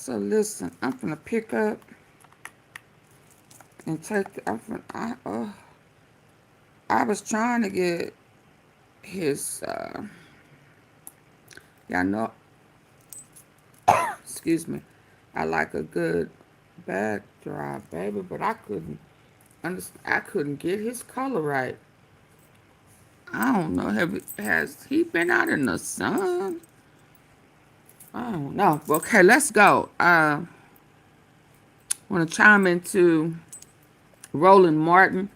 So listen, I'm gonna pick up and take the, I was trying to get his, y'all know, excuse me, I like a good backdrop, baby, but I couldn't understand, I couldn't get his color right. I don't know, has he been out in the sun? I don't know. Okay, let's go. Want to chime into Roland Martin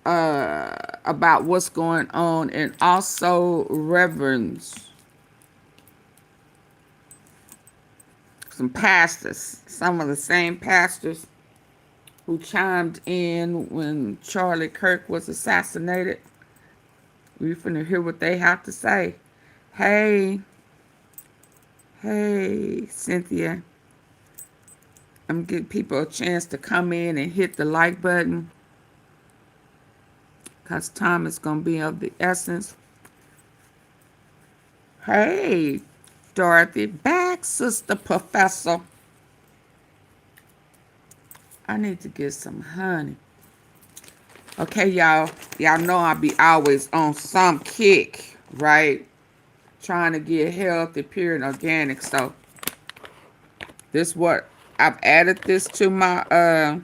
about what's going on, and also Reverends, some pastors, some of the same pastors who chimed in when Charlie Kirk was assassinated. We're finna hear what they have to say. Hey, hey, Cynthia. I'm giving people a chance to come in and hit the like button because time is going to be of the essence. Hey, Dorothy, back, Sister Professor. I need to get some honey. Okay, y'all. Y'all know I be always on some kick, right? Trying to get healthy, pure, and organic. So, this what I've added this to my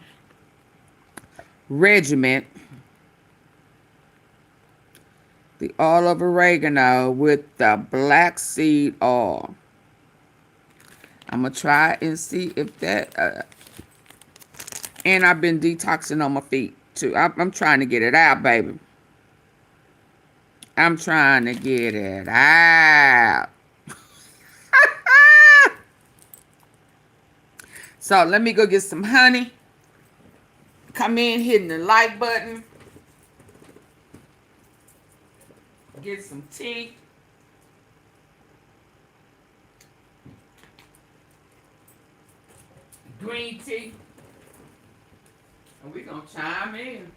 regiment. The oil of oregano with the black seed oil. I'm going to try and see if that... and I've been detoxing on my feet, too. I'm trying to get it out, baby. I'm trying to get it out. So, let me go get some honey. Come in, hitting the like button. Get some tea. Green tea. And we're going to chime in.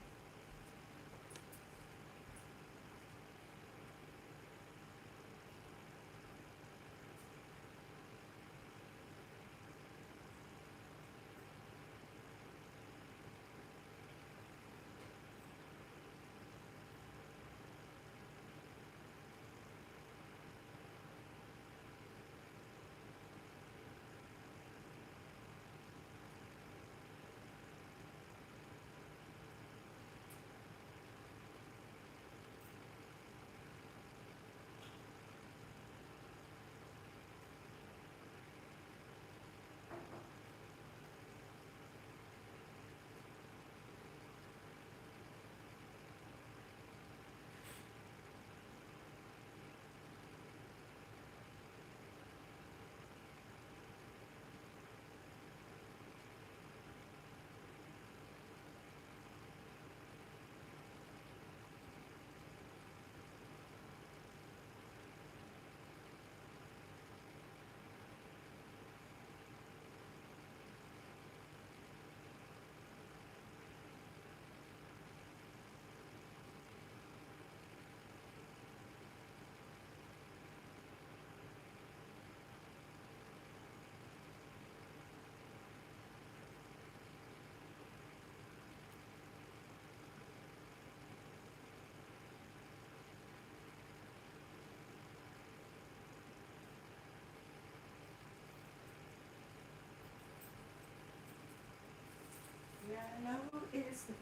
Yellow is the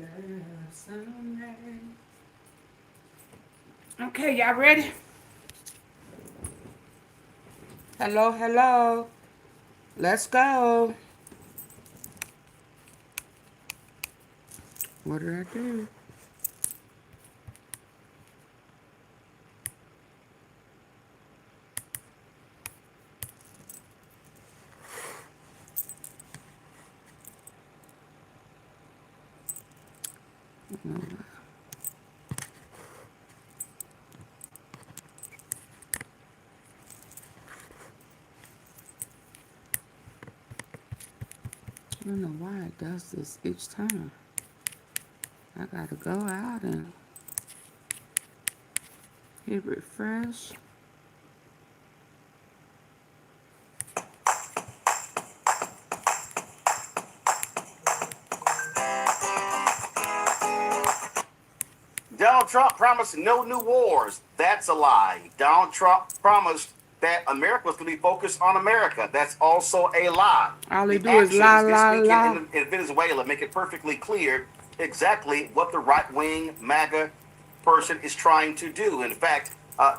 color of sunlight. Okay, y'all ready? Hello, hello. Let's go. What did I do? I don't know why it does this each time. I gotta go out and hit refresh. Donald Trump promised no new wars. That's a lie. Donald Trump promised that America was going to be focused on America. That's also a lie. All they The do is lie, actions this lie, lie. weekend in Venezuela make it perfectly clear exactly what the right-wing MAGA person is trying to do. In fact,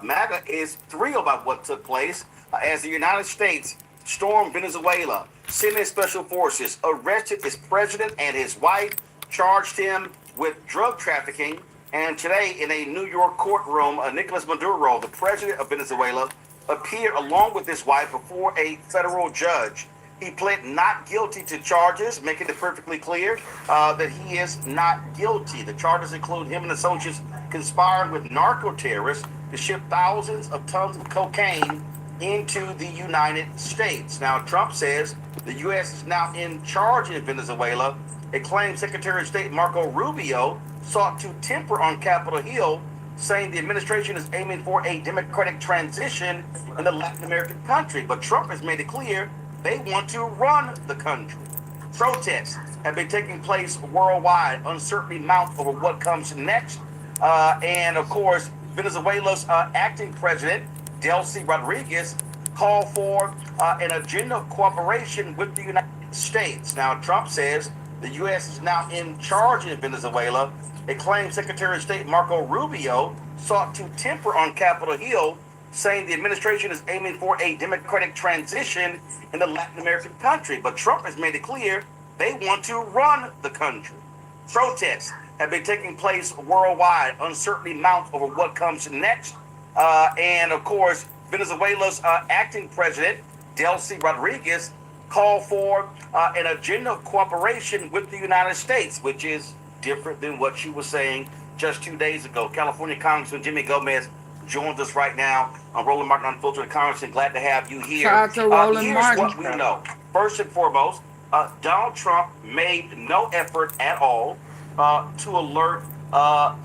MAGA is thrilled about what took place as the United States stormed Venezuela, sent in special forces, arrested its president and his wife, charged him with drug trafficking. And today, in a New York courtroom, Nicolas Maduro, the president of Venezuela, appeared along with his wife before a federal judge. He pled not guilty to charges, making it perfectly clear that he is not guilty. The charges include him and associates conspiring with narco-terrorists to ship thousands of tons of cocaine into the United States. Now, Trump says the U.S. is now in charge in Venezuela. It claims Secretary of State Marco Rubio sought to temper on Capitol Hill, saying the administration is aiming for a democratic transition in the Latin American country. But Trump has made it clear they want to run the country. Protests have been taking place worldwide. Uncertainty mounts over what comes next. And of course, Venezuela's acting president, Delcy Rodriguez, called for an agenda of cooperation with the United States. Now, Trump says the U.S. is now in charge in Venezuela. It claims Secretary of State Marco Rubio sought to temper on Capitol Hill, saying the administration is aiming for a democratic transition in the Latin American country. But Trump has made it clear they want to run the country. Protests have been taking place worldwide. Uncertainty mounts over what comes next. And of course, Venezuela's acting president, Delcy Rodriguez, called for an agenda of cooperation with the United States, which is different than what she was saying just 2 days ago. California Congressman Jimmy Gomez joins us right now on Roland Martin Unfiltered. Congressman, glad to have you here. Shout out to Roland here's Martin. what we know. First and foremost, Donald Trump made no effort at all to alert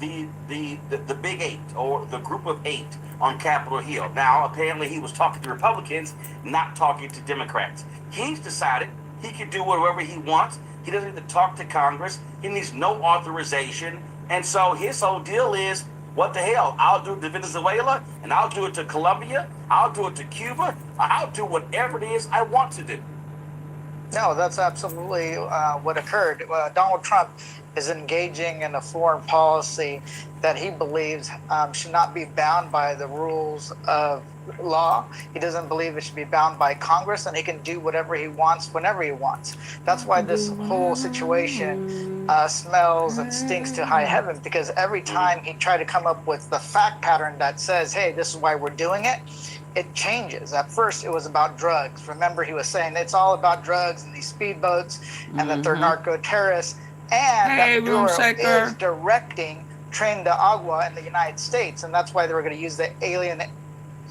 the Big Eight, or the Group of Eight, on Capitol Hill. Now, apparently he was talking to Republicans, not talking to Democrats. He's decided he can do whatever he wants. He doesn't need to talk to Congress. He needs no authorization. And so his whole deal is, what the hell? I'll do it to Venezuela, and I'll do it to Colombia. I'll do it to Cuba. I'll do whatever it is I want to do. No, that's absolutely what occurred. Donald Trump is engaging in a foreign policy that he believes should not be bound by the rules of law. He doesn't believe it should be bound by Congress, and he can do whatever he wants whenever he wants. That's why this whole situation smells and stinks to high heaven, because every time he tried to come up with the fact pattern that says, hey, this is why we're doing it, it changes. At first, it was about drugs. Remember, he was saying it's all about drugs and these speedboats, and that they're narco-terrorists, and that Maduro is directing Tren de Agua in the United States, and that's why they were going to use the Alien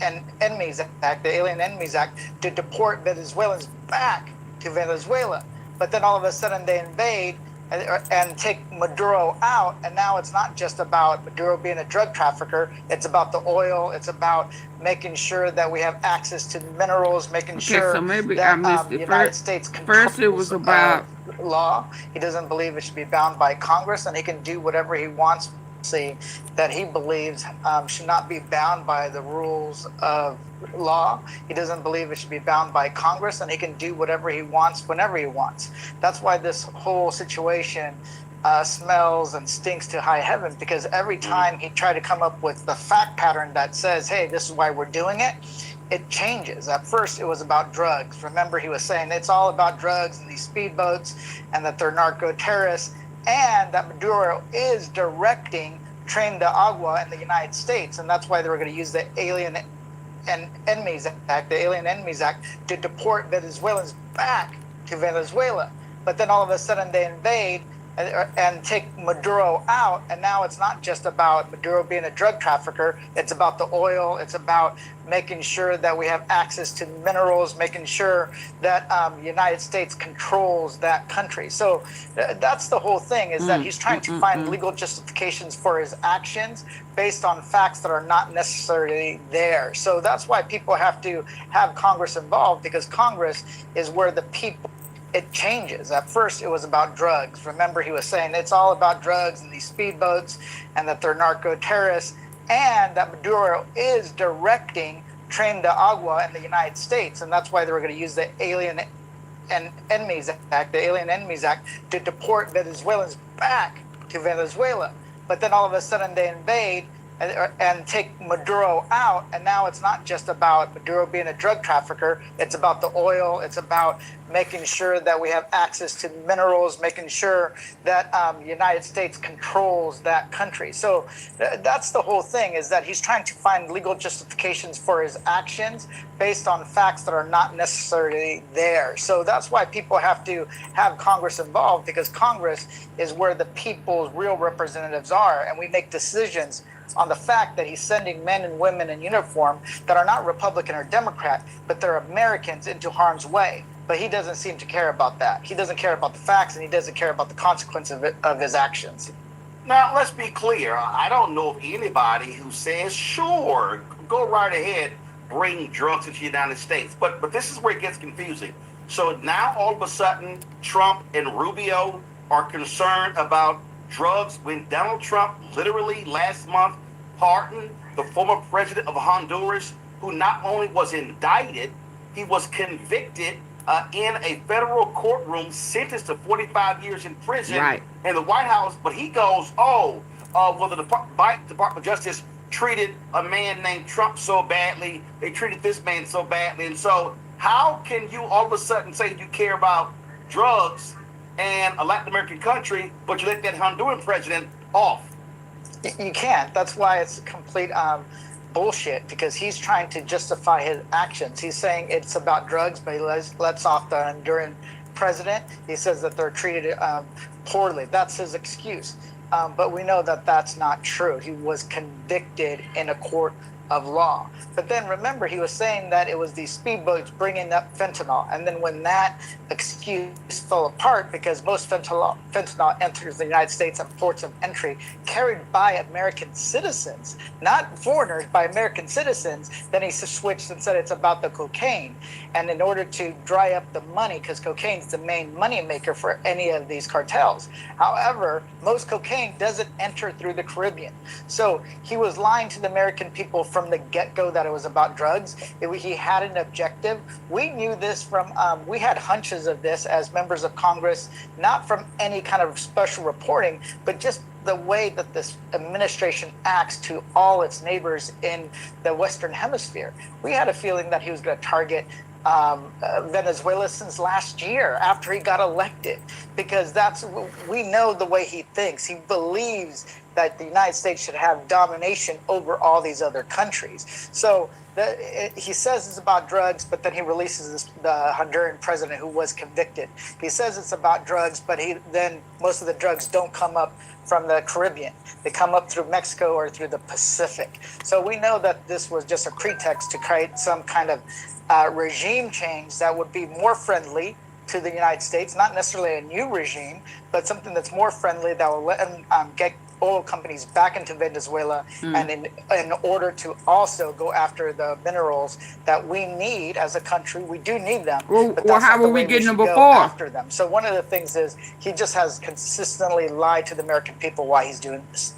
and Enemies Act, the Alien Enemies Act, to deport Venezuelans back to Venezuela. But then all of a sudden they invade and take Maduro out, and now it's not just about Maduro being a drug trafficker, it's about the oil, it's about making sure that we have access to minerals, making sure so maybe that I missed the it. United States controls First it was about law. He doesn't believe it should be bound by Congress, and he can do whatever he wants. See that he believes should not be bound by the rules of law. He doesn't believe it should be bound by Congress, and he can do whatever he wants whenever he wants. That's why this whole situation smells and stinks to high heaven, because every time he tried to come up with the fact pattern that says, hey, this is why we're doing it, it changes. At first, it was about drugs. Remember, he was saying it's all about drugs and these speedboats, and that they're narco-terrorists, and that Maduro is directing Tren de Agua in the United States, and that's why they were going to use the Alien and Enemies Act, the Alien Enemies Act, to deport Venezuelans back to Venezuela. But then all of a sudden they invade and take Maduro out, and now it's not just about Maduro being a drug trafficker, it's about the oil, it's about making sure that we have access to minerals, making sure that the United States controls that country. So that's the whole thing, is that he's trying to find legal justifications for his actions based on facts that are not necessarily there. So that's why people have to have Congress involved, because Congress is where the people it changes. At first, it was about drugs. Remember, he was saying it's all about drugs and these speedboats and that they're narco terrorists, and that Maduro is directing Tren de Agua in the United States. And that's why they were going to use the Alien Enemies Act, to deport Venezuelans back to Venezuela. But then all of a sudden they invade and take Maduro out, and now it's not just about Maduro being a drug trafficker. It's about the oil. It's about making sure that we have access to minerals, making sure that the United States controls that country. So that's the whole thing, is that he's trying to find legal justifications for his actions based on facts that are not necessarily there. So that's why people have to have Congress involved, because Congress is where the people's real representatives are, and we make decisions on the fact that he's sending men and women in uniform that are not Republican or Democrat, but they're Americans into harm's way. But he doesn't seem to care about that. He doesn't care about the facts, and he doesn't care about the consequence of his actions. Now, let's be clear. I don't know of anybody who says, sure, go right ahead, bring drugs into the United States. But this is where it gets confusing. So now all of a sudden, Trump and Rubio are concerned about drugs when Donald Trump literally last month pardoned the former president of Honduras, who not only was indicted, he was convicted in a federal courtroom, sentenced to 45 years in prison in the White House. But he goes, well, the Department of Justice treated a man named Trump so badly. They treated this man so badly. And so how can you all of a sudden say you care about drugs and a Latin American country, but you let that Honduran president off? You can't. That's why it's complete bullshit, because he's trying to justify his actions. He's saying it's about drugs, but he lets off the Honduran president. He says that they're treated poorly. That's his excuse. But we know that that's not true. He was convicted in a court of law. But then remember, he was saying that it was these speedboats bringing up fentanyl. And then when that excuse fell apart, because most fentanyl enters the United States at ports of entry carried by American citizens, not foreigners, by American citizens, then he switched and said it's about the cocaine. And in order to dry up the money, because cocaine is the main money maker for any of these cartels. However, most cocaine doesn't enter through the Caribbean. So he was lying to the American people from the get-go that it was about drugs. He had an objective. We knew this from, we had hunches of this as members of Congress, not from any kind of special reporting, but just the way that this administration acts to all its neighbors in the Western Hemisphere. We had a feeling that he was going to target Venezuela since last year after he got elected, because we know the way he thinks. He believes that the United States should have domination over all these other countries. So he says it's about drugs, but then he releases the Honduran president who was convicted. He says it's about drugs, but then most of the drugs don't come up from the Caribbean. They come up through Mexico or through the Pacific. So we know that this was just a pretext to create some kind of regime change that would be more friendly to the United States, not necessarily a new regime, but something that's more friendly that will let them get oil companies back into Venezuela, and in order to also go after the minerals that we need as a country. We do need them. Well, how were we getting them before? After them. So one of the things is he just has consistently lied to the American people why he's doing this.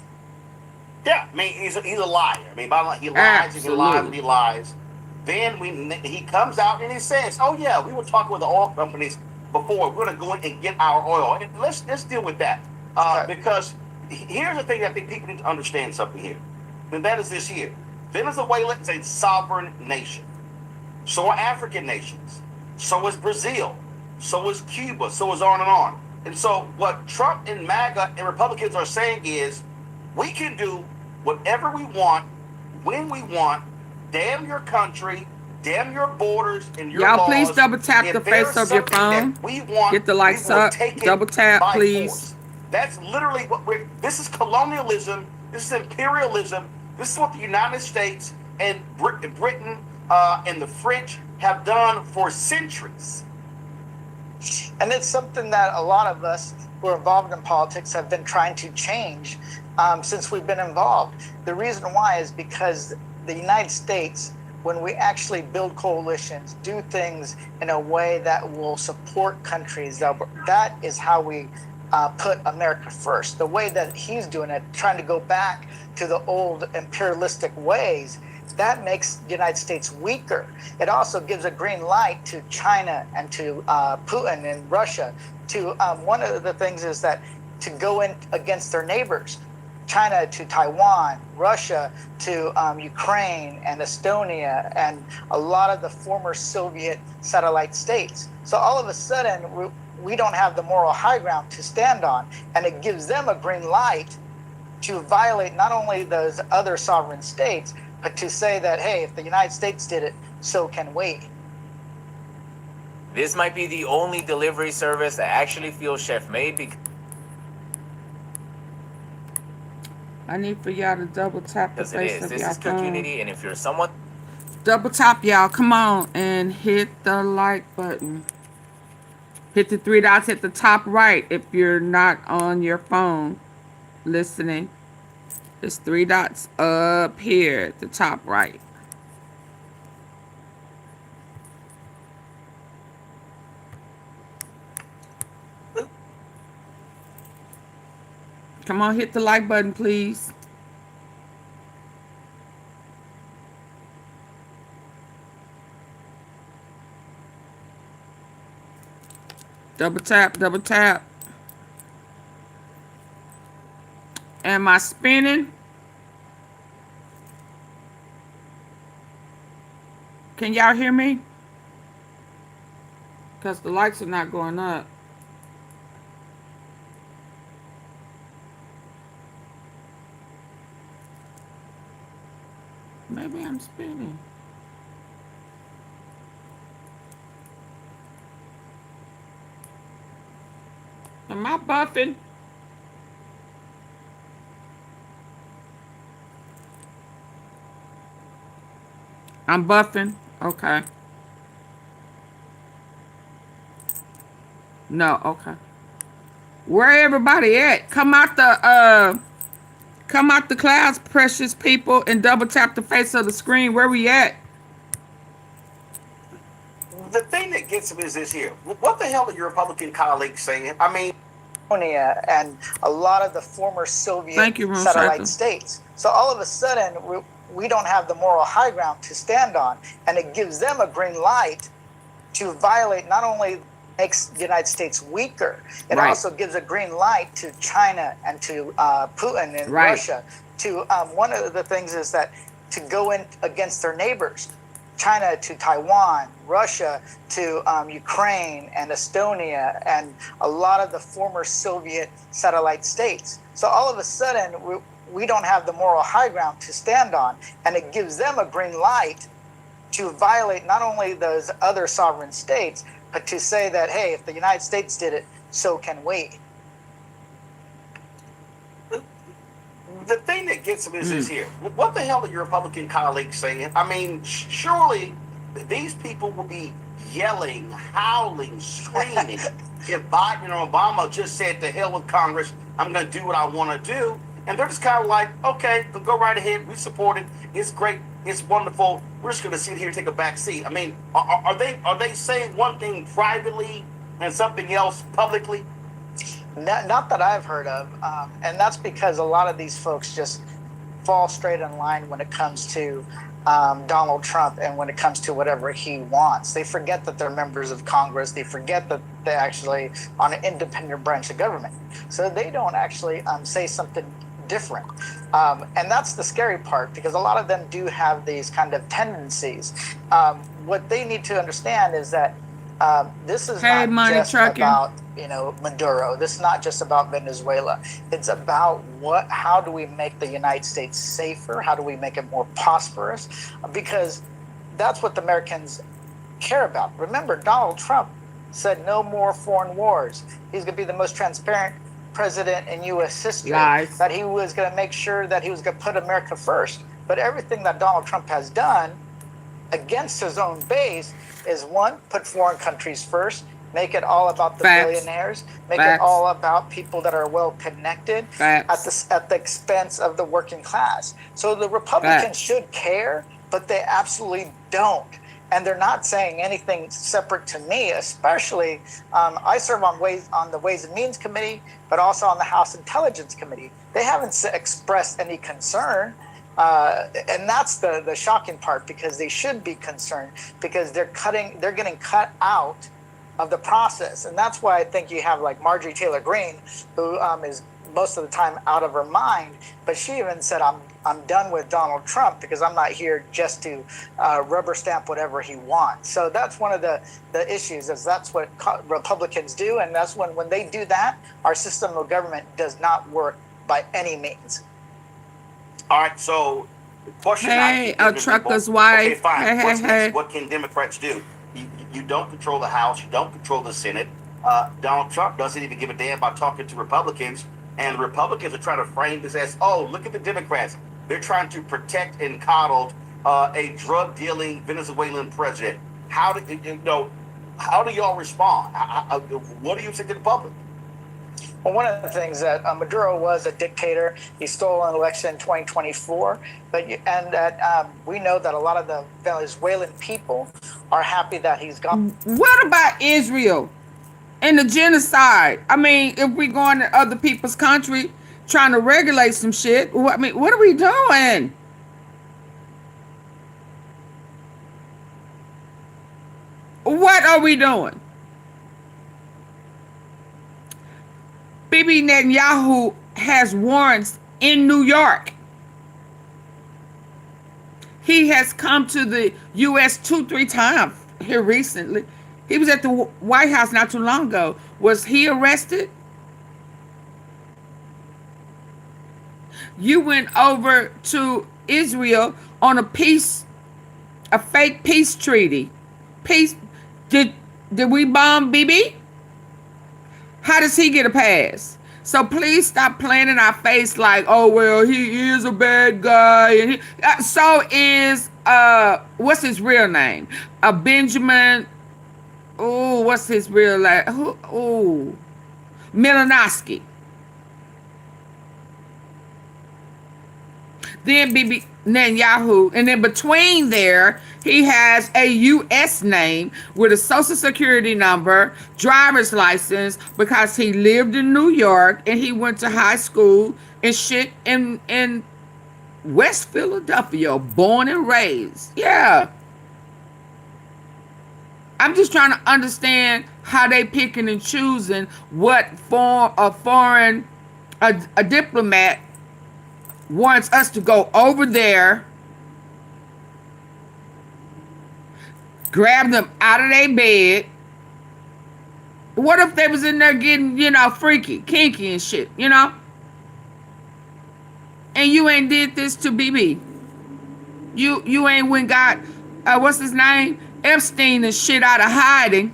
Yeah, I mean, he's a liar. I mean, by he lies, he lies, and he lies. Then he comes out and he says, "Oh yeah, we were talking with the oil companies before. We're going to go in and get our oil." And let's deal with that because here's the thing. I think people need to understand something here, and that is this here: Venezuela is a sovereign nation. So are African nations. So is Brazil. So is Cuba. So is on and on. And so what Trump and MAGA and Republicans are saying is, we can do whatever we want when we want. Damn your country, damn your borders and your laws. Y'all, please double tap the face of your phone. Get the lights up. Double tap, please. Force. That's literally what this is colonialism. This is imperialism. This is what the United States and Britain and the French have done for centuries. And it's something that a lot of us who are involved in politics have been trying to change since we've been involved. The reason why is because the United States when we actually build coalitions, do things in a way that will support countries. That is how we put America first. The way that he's doing it, trying to go back to the old imperialistic ways, that makes the United States weaker. It also gives a green light to China and to Putin and Russia. One of the things is that to go in against their neighbors. China to Taiwan, Russia to Ukraine and Estonia, and a lot of the former Soviet satellite states. So all of a sudden, we don't have the moral high ground to stand on, and it gives them a green light to violate not only those other sovereign states, but to say that, hey, if the United States did it, so can we. This might be the only delivery service that actually feels chef-made because I need for y'all to double tap the it face is. of This y'all is Kirk phone. Unity, and if you're someone... Double tap, y'all. Come on and hit the like button. Hit the three dots at the top right if you're not on your phone listening. There's three dots up here at the top right. Come on, hit the like button, please. Double tap, double tap. Am I spinning? Can y'all hear me? Because the lights are not going up. Maybe I'm spinning. Am I buffing? I'm buffing. Okay. No, okay. Where everybody at? Come out the clouds, precious people, and double tap the face of the screen. Where we at? The thing that gets me is this here. What the hell are your Republican colleagues saying? I mean, and a lot of the former Soviet satellite Cycle. states. So all of a sudden, we don't have the moral high ground to stand on, and it gives them a green light to violate, not only makes the United States weaker, it also gives a green light to China and to Putin and Russia. One of the things is that to go in against their neighbors. China to Taiwan, Russia to Ukraine and Estonia, and a lot of the former Soviet satellite states. So all of a sudden, we don't have the moral high ground to stand on, and it gives them a green light to violate not only those other sovereign states, but to say that, hey, if the United States did it, so can we. The thing that gets me is this here. What the hell are your Republican colleagues saying? I mean, surely these people will be yelling, howling, screaming. If Biden or Obama just said, to hell with Congress, I'm going to do what I want to do. And they're just kind of like, okay, go right ahead. We support it. It's great. It's wonderful. We're just going to sit here and take a back seat. I mean, are they saying one thing privately and something else publicly? Not that I've heard of, and that's because a lot of these folks just fall straight in line when it comes to Donald Trump and when it comes to whatever he wants. They forget that they're members of Congress. They forget that they're actually on an independent branch of government. So they don't actually say something different. And that's the scary part, because a lot of them do have these kind of tendencies. What they need to understand is that this is not just about, Maduro. This is not just about Venezuela. It's about how do we make the United States safer? How do we make it more prosperous? Because that's what the Americans care about. Remember, Donald Trump said no more foreign wars. He's going to be the most transparent president in U.S. history. That he was going to make sure that he was going to put America first. But everything that Donald Trump has done against his own base is, one, put foreign countries first, make it all about the billionaires, make it all about people that are well connected at the expense of the working class. So the Republicans should care, but they absolutely don't. And they're not saying anything separate to me, especially I serve on the Ways and Means Committee, but also on the House Intelligence Committee. They haven't expressed any concern. And that's the shocking part, because they should be concerned, because they're getting cut out of the process. And that's why I think you have like Marjorie Taylor Greene, who is most of the time out of her mind, but she even said, I'm done with Donald Trump because I'm not here just to rubber stamp whatever he wants. So that's one of the issues, is that's what Republicans do. And that's when they do that, our system of government does not work by any means. All right, so the question Hey, a trucker's wife. Okay, fine. Hey, What's hey, next? hey. What can Democrats do? You don't control the House. You don't control the Senate. Donald Trump doesn't even give a damn about talking to Republicans. And the Republicans are trying to frame this as, oh, look at the Democrats. They're trying to protect and coddle a drug-dealing Venezuelan president. How do y'all respond? What do you say to the public? Well, one of the things that Maduro was a dictator. He stole an election in 2024, we know that a lot of the Venezuelan people are happy that he's gone. What about Israel and the genocide? I mean, if we going to other people's country trying to regulate some shit, I mean, what are we doing? What are we doing? Bibi Netanyahu has warrants in New York. He has come to the U.S. 2-3 times here recently. He was at the White House not too long ago. Was he arrested? You went over to Israel on a fake peace treaty. Peace. Did we bomb Bibi? How does he get a pass? So please stop playing in our face like, oh, well, he is a bad guy. And so is, what's his real name? Benjamin, what's his real name? Milanowski. Then Bibi Netanyahu, and in between there, he has a U.S. name with a social security number, driver's license, because he lived in New York and he went to high school and shit in West Philadelphia, born and raised. Yeah. I'm just trying to understand how they picking and choosing what form of foreign, a diplomat wants us to go over there, grab them out of their bed. What if they was in there getting, freaky, kinky and shit, And you ain't did this to BB. You ain't went got, what's his name? Epstein and shit out of hiding.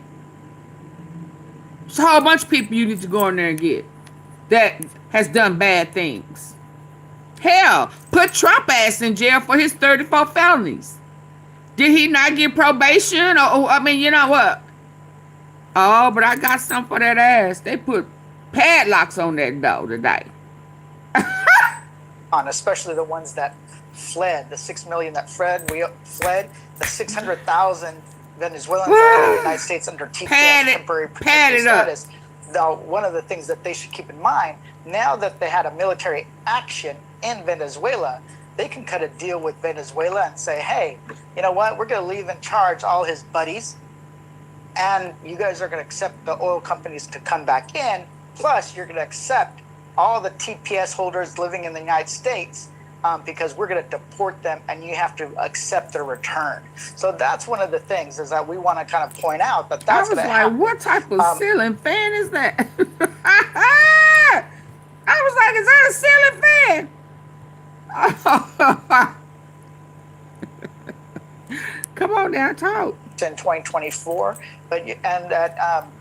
There's a whole bunch of people you need to go in there and get that has done bad things. Hell, put Trump ass in jail for his 34 felonies. Did he not get probation? You know what? Oh, but I got some for that ass. They put padlocks on that door today. Especially the ones that fled, the 6 million that fled, the 600,000 Venezuelans are in the United States under TPS, temporary protected status. Now, one of the things that they should keep in mind, now that they had a military action in Venezuela, they can cut a deal with Venezuela and say, hey, you know what? We're going to leave in charge all his buddies, and you guys are going to accept the oil companies to come back in. Plus, you're going to accept all the TPS holders living in the United States because we're going to deport them, and you have to accept their return. So that's one of the things is that we want to kind of point out that that's going to happen. What type of ceiling fan is that? I was like, is that a ceiling fan? Come on now, talk. In 2024,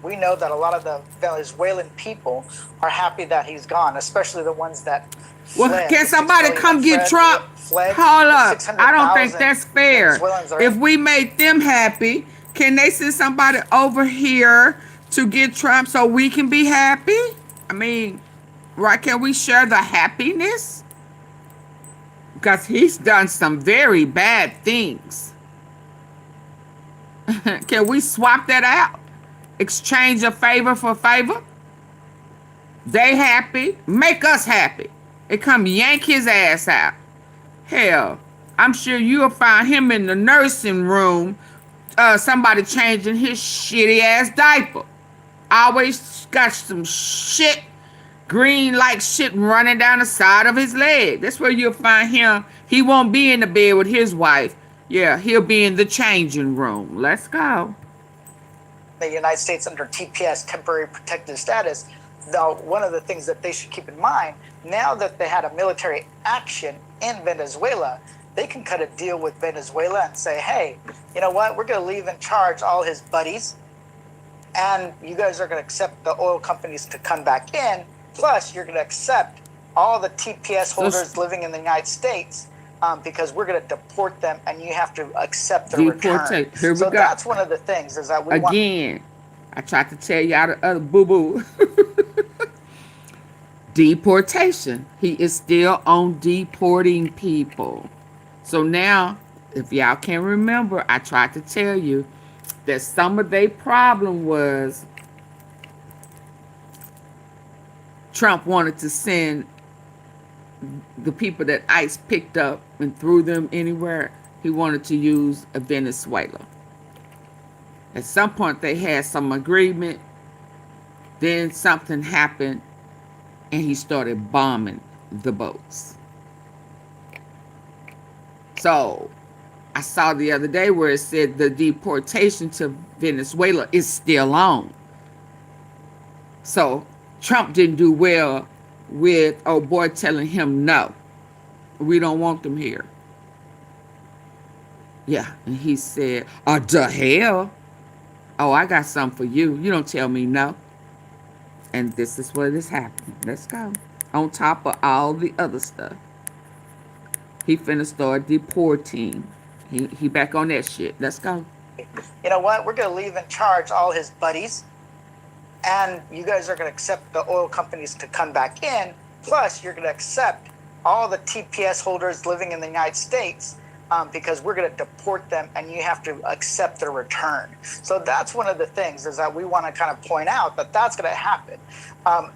we know that a lot of the Venezuelan people are happy that he's gone, especially the ones that fled. Can somebody come get Trump? Hold up. I don't think that's fair. If we make them happy, can they send somebody over here to get Trump so we can be happy? I mean, right? Can we share the happiness? Because he's done some very bad things. Can we swap that out? Exchange a favor for favor? They happy, make us happy. They come yank his ass out. Hell, I'm sure you'll find him in the nursing room, somebody changing his shitty ass diaper. Always got some shit, green like shit running down the side of his leg. That's where you'll find him. He won't be in the bed with his wife. Yeah, he'll be in the changing room. Let's go. The United States under TPS, temporary protected status. Now, one of the things that they should keep in mind, now that they had a military action in Venezuela, they can cut a deal with Venezuela and say, hey, you know what? We're going to leave in charge all his buddies, and you guys are going to accept the oil companies to come back in. Plus, you're going to accept all the TPS holders living in the United States, because we're going to deport them, and you have to accept their return. Here we so go. that's one of the things is that we Again, I tried to tell y'all the other boo-boo. Deportation. He is still on deporting people. So now, if y'all can remember, I tried to tell you that some of their problem was Trump wanted to send the people that ICE picked up and threw them anywhere. He wanted to use Venezuela. At some point, they had some agreement. Then something happened, and he started bombing the boats. So I saw the other day where it said the deportation to Venezuela is still on. So Trump didn't do well with old boy telling him no, we don't want them here. Yeah, and he said, oh, the hell? Oh, I got something for you. You don't tell me no. And this is what is happening. Let's go. On top of all the other stuff. He finna start deporting. He back on that shit. Let's go. You know what? We're going to leave in charge all his buddies, and you guys are going to accept the oil companies to come back in. Plus, you're going to accept all the TPS holders living in the United States, because we're going to deport them, and you have to accept their return. So that's one of the things is that we want to kind of point out that that's going to happen.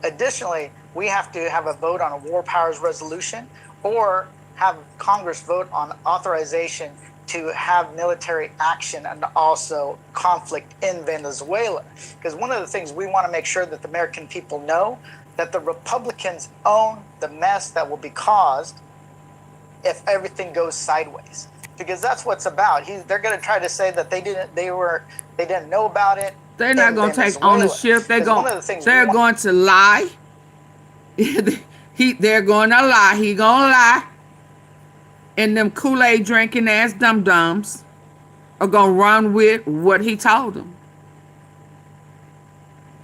Additionally, we have to have a vote on a war powers resolution, or have Congress vote on authorization to have military action and also conflict in Venezuela. Because one of the things we want to make sure that the American people know, that the Republicans own the mess that will be caused if everything goes sideways, because that's what's about. They're going to try to say that they didn't know about it. They're not going to take ownership. They're going to lie. They're going to lie. He going to lie. And them Kool-Aid drinking ass dum-dums are going to run with what he told them.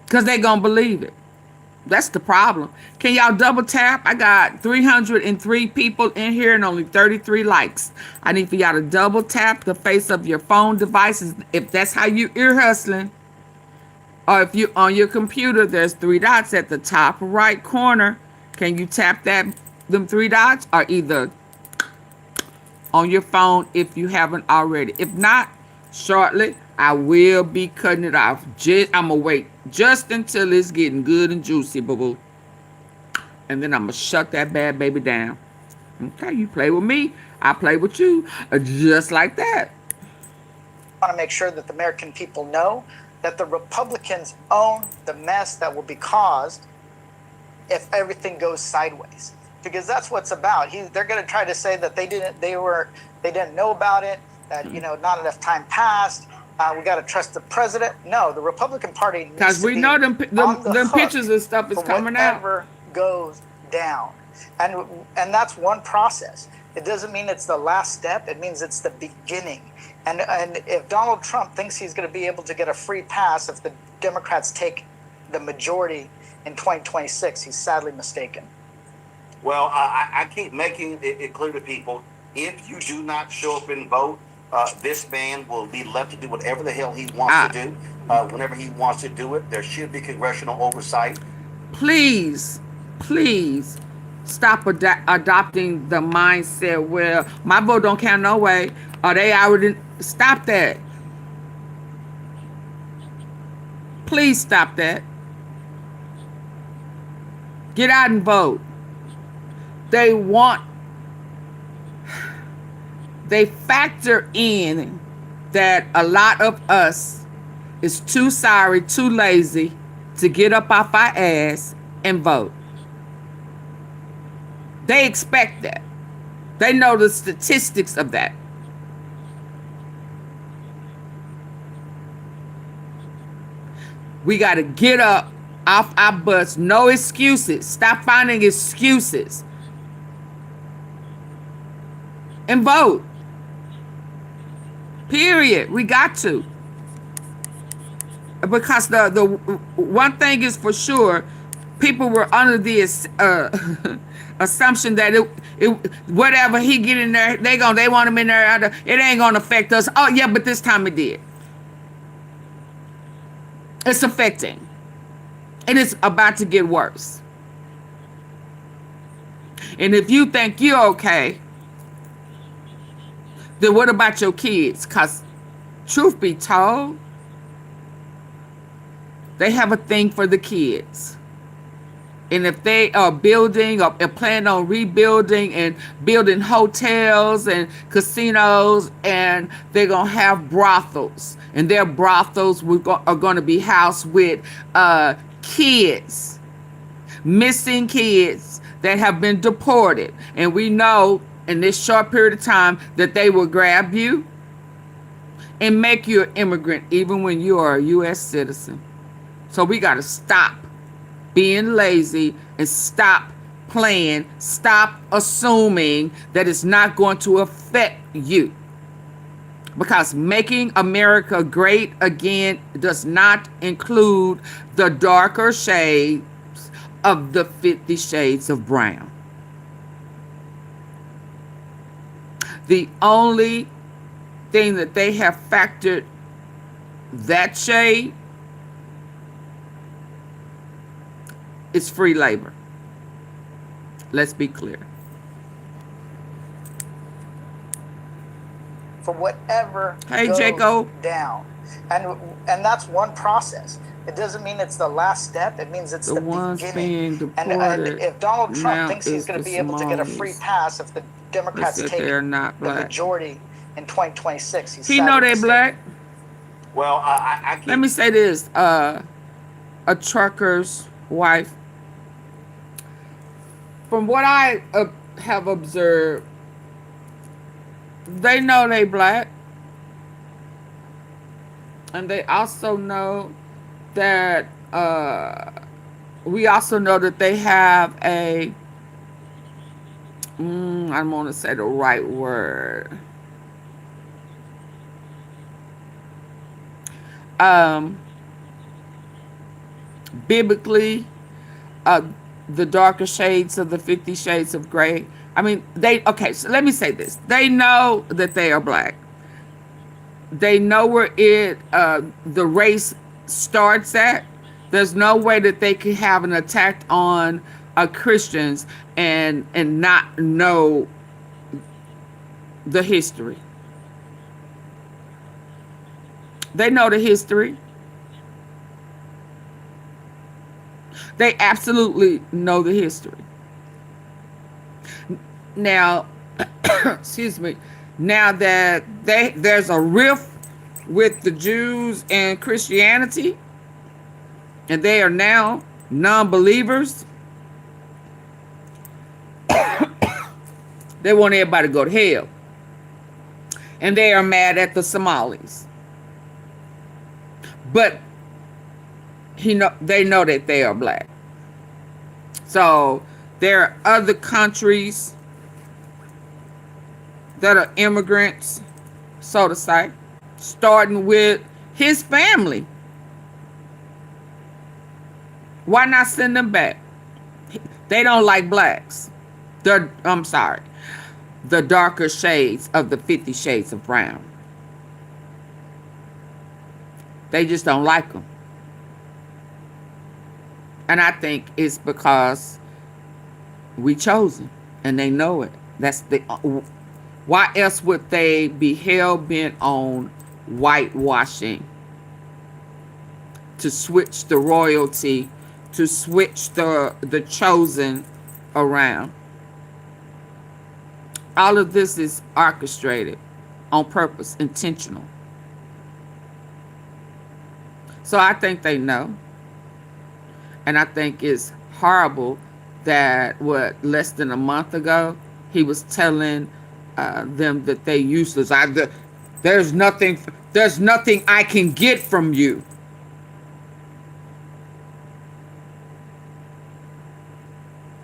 Because they're going to believe it. That's the problem. Can y'all double tap? I got 303 people in here and only 33 likes. I need for y'all to double tap the face of your phone devices if that's how you ear hustling. Or if you on your computer, there's 3 dots at the top right corner. Can you tap them 3 dots? Or either on your phone if you haven't already. If not, shortly, I will be cutting it off. I'm going to wait just until it's getting good and juicy, boo-boo. And then I'm going to shut that bad baby down. Okay, you play with me, I play with you. Just like that. I want to make sure that the American people know that the Republicans own the mess that will be caused if everything goes sideways. Because that's what's about. They're going to try to say that they didn't know about it, that not enough time passed. We got to trust the president. No, the Republican Party needs because we know them pictures and stuff is coming out. Whatever goes down, and that's one process. It doesn't mean it's the last step. It means it's the beginning. And if Donald Trump thinks he's going to be able to get a free pass if the Democrats take the majority in 2026, he's sadly mistaken. Well, I keep making it clear to people, if you do not show up and vote, this man will be left to do whatever the hell he wants to do, whenever he wants to do it. There should be congressional oversight. Please stop adopting the mindset where my vote don't count no way, or they already stop that. Please stop that. Get out and vote. They factor in that a lot of us is too sorry, too lazy to get up off our ass and vote. They expect that. They know the statistics of that. We got to get up off our butts. No excuses. Stop finding excuses. And vote. Period. We got to. Because the one thing is for sure, people were under the assumption that it whatever he get in there, they want him in there. It ain't gonna affect us. Oh yeah, but this time it did. It's affecting, and it's about to get worse. And if you think you're okay, then what about your kids? Because truth be told, they have a thing for the kids. And if they are building or plan on rebuilding and building hotels and casinos, and they're going to have brothels. And their brothels are going to be housed with kids, missing kids that have been deported. And we know in this short period of time that they will grab you and make you an immigrant even when you are a U.S. citizen. So we got to stop being lazy and stop playing, stop assuming that it's not going to affect you. Because making America great again does not include the darker shades of the 50 Shades of Brown. The only thing that they have factored that shade is free labor. Let's be clear. For whatever Hey, goes Jacob. down. And that's one process. It doesn't mean it's the last step. It means it's the ones being beginning. deported And if Donald now Trump thinks he's is going to the be able to get a free Somalis. pass if the Democrats They said take they're not the black. majority in 2026, he's He know sadly they mistaken. black. Well, I Let can't. me say this. A trucker's wife. From what I have observed, they know they black. And they also know that we also know that they have a I don't want to say the right word. Biblically, the darker shades of the 50 Shades of Gray. I mean, so let me say this. They know that they are black. They know where the race starts at. There's no way that they can have an attack on Christians and not know the history. They know the history. They absolutely know the history. Now, excuse me. Now that there's a rift with the Jews and Christianity, and they are now non-believers, they want everybody to go to hell. And they are mad at the Somalis. But they know that they are black. So there are other countries that are immigrants, so to say, starting with his family. Why not send them back? They don't like blacks. I'm sorry. The darker shades of the 50 Shades of Brown. They just don't like them. And I think it's because we chosen, and they know it. That's why else would they be hell bent on whitewashing to switch the royalty, to switch the chosen around. All of this is orchestrated on purpose, intentional. So I think they know. And I think it's horrible that less than a month ago he was telling them that they useless. There's nothing I can get from you.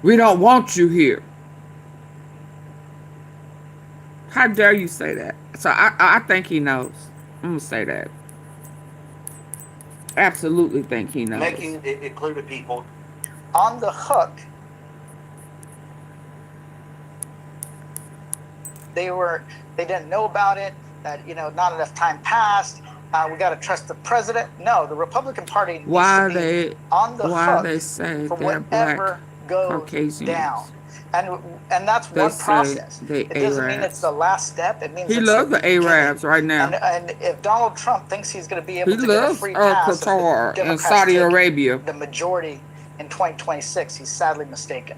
We don't want you here. How dare you say that? So I think he knows. I'm gonna say that. Absolutely think he knows. Making it clear to people on the hook. They didn't know about it, that, not enough time passed. We got to trust the president. No, the Republican Party needs to be on the hook they say for they're whatever goes Caucasians down. And that's one process. It doesn't mean it's the last step. It means he loves the Arabs right now. And if Donald Trump thinks he's going to be able to get a free loves pass, Qatar and Saudi Arabia, the majority in 2026, he's sadly mistaken.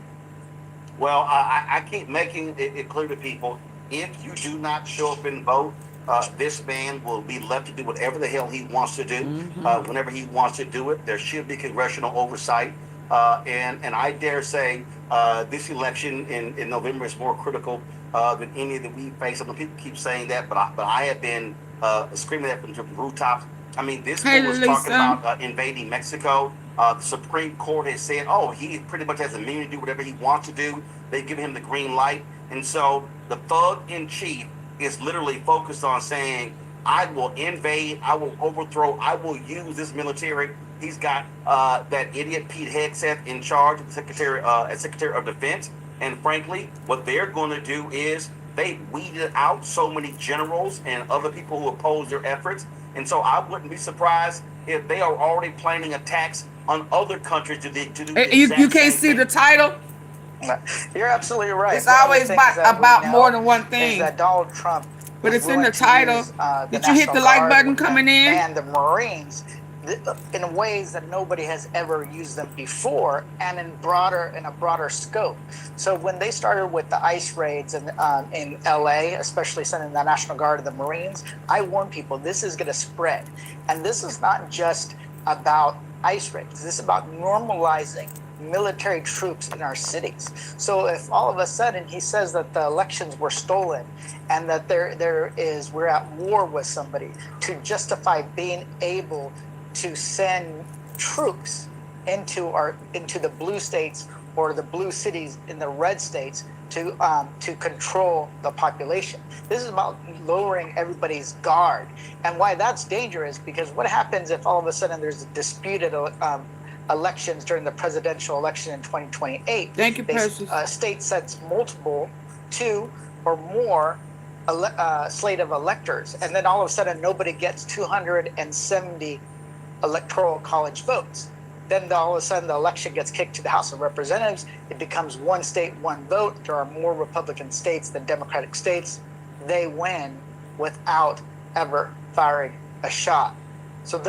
Well, I keep making it clear to people, if you do not show up and vote, this man will be left to do whatever the hell he wants to do, whenever he wants to do it. There should be congressional oversight. And I dare say this election in November is more critical than any that we face. Some people keep saying that, but I have been screaming that from the rooftops. I mean, this man was talking about invading Mexico. The Supreme Court has said, he pretty much has immunity to do whatever he wants to do. They give him the green light. And so the thug in chief is literally focused on saying, I will invade, I will overthrow, I will use this military. He's got that idiot Pete Hegseth in charge, as Secretary of Defense. And frankly, what they're going to do is they weeded out so many generals and other people who oppose their efforts. And so I wouldn't be surprised if they are already planning attacks on other countries to do you can't see the title? You're absolutely right. It's always about more than one thing. That Donald Trump, but it's in the title. Did you hit the like button coming in? And the Marines in ways that nobody has ever used them before, and in a broader scope. So when they started with the ICE raids in LA, especially sending the National Guard and the Marines, I warned people this is going to spread. And this is not just about ICE raids. This is about normalizing military troops in our cities. So if all of a sudden he says that the elections were stolen and that we're at war with somebody, to justify being able to send troops into the blue states or the blue cities in the red states to control the population. This is about lowering everybody's guard. And why that's dangerous, because what happens if all of a sudden there's a disputed elections during the presidential election in 2028? Thank you, Precious. State sets multiple, 2 or more slate of electors, and then all of a sudden nobody gets 270 electoral college votes. Then all of a sudden the election gets kicked to the House of Representatives. It becomes one state, one vote. There are more Republican states than Democratic states. They win without ever firing a shot. So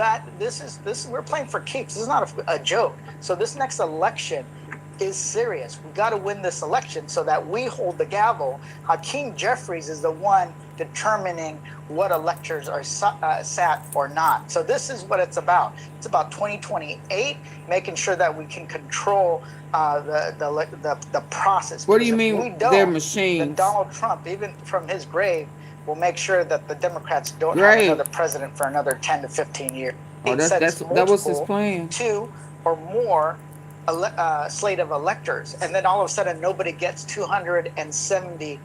we're playing for keeps. This is not a joke. So this next election is serious. We got to win this election so that we hold the gavel. Hakeem Jeffries is the one determining what electors are sat or not. So this is what it's about. It's about 2028, making sure that we can control the process. What do you mean they're machines? Then Donald Trump, even from his grave, will make sure that the Democrats don't have another president for another 10 to 15 years. That was his plan. 2 or more slate of electors, and then all of a sudden nobody gets 270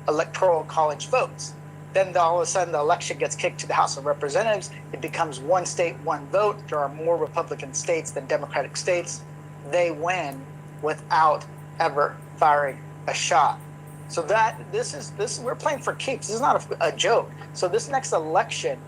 electoral college votes. Then all of a sudden the election gets kicked to the House of Representatives. It becomes one state, one vote. There are more Republican states than Democratic states. They win without ever firing a shot. So we're playing for keeps. This is not a joke. So this next election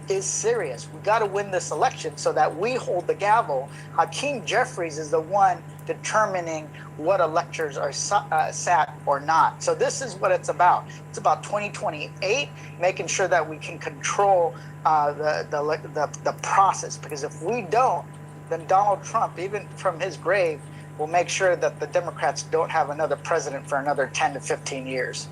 is serious. We got to win this election so that we hold the gavel. Hakeem Jeffries is the one determining what electors are sat or not. So this is what it's about. It's about 2028, making sure that we can control the process. Because if we don't, then Donald Trump, even from his grave, will make sure that the Democrats don't have another president for another 10 to 15 years.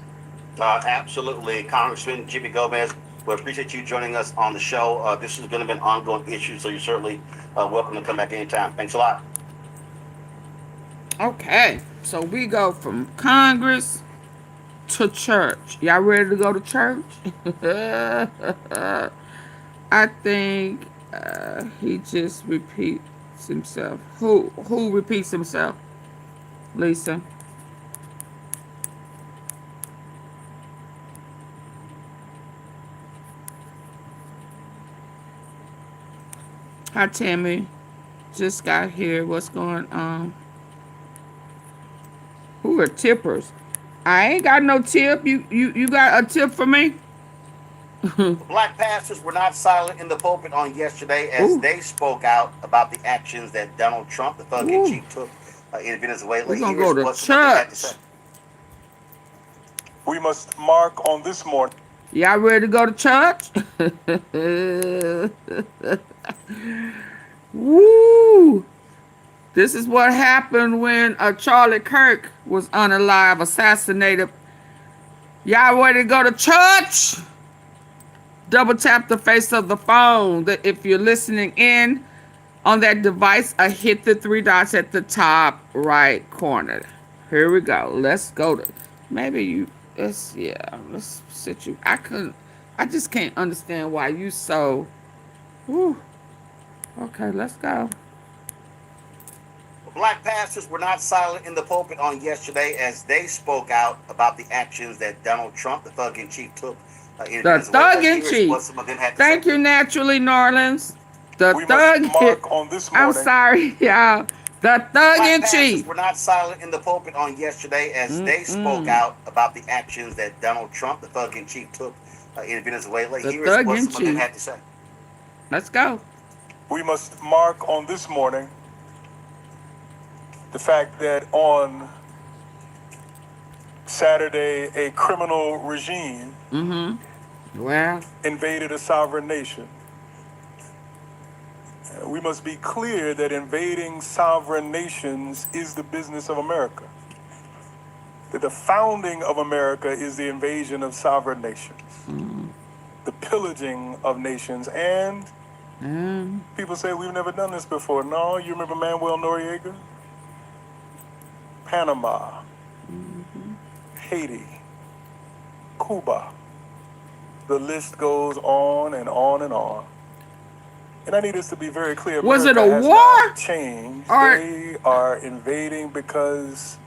Absolutely, Congressman Jimmy Gomez. We appreciate you joining us on the show. This is going to be an ongoing issue, so you're certainly welcome to come back anytime. Thanks a lot. Okay, so we go from Congress to church. Y'all ready to go to church? I think he just repeats himself. Who repeats himself? Lisa. Hi, Tammy. Just got here. What's going on? Who are tippers? I ain't got no tip. You got a tip for me? Black pastors were not silent in the pulpit on yesterday as Ooh. they spoke out about the actions that Donald Trump, the thug-in-chief, took in Venezuela. We're going to go to what some of them had to church. say. We must mark on this morning. Y'all ready to go to church? Woo! This is what happened when Charlie Kirk was unalive, assassinated. Y'all ready to go to church? Double tap the face of the phone. That if you're listening in on that device, hit the three dots at the top right corner. Here we go. Let's go to. Maybe you. Let's sit you. I just can't understand why you so. Whew. Okay, let's go. Black pastors were not silent in the pulpit on yesterday as they spoke out about the actions that Donald Trump, the thug-in-chief, took in The Venezuela. thug-in-chief. What some of them had to Thank say. you, Naturally, Norlands. The We thug. must mark on this morning. I'm sorry, y'all. The Black pastors thug-in-chief. were not silent in the pulpit on yesterday as they spoke out about the actions that Donald Trump, the thug-in-chief, took in Venezuela. The Here's what some of them thug-in-chief. had to say. Let's go. We must mark on this morning the fact that on Saturday, a criminal regime Well, invaded a sovereign nation. We must be clear that invading sovereign nations is the business of America. That the founding of America is the invasion of sovereign nations, the pillaging of nations, and people say we've never done this before. No, you remember Manuel Noriega? Panama, Haiti, Cuba. The list goes on and on and on. And I need us to be very clear. Was it America a has war? not changed. Or- They are invading because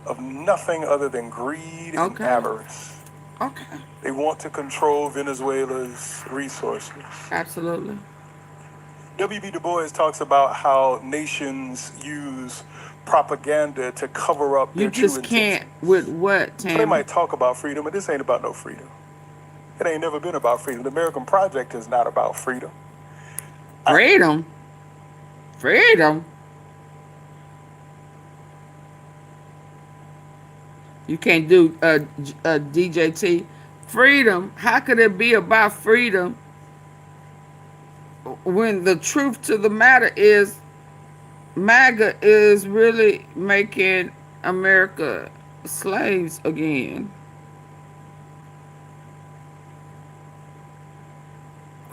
of nothing other than greed and Okay. avarice. okay. They want to control Venezuela's resources. Absolutely. W.B. Du Bois talks about how nations use propaganda to cover up You their just true can't intentions. with what, So they Tam? might talk about freedom, but this ain't about no freedom. It ain't never been about freedom. The American project is not about freedom. Freedom. Freedom. You can't do DJT. Freedom. How could it be about freedom when the truth to the matter is MAGA is really making America slaves again?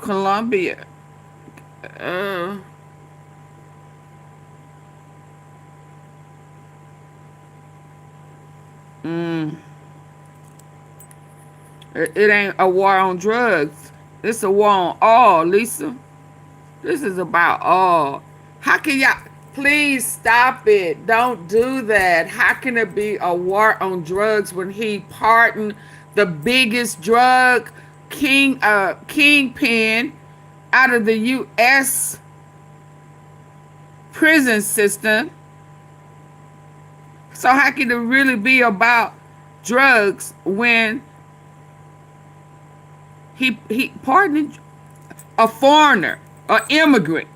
Colombia. It ain't a war on drugs. It's a war on all, Lisa. This is about all. How can y'all please stop it? Don't do that. How can it be a war on drugs when he pardoned the biggest drug kingpin out of the U.S. prison system? So how can it really be about drugs when he pardoned? a foreigner, an immigrant,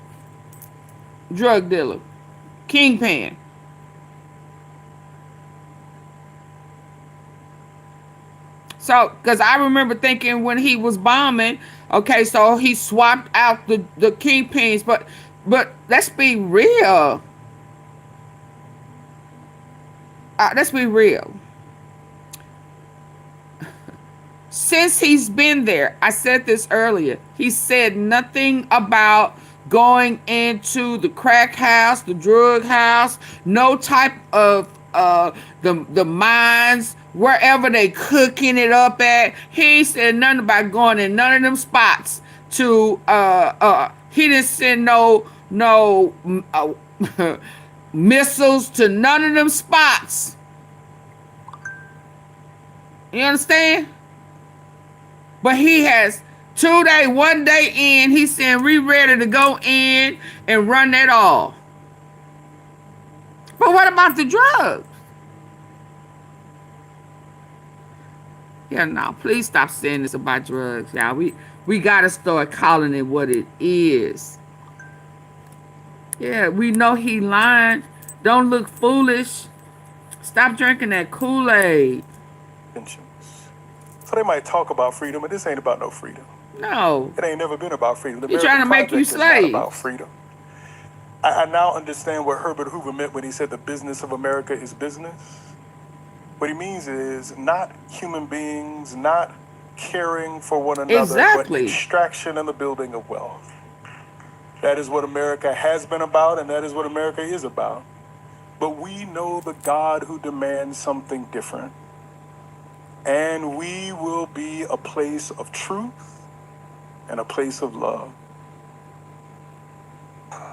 drug dealer, kingpin. So, because I remember thinking when he was bombing, okay, so he swapped out the kingpins, but let's be real. Let's be real. Since he's been there, I said this earlier, he said nothing about going into the crack house, the drug house, no type of the mines, wherever they cooking it up at. He ain't said nothing about going in none of them spots to he didn't send no missiles to none of them spots. You understand? But he has 2 days, 1 day in, he's saying we ready to go in and run that all. But what about the drugs? Yeah, no, please stop saying this about drugs, y'all. We gotta start calling it what it is. Yeah, we know he lying. Don't look foolish. Stop drinking that Kool-Aid. So they might talk about freedom, but this ain't about no freedom. No. It ain't never been about freedom. He's trying to make you slaves. It's not about freedom. I now understand what Herbert Hoover meant when he said the business of America is business. What he means is not human beings, not caring for one another, exactly, but extraction and the building of wealth. That is what America has been about, and that is what America is about. But we know the God who demands something different. And we will be a place of truth and a place of love.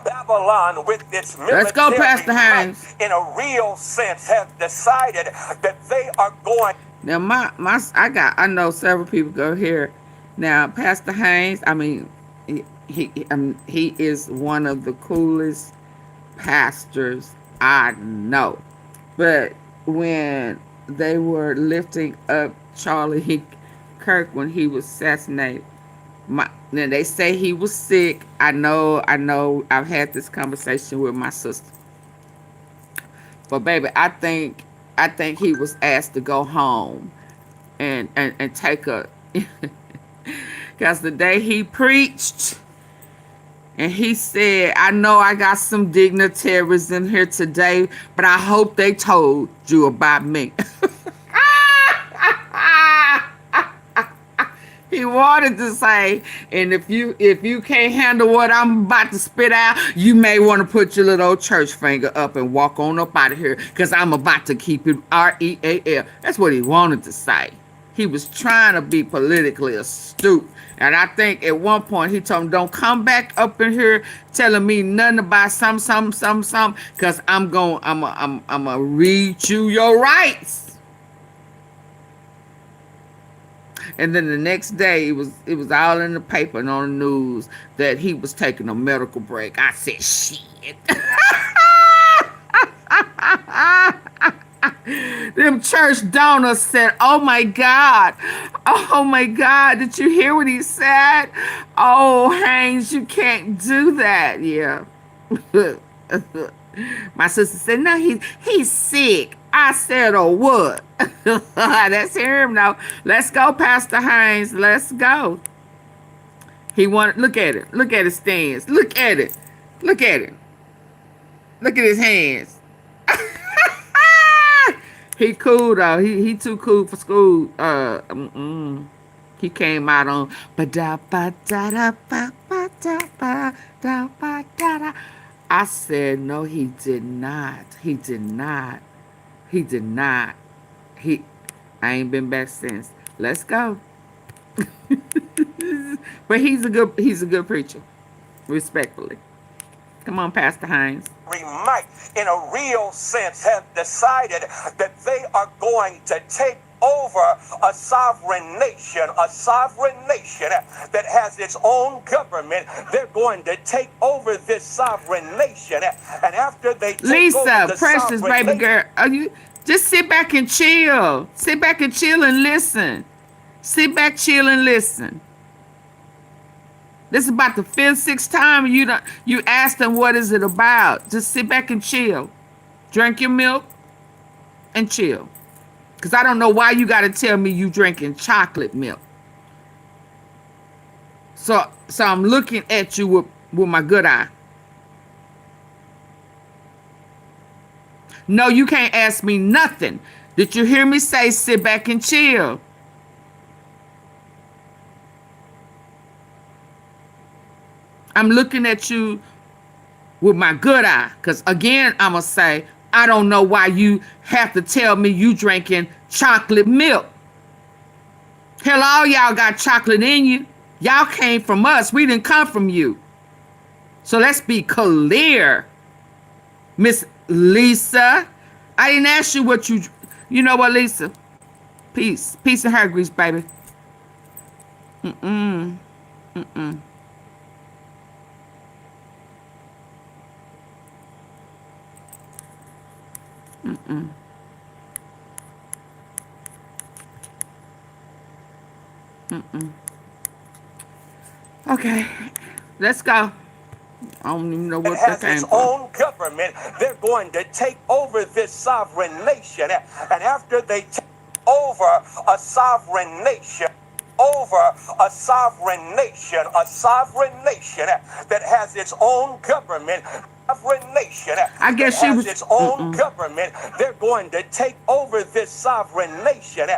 Babylon, with its military Let's go, Pastor Haynes. in a real sense, have decided that they are going. Now, I know several people go here. Now, Pastor Haynes, I mean, he is one of the coolest pastors I know. But when they were lifting up Charlie Kirk when he was assassinated, then they say he was sick. I know. I've had this conversation with my sister. But baby, I think he was asked to go home and take a because the day he preached and he said, I know I got some dignitaries in here today, but I hope they told you about me. He wanted to say, and if you can't handle what I'm about to spit out, you may want to put your little church finger up and walk on up out of here, because I'm about to keep it REAL. That's what he wanted to say. He was trying to be politically astute. And I think at one point he told him, don't come back up in here telling me nothing about some, because I'm gonna read you your rights. And then the next day, it was all in the paper and on the news that he was taking a medical break. I said, shit. Them church donors said, oh my God, did you hear what he said? Oh, Haynes, you can't do that. Yeah. My sister said, no, he's sick. I said, oh, what? Let's hear him now. Let's go, Pastor Haynes. Let's go. He wanted, look at it. Look at his stance. Look at it. Look at it. Look at his hands. He cool though. He too cool for school. He came out on I said, no, he did not. I ain't been back since. Let's go. But he's a good preacher. Respectfully. Come on, Pastor Haynes. Might, in a real sense, have decided that they are going to take over a sovereign nation that has its own government. They're going to take over this sovereign nation, and after they take over the Precious baby girl, you just sit back and chill. Sit back and chill and listen. Sit back, chill, and listen. This is about the 5th, 6th time you asked them what is it about. Just sit back and chill. Drink your milk and chill. Because I don't know why you got to tell me you drinking chocolate milk. So I'm looking at you with my good eye. No, you can't ask me nothing. Did you hear me say sit back and chill? I'm looking at you with my good eye. Because again, I'm going to say, I don't know why you have to tell me you drinking chocolate milk. Hell, all y'all got chocolate in you. Y'all came from us. We didn't come from you. So let's be clear, Miss Lisa. I didn't ask you what you know what, Lisa? Peace. Peace and hair grease, baby. Mm-mm. Mm-mm. Mm-mm. Mm-mm. Okay, let's go. I don't even know what that came its from. own government. They're going to take over this sovereign nation. And after they take over a sovereign nation, a sovereign nation that has its own government, sovereign nation I guess that she has was its own government, they're going to take over this sovereign nation.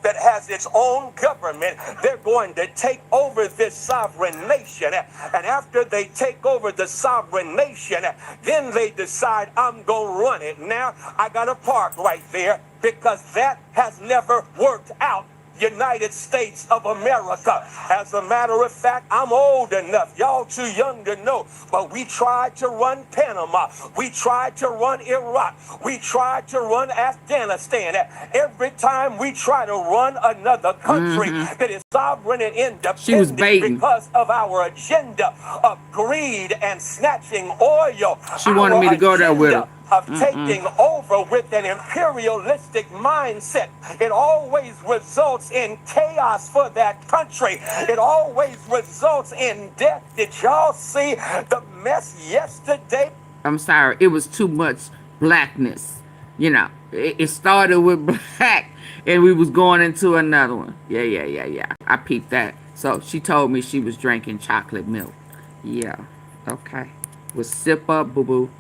That has its own government. They're going to take over this sovereign nation. And after they take over the sovereign nation, then they decide, I'm going to run it. Now, I got to park right there because that has never worked out. United States of America. As a matter of fact, I'm old enough. Y'all too young to know. But we tried to run Panama. We tried to run Iraq. We tried to run Afghanistan. Every time we try to run another country that is sovereign and independent because of our agenda of greed and snatching oil. She wanted me to go there with her. Of taking over with an imperialistic mindset. It always results in chaos for that country. It always results in death. Did y'all see the mess yesterday? I'm sorry, it was too much blackness. You know, it started with black and we was going into another one. Yeah. I peeped that. So she told me she was drinking chocolate milk. Yeah, okay. Well, sip up, boo-boo.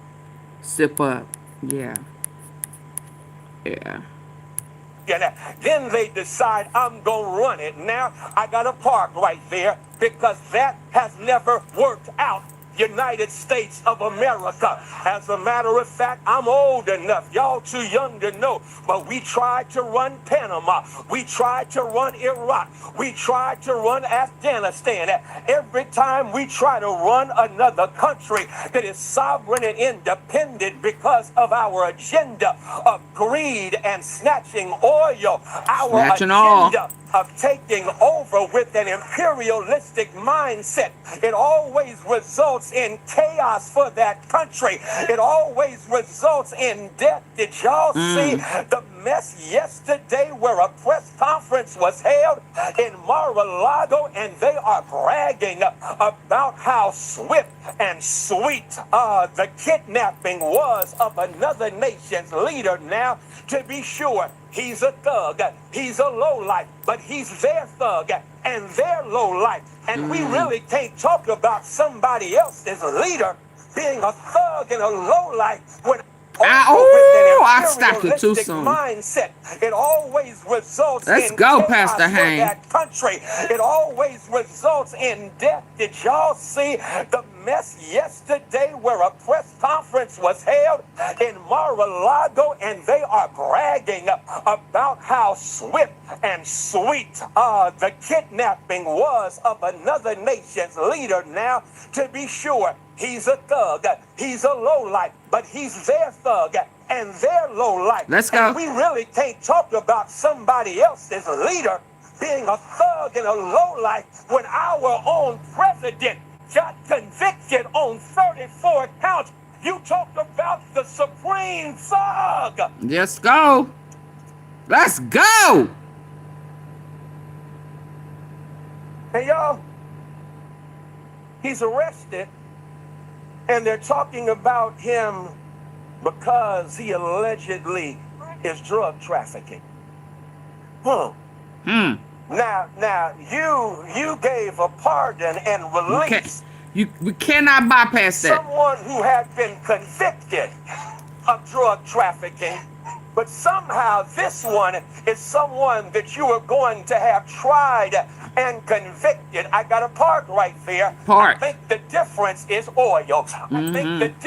Sip up. Yeah. Then they decide, I'm going to run it. Now, I got to park right there because that has never worked out. United States of America. As a matter of fact, I'm old enough. Y'all too young to know. But we tried to run Panama. We tried to run Iraq. We tried to run Afghanistan. Every time we try to run another country that is sovereign and independent because of our agenda of greed and snatching oil, our agenda of taking over with an imperialistic mindset. It always results in chaos for that country. It always results in death. Did y'all see the mess yesterday where a press conference was held in Mar-a-Lago and they are bragging about how swift and sweet the kidnapping was of another nation's leader? Now, to be sure, he's a thug, he's a lowlife, but he's their thug and their lowlife. And we really can't talk about somebody else's leader being a thug and a lowlife when I stopped it too soon. Mindset. It always results Let's in go, chaos Pastor for Haynes. that country. It always results in death. Did y'all see the mess yesterday where a press conference was held in Mar-a-Lago and they are bragging about how swift and sweet the kidnapping was of another nation's leader? Now, to be sure, he's a thug, he's a lowlife, but he's their thug and their lowlife. Let's go. And we really can't talk about somebody else's leader being a thug and a lowlife when our own president got convicted on 34 counts. You talk about the supreme thug. Let's go. Let's go. Hey, y'all. He's arrested, and they're talking about him because he allegedly is drug trafficking. Now, you gave a pardon and release. We cannot bypass that. Someone who had been convicted of drug trafficking, but somehow this one is someone that you are going to have tried and convicted. I got a part right there. I think the difference is oil. I think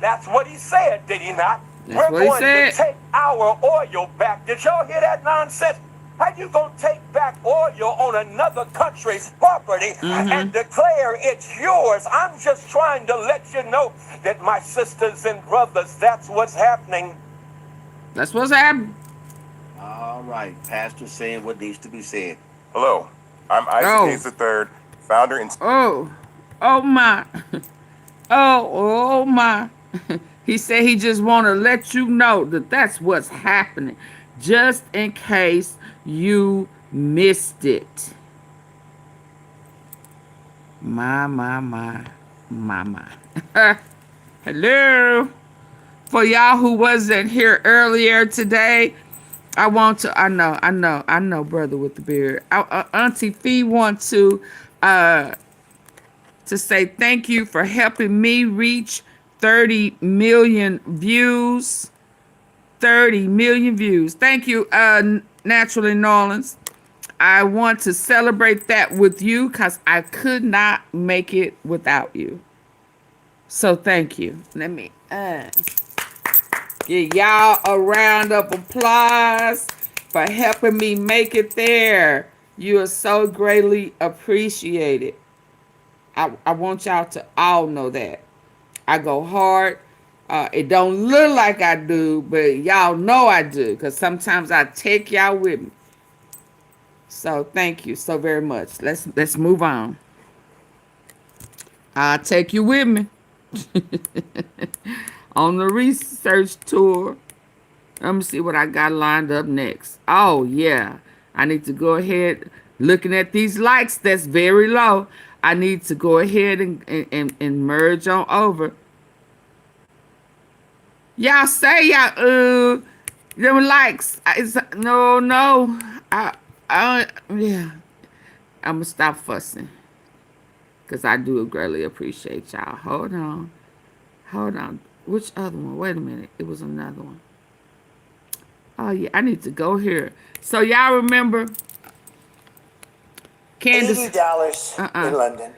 that's what he said, did he not? That's We're what he going said. to take our oil back. Did y'all hear that nonsense? How you gonna take back oil on another country's property and declare it's yours? I'm just trying to let you know that, my sisters and brothers, that's what's happening. That's what's happening. All right, Pastor saying what needs to be said. Hello, I'm Isaac Hayes III, founder and... Oh my. Oh my. He said he just want to let you know that that's what's happening, just in case you missed it. My. Hello. For y'all who wasn't here earlier today, I know, brother with the beard. Auntie Fee wants to say thank you for helping me reach 30 million views. 30 million views. Thank you, Naturally Nolans. I want to celebrate that with you because I could not make it without you. So thank you. Let me give y'all a round of applause for helping me make it there. You are so greatly appreciated. I want y'all to all know that. I go hard. It don't look like I do, but y'all know I do, because sometimes I take y'all with me. So thank you so very much. Let's move on. I'll take you with me on the research tour. Let me see what I got lined up next. Oh yeah, I need to go ahead. Looking at these likes, that's very low. I need to go ahead and merge on over. Y'all say y'all them likes. No. Yeah. I'm gonna stop fussing, cause I do greatly appreciate y'all. Hold on. Which other one? Wait a minute. It was another one. Oh yeah, I need to go here. So y'all remember Candace? $80 in London.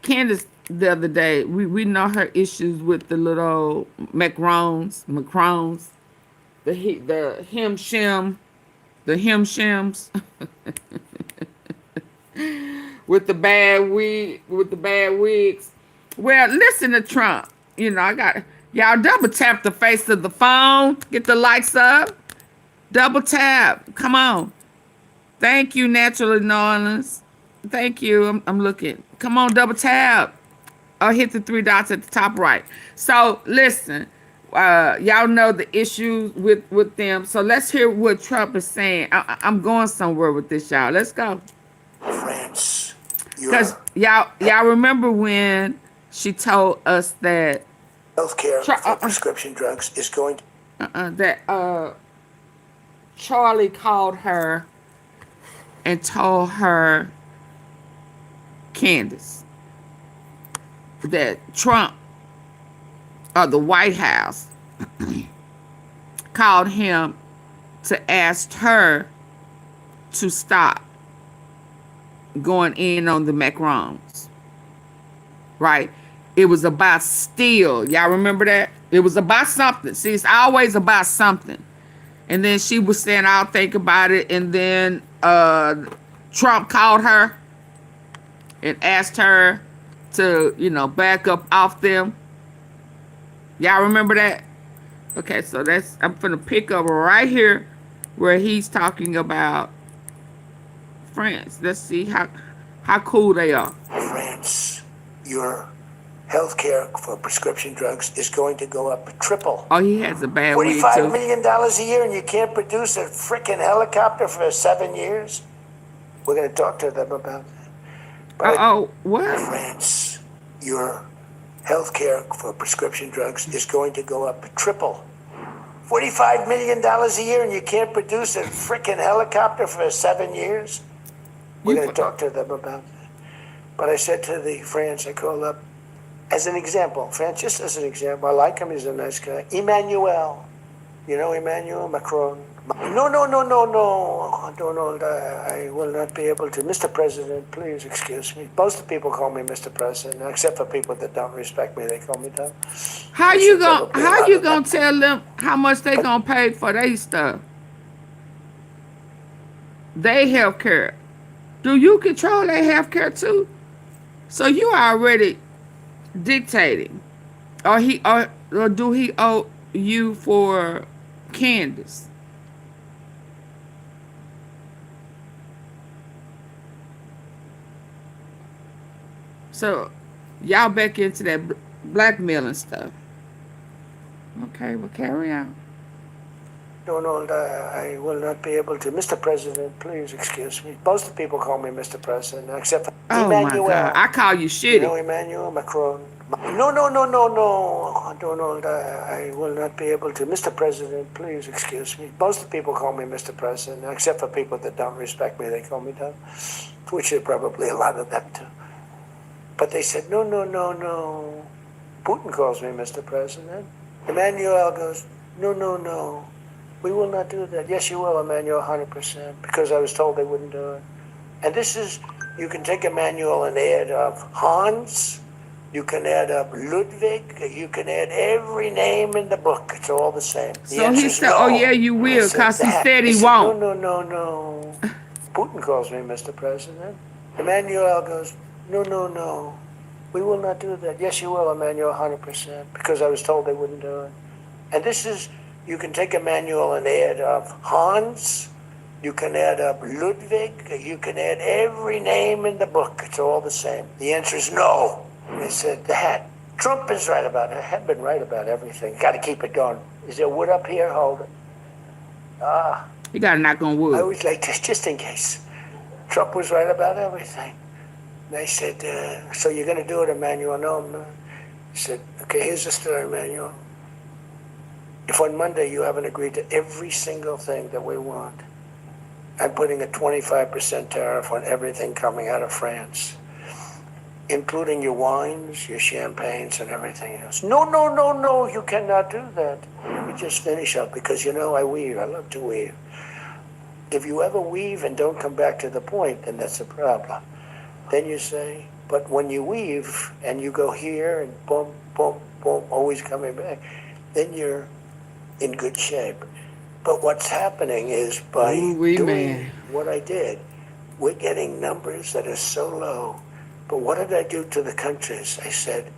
Candace, the other day, we know her issues with the little Macrons, the him shims, with the bad wigs. Well, listen to Trump. You know, y'all double tap the face of the phone, get the lights up, double tap. Come on. Thank you, Naturally Nolans. Thank you. I'm looking. Come on, double tap. Or hit the 3 dots at the top right. So listen, y'all know the issues with them. So let's hear what Trump is saying. I'm going somewhere with this, y'all. Let's go. France. Because y'all remember when she told us that Healthcare for prescription drugs is going to... that Charlie called her and told her, Candace, that Trump or the White House called him to ask her to stop going in on the Macrons. Right? It was about steel. Y'all remember that? It was about something. See, it's always about something. And then she was saying, I'll think about it. And then Trump called her and asked her to, back up off them. Y'all remember that? Okay, so I'm gonna pick up right here where he's talking about France. Let's see how cool they are. France, your healthcare for prescription drugs is going to go up triple. Oh, he has a bad week too. $45 million a year, and you can't produce a freaking helicopter for 7 years? We're going to talk to them about that. Uh-oh, what? France, your health care for prescription drugs is going to go up triple. $45 million a year, and you can't produce a freaking helicopter for 7 years? We're going to talk to them about that. But I said to the France, I called up, as an example, France, just as an example, I like him, he's a nice guy. Emmanuel, you know Emmanuel Macron? No, Donald, I will not be able to. Mr. President, please excuse me. Most people call me Mr. President, except for people that don't respect me, they call me that. How you gonna tell them how much they gonna pay for their stuff? They health care. Do you control their health care too? So you already dictating. Or do he owe you for Candace? So y'all back into that blackmailing stuff. Okay, well, carry on. Donald, I will not be able to. Mr. President, please excuse me. Most people call me Mr. President, except for Emmanuel. My God, I call you shitty. You know Emmanuel Macron? No, Donald, I will not be able to. Mr. President, please excuse me. Most people call me Mr. President, except for people that don't respect me, they call me that, which are probably a lot of them too. But they said, no. Putin calls me Mr. President. Emmanuel goes, no. We will not do that. Yes, you will, Emmanuel, 100%, because I was told they wouldn't do it. And this is, you can take Emmanuel and add up Hans, you can add up Ludwig, you can add every name in the book. It's all the same. So he said, no. Oh, yeah, you will, because he said he won't. No. Putin calls me Mr. President. Emmanuel goes, no. We will not do that. Yes, you will, Emmanuel, 100%, because I was told they wouldn't do it. And this is, you can take Emmanuel and add up Hans, you can add up Ludwig, you can add every name in the book. It's all the same. The answer is no. They said that. Trump is right about it. I have been right about everything. Got to keep it going. Is there wood up here? Hold it. You got to knock on wood. I always like this, just in case. Trump was right about everything. They said, so you're going to do it, Emmanuel? No, I'm not. He said, okay, here's the story, Emmanuel. If on Monday you haven't agreed to every single thing that we want, I'm putting a 25% tariff on everything coming out of France, including your wines, your champagnes, and everything else. No, you cannot do that. Let me just finish up, because I weave. I love to weave. If you ever weave and don't come back to the point, then that's a problem. Then you say, but when you weave and you go here and boom, always coming back, then you're in good shape. But what's happening is by doing what I did, we're getting numbers that are so low. But what did I do to the countries? I said,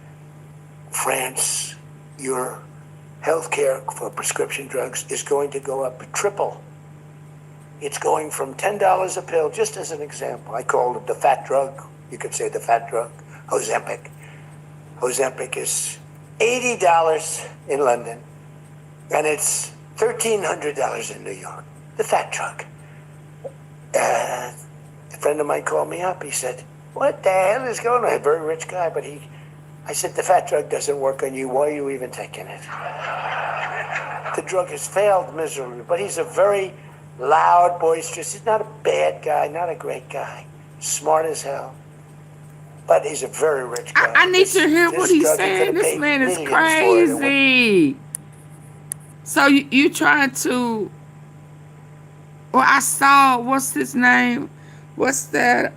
France, your health care for prescription drugs is going to go up triple. It's going from $10 a pill, just as an example. I called it the fat drug. You could say the fat drug, Ozempic. Ozempic is $80 in London, and it's $1,300 in New York. The fat drug. A friend of mine called me up. He said, what the hell is going on? A very rich guy, but I said, the fat drug doesn't work on you. Why are you even taking it? The drug has failed miserably, but he's a very loud, boisterous. He's not a bad guy, not a great guy. Smart as hell. But he's a very rich guy. I need to hear what he's saying. This man is crazy. So you trying to... Well, I saw... What's his name? What's that?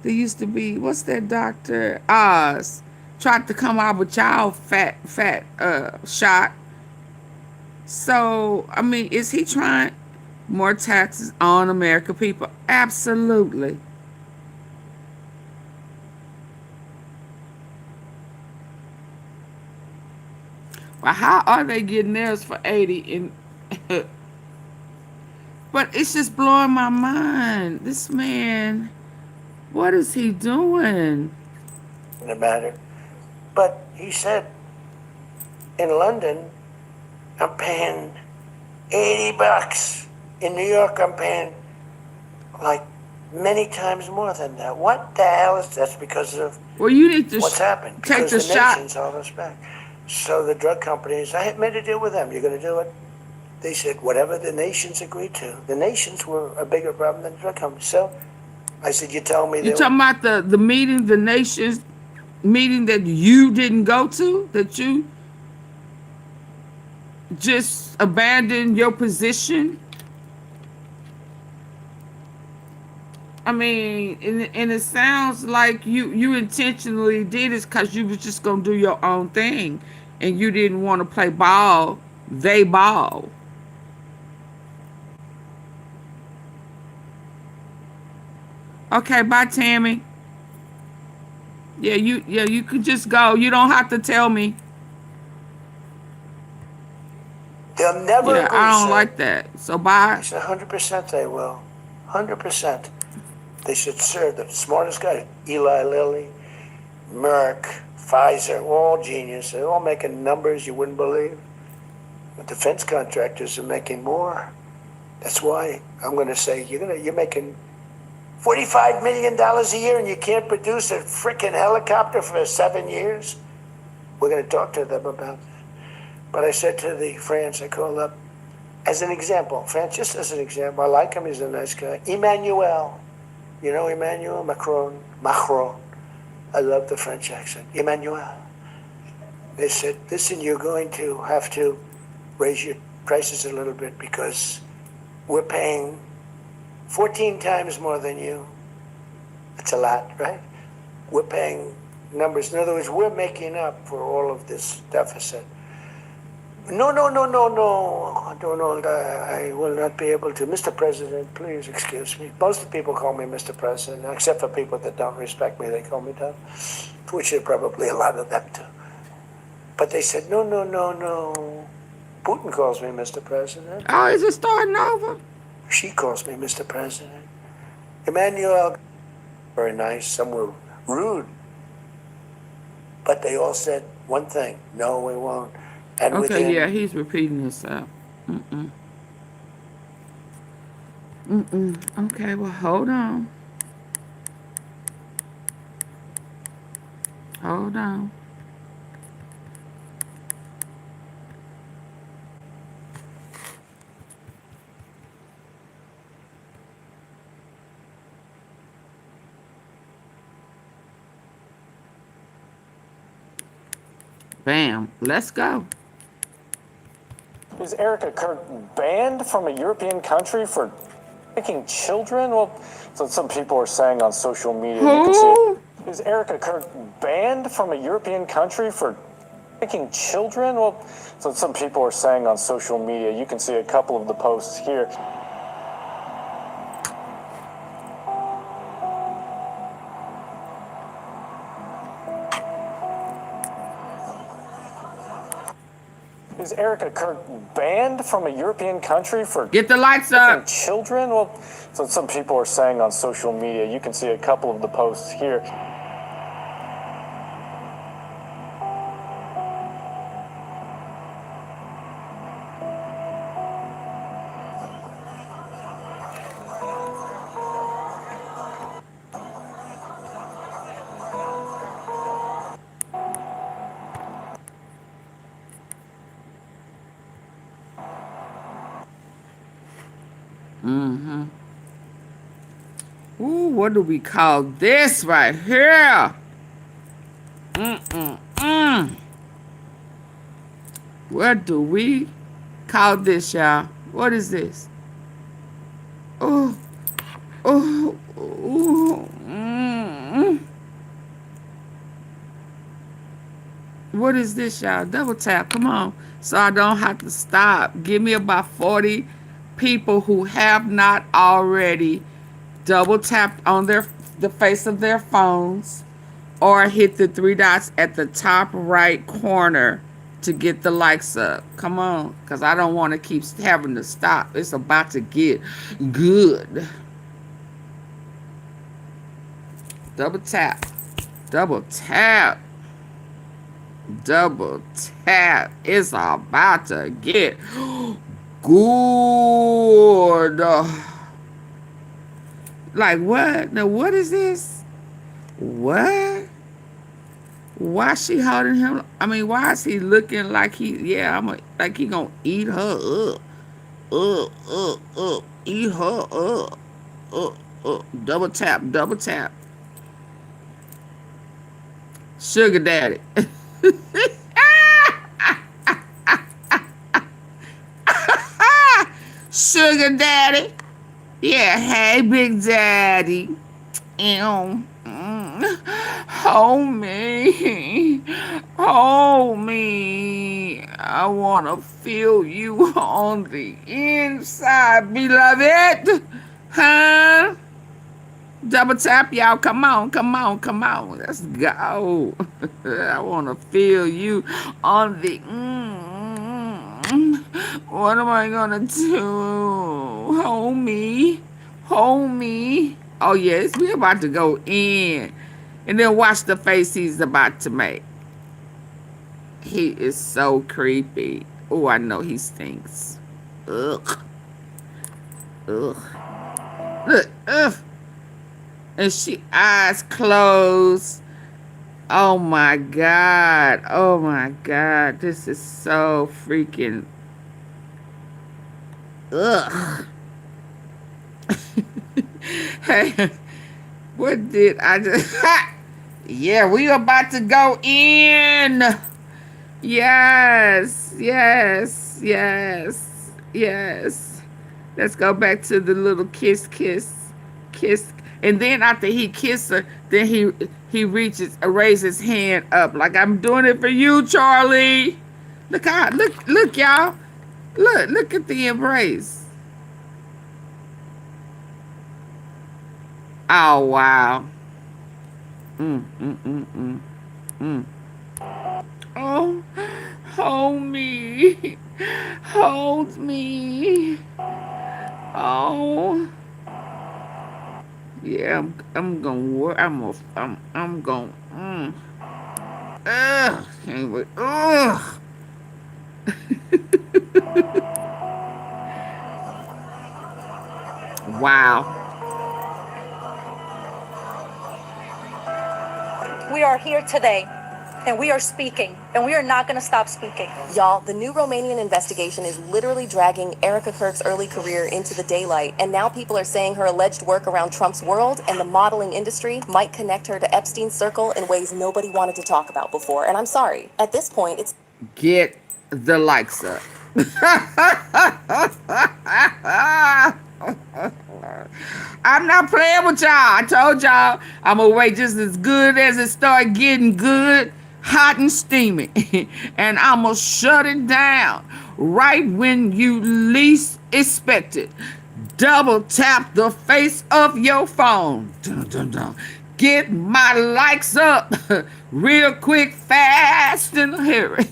There used to be... What's that doctor? Oz. Tried to come out with y'all fat shot. So, I mean, is he trying more taxes on American people? Absolutely. Well, how are they getting theirs for 80? But it's just blowing my mind. This man, what is he doing? No matter. But he said, in London, I'm paying $80 In New York, I'm paying like many times more than that. What the hell is that's because of Well, you need to what's happened? take Because the the shot. nations held us back. So the drug companies, I had made a deal with them. You're going to do it? They said, whatever the nations agreed to. The nations were a bigger problem than the drug companies. So I said, you tell me You talking about the meeting, the nations meeting that you didn't go to, that you just abandoned your position? I mean, and it sounds like you intentionally did it because you was just gonna do your own thing, and you didn't want to play ball. They ball. Okay, bye, Tammy. Yeah, you could just go. You don't have to tell me. they'll never Yeah, agree, I don't sir. like that. So I bye. said, 100% they will. 100%. They said, sir, the smartest guy, Eli Lilly, Merck, Pfizer, all genius. They're all making numbers you wouldn't believe. The defense contractors are making more. That's why I'm going to say you're making $45 million a year and you can't produce a freaking helicopter for 7 years. We're going to talk to them about that. But I said to the France, I called up as an example. France, just as an example, I like him. He's a nice guy. Emmanuel, you know Emmanuel Macron. I love the French accent. Emmanuel. They said, listen, you're going to have to raise your prices a little bit because we're paying 14 times more than you. That's a lot, right? We're paying numbers. In other words, we're making up for all of this deficit. No, Donald, I will not be able to. Mr. President, please excuse me. Most people call me Mr. President, except for people that don't respect me, they call me that, which are probably a lot of them too. But they said, no. Putin calls me Mr. President. Oh, is it starting over? She calls me Mr. President. Emmanuel, very nice. Some were rude. But they all said one thing, no, we won't. And Okay, yeah, he's repeating himself. Okay, well, hold on. Hold on. Bam. Let's go. Is Erika Kirk banned from a European country for taking children? Well, so some people are saying on social media. You can see, is Erika Kirk banned from a European country for taking children? Well, so some people are saying on social media. You can see a couple of the posts here. Is Erika Kirk banned from a European country for get the lights up children? Well, so some people are saying on social media. You can see a couple of the posts here. Ooh, what do we call this right here? What do we call this, y'all? What is this? Oh. What is this, y'all? Double tap, come on. So I don't have to stop. Give me about 40 people who have not already double tapped on the face of their phones or hit the 3 dots at the top right corner to get the likes up. Come on, because I don't want to keep having to stop. It's about to get good. Double tap. Double tap. Double tap. It's about to get good. Like what? Now what is this? What? Why she holding him? I mean, why is he looking like like he gonna eat her up, eat her up. Double tap, double tap. Sugar daddy. Sugar daddy. Yeah, hey big daddy. Hold me. Hold me. I want to feel you on the inside, beloved. Huh? Double tap, y'all. Come on, come on, come on. Let's go. I want to feel you on the... What am I going to do? Hold me. Hold me. Oh, yes, we're about to go in. And then watch the face he's about to make. He is so creepy. Oh, I know he stinks. Ugh. Ugh. Look, ugh. And she eyes closed. Oh my God. Oh my God. This is so freaking... Ugh. Hey, what did I just... Yeah, we about to go in. Yes, yes, yes, yes. Let's go back to the little kiss. And then after he kissed her, then he raises his hand up like, I'm doing it for you, Charlie. Look out, look, y'all. Look at the embrace. Oh, wow. Oh, hold me. Hold me. Oh. Yeah, I'm gonna work. I'm gonna. Ugh. Can't wait. Ugh. Wow. We are here today, and we are speaking, and we are not going to stop speaking. Y'all, the new Romanian investigation is literally dragging Erika Kirk's early career into the daylight, and now people are saying her alleged work around Trump's world and the modeling industry might connect her to Epstein's circle in ways nobody wanted to talk about before. And I'm sorry, at this point, it's... Get the likes up. I'm not playing with y'all. I told y'all I'm gonna wait just as good as it start getting good, hot and steaming. And I'm gonna shut it down right when you least expect it. Double tap the face of your phone. Dun, dun, dun. Get my likes up real quick, fast, and hurry.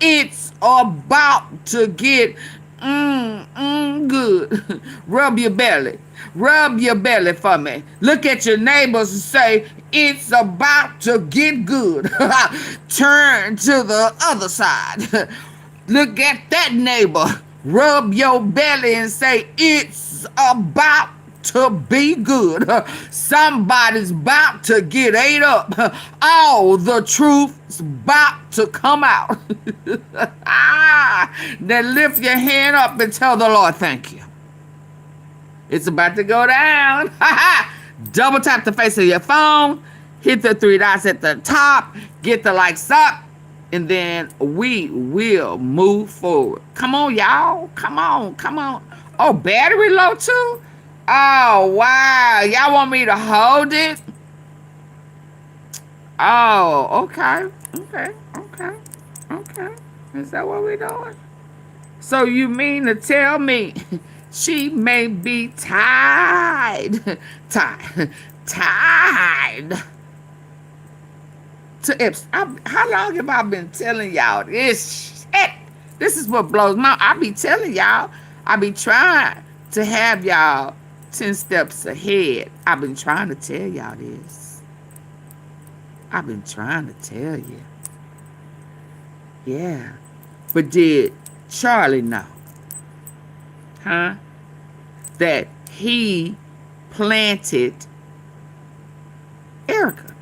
It's about to get good. Rub your belly. Rub your belly for me. Look at your neighbors and say, it's about to get good. Turn to the other side. Look at that neighbor. Rub your belly and say, it's about to be good. Somebody's about to get ate up. All the truth's about to come out. Then lift your hand up and tell the Lord thank you. It's about to go down. Double tap the face of your phone. Hit the 3 dots at the top. Get the likes up. And then we will move forward. Come on, y'all. Come on. Come on. Oh, battery low too? Oh, wow. Y'all want me to hold it? Oh, okay. Okay. Is that what we're doing? So you mean to tell me she may be tied to Epstein? How long have I been telling y'all this shit? This is what blows my... I be telling y'all. I be trying to have y'all 10 steps ahead. I've been trying to tell y'all this. I've been trying to tell you. Yeah. But did Charlie know? Huh? That he planted Erika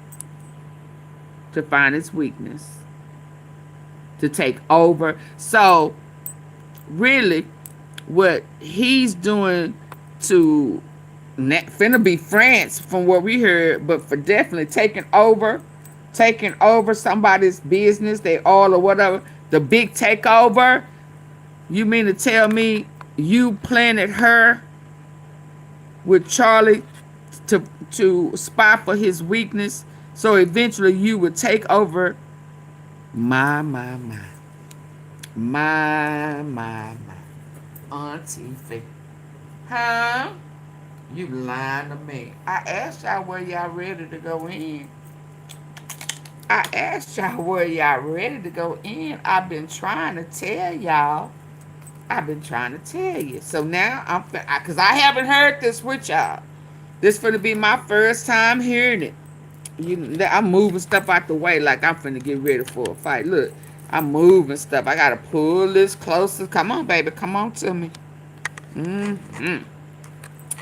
to find his weakness, to take over. So, really, what he's doing to finna be France from what we heard, but for definitely taking over somebody's business, they all or whatever, the big takeover. You mean to tell me you planted her with Charlie to spy for his weakness, so eventually you would take over? My Auntie Faye. Huh? You lying to me. I asked y'all were y'all ready to go in. I've been trying to tell y'all. So now because I haven't heard this with y'all. This finna be my first time hearing it. I'm moving stuff out the way like I'm finna get ready for a fight. Look, I'm moving stuff. I gotta pull this closer. Come on, baby. Come on to me. Mm-hmm.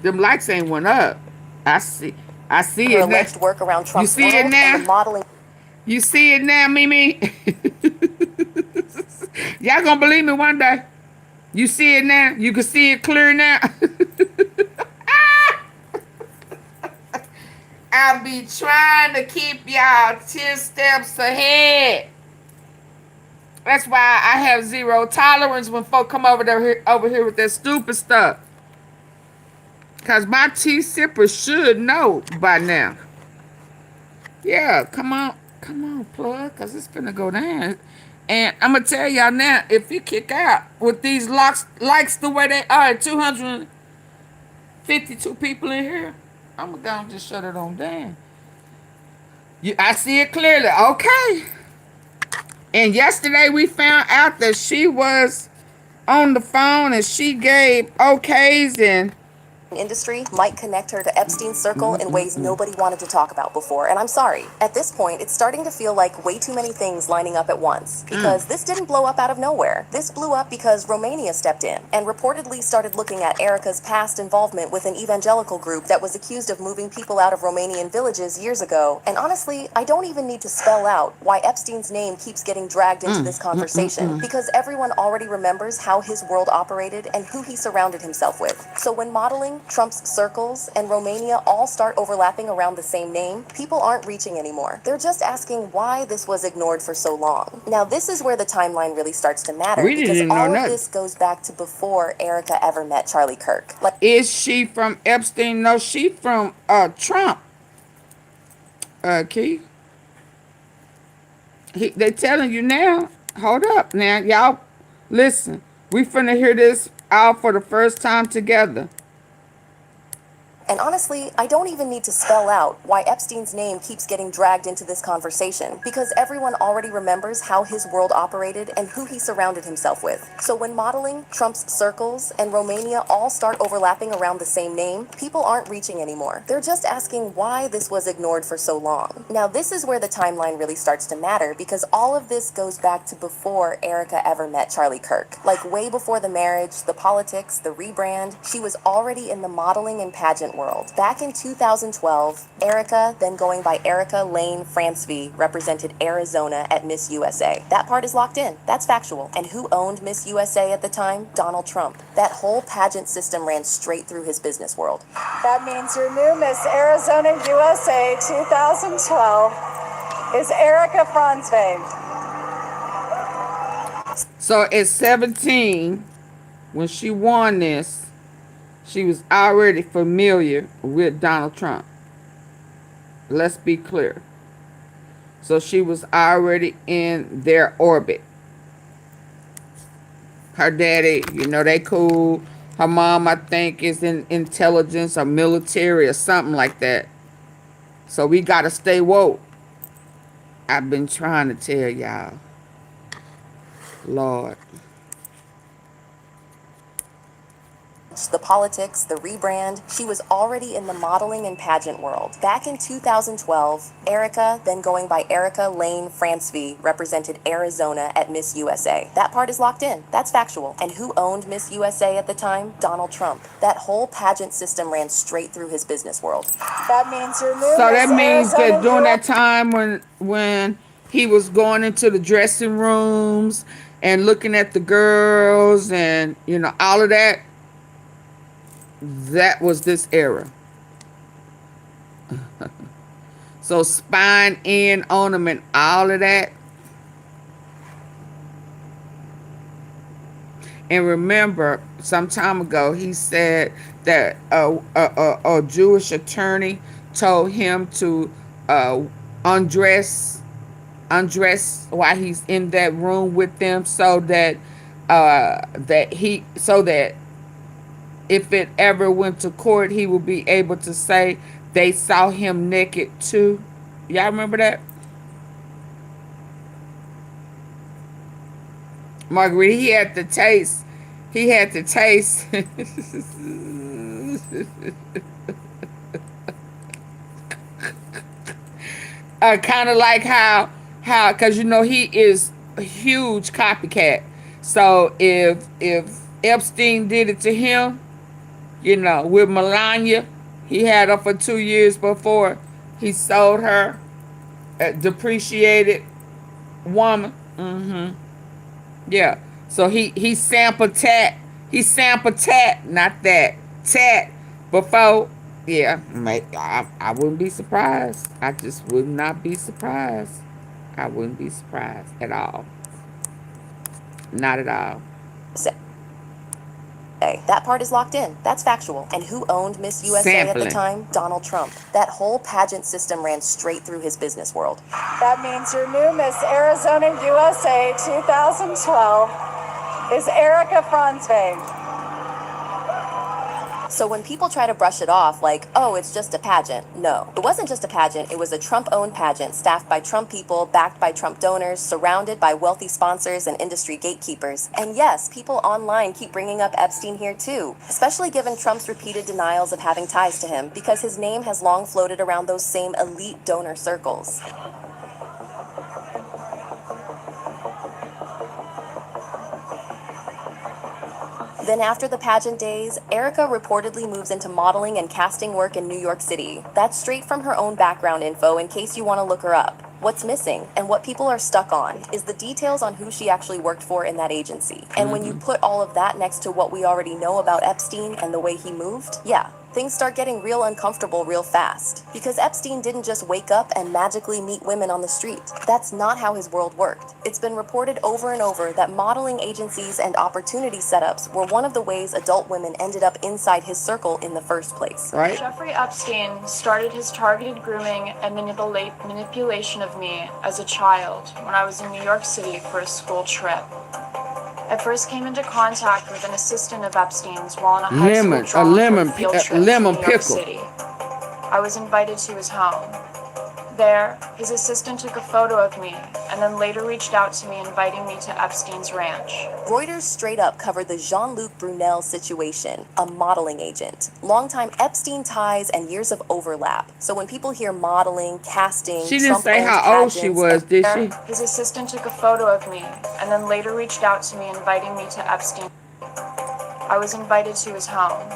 Them lights ain't went up. I see Her it now. alleged work around Trump's You see it world now? and the modeling. You see it now, Mimi? Y'all gonna believe me one day. You see it now? You can see it clear now. I be trying to keep y'all 10 steps ahead. That's why I have zero tolerance when folk come over here with that stupid stuff. Because my tea sipper should know by now. Yeah, come on, plug, because it's finna go down. And I'm going to tell y'all now, if you kick out with these likes the way they are, 252 people in here, I'm going to go and just shut it on down. I see it clearly. Okay. And yesterday we found out that she was on the phone and she gave okays and industry might connect her to Epstein's circle in ways nobody wanted to talk about before. And I'm sorry, at this point, it's starting to feel like way too many things lining up at once. Because this didn't blow up out of nowhere. This blew up because Romania stepped in and reportedly started looking at Erika's past involvement with an evangelical group that was accused of moving people out of Romanian villages years ago. And honestly, I don't even need to spell out why Epstein's name keeps getting dragged into this conversation. Because everyone already remembers how his world operated and who he surrounded himself with. So when modeling, Trump's circles, and Romania all start overlapping around the same name, people aren't reaching anymore. They're just asking why this was ignored for so long. Now, this is where the timeline really starts to matter, because all of this goes back to before Erika ever met Charlie Kirk. Is she from Epstein? No, she from Trump. Keith. They telling you now. Hold up now, y'all. Listen, we finna hear this out for the first time together. And honestly, I don't even need to spell out why Epstein's name keeps getting dragged into this conversation, because everyone already remembers how his world operated and who he surrounded himself with. So when modeling, Trump's circles, and Romania all start overlapping around the same name, people aren't reaching anymore. They're just asking why this was ignored for so long. Now, this is where the timeline really starts to matter, because all of this goes back to before Erika ever met Charlie Kirk. Like way before the marriage, the politics, the rebrand, she was already in the modeling and pageant world. Back in 2012, Erika, then going by Erika Lane Francevy, represented Arizona at Miss USA. That part is locked in. That's factual. And who owned Miss USA at the time? Donald Trump. That whole pageant system ran straight through his business world. That means your new Miss Arizona USA 2012 is Erika Francevy. So at 17, when she won this, she was already familiar with Donald Trump. Let's be clear. So she was already in their orbit. Her daddy, they cool. Her mom, I think, is in intelligence or military or something like that. So we got to stay woke. I've been trying to tell y'all. Lord. the politics, the rebrand, she was already in the modeling and pageant world. Back in 2012, Erika, then going by Erika Lane Franceville, represented Arizona at Miss USA. That part is locked in. That's factual. And who owned Miss USA at the time? Donald Trump. That whole pageant system ran straight through his business world. That means your new So Miss that means Arizona that during USA. that time when he was going into the dressing rooms and looking at the girls and, you know, all of that, that was this era. So spine in on him and all of that. And remember, some time ago, he said that a Jewish attorney told him to undress while he's in that room with them, so that if it ever went to court, he would be able to say they saw him naked too. Y'all remember that? Marguerite, he had to taste. Kind of like how, because you know he is a huge copycat. So if Epstein did it to him, you know, with Melania, he had her for 2 years before he sold her, a depreciated woman. Yeah. So he sampled tat. He sampled tat, not that tat before. Yeah, I wouldn't be surprised. I just would not be surprised. I wouldn't be surprised at all. Not at all. That part is locked in. That's factual. And who owned Miss USA at the time? Donald Trump. That whole pageant system ran straight through his business world. That means your new Miss Arizona USA 2012 is Erika Franceville. So when people try to brush it off like, oh, it's just a pageant, no. It wasn't just a pageant, it was a Trump-owned pageant, staffed by Trump people, backed by Trump donors, surrounded by wealthy sponsors and industry gatekeepers. And yes, people online keep bringing up Epstein here too, especially given Trump's repeated denials of having ties to him, because his name has long floated around those same elite donor circles. Then after the pageant days, Erika reportedly moves into modeling and casting work in New York City. That's straight from her own background info in case you want to look her up. What's missing and what people are stuck on is the details on who she actually worked for in that agency. And when you put all of that next to what we already know about Epstein and the way he moved, yeah, things start getting real uncomfortable real fast. Because Epstein didn't just wake up and magically meet women on the street. That's not how his world worked. It's been reported over and over that modeling agencies and opportunity setups were one of the ways adult women ended up inside his circle in the first place. Right? Jeffrey Epstein started his targeted grooming and manipulation of me as a child when I was in New York City for a school trip. I first came into contact with an assistant of Epstein's while on a high school drama field trip to New York City. I was invited to his home. There, his assistant took a photo of me and then later reached out to me inviting me to Epstein's ranch. Reuters straight up covered the Jean-Luc Brunel situation, a modeling agent. Longtime Epstein ties and years of overlap. So when people hear modeling, casting, she didn't say how old she was, did she? His assistant took a photo of me and then later reached out to me inviting me to Epstein. I was invited to his home.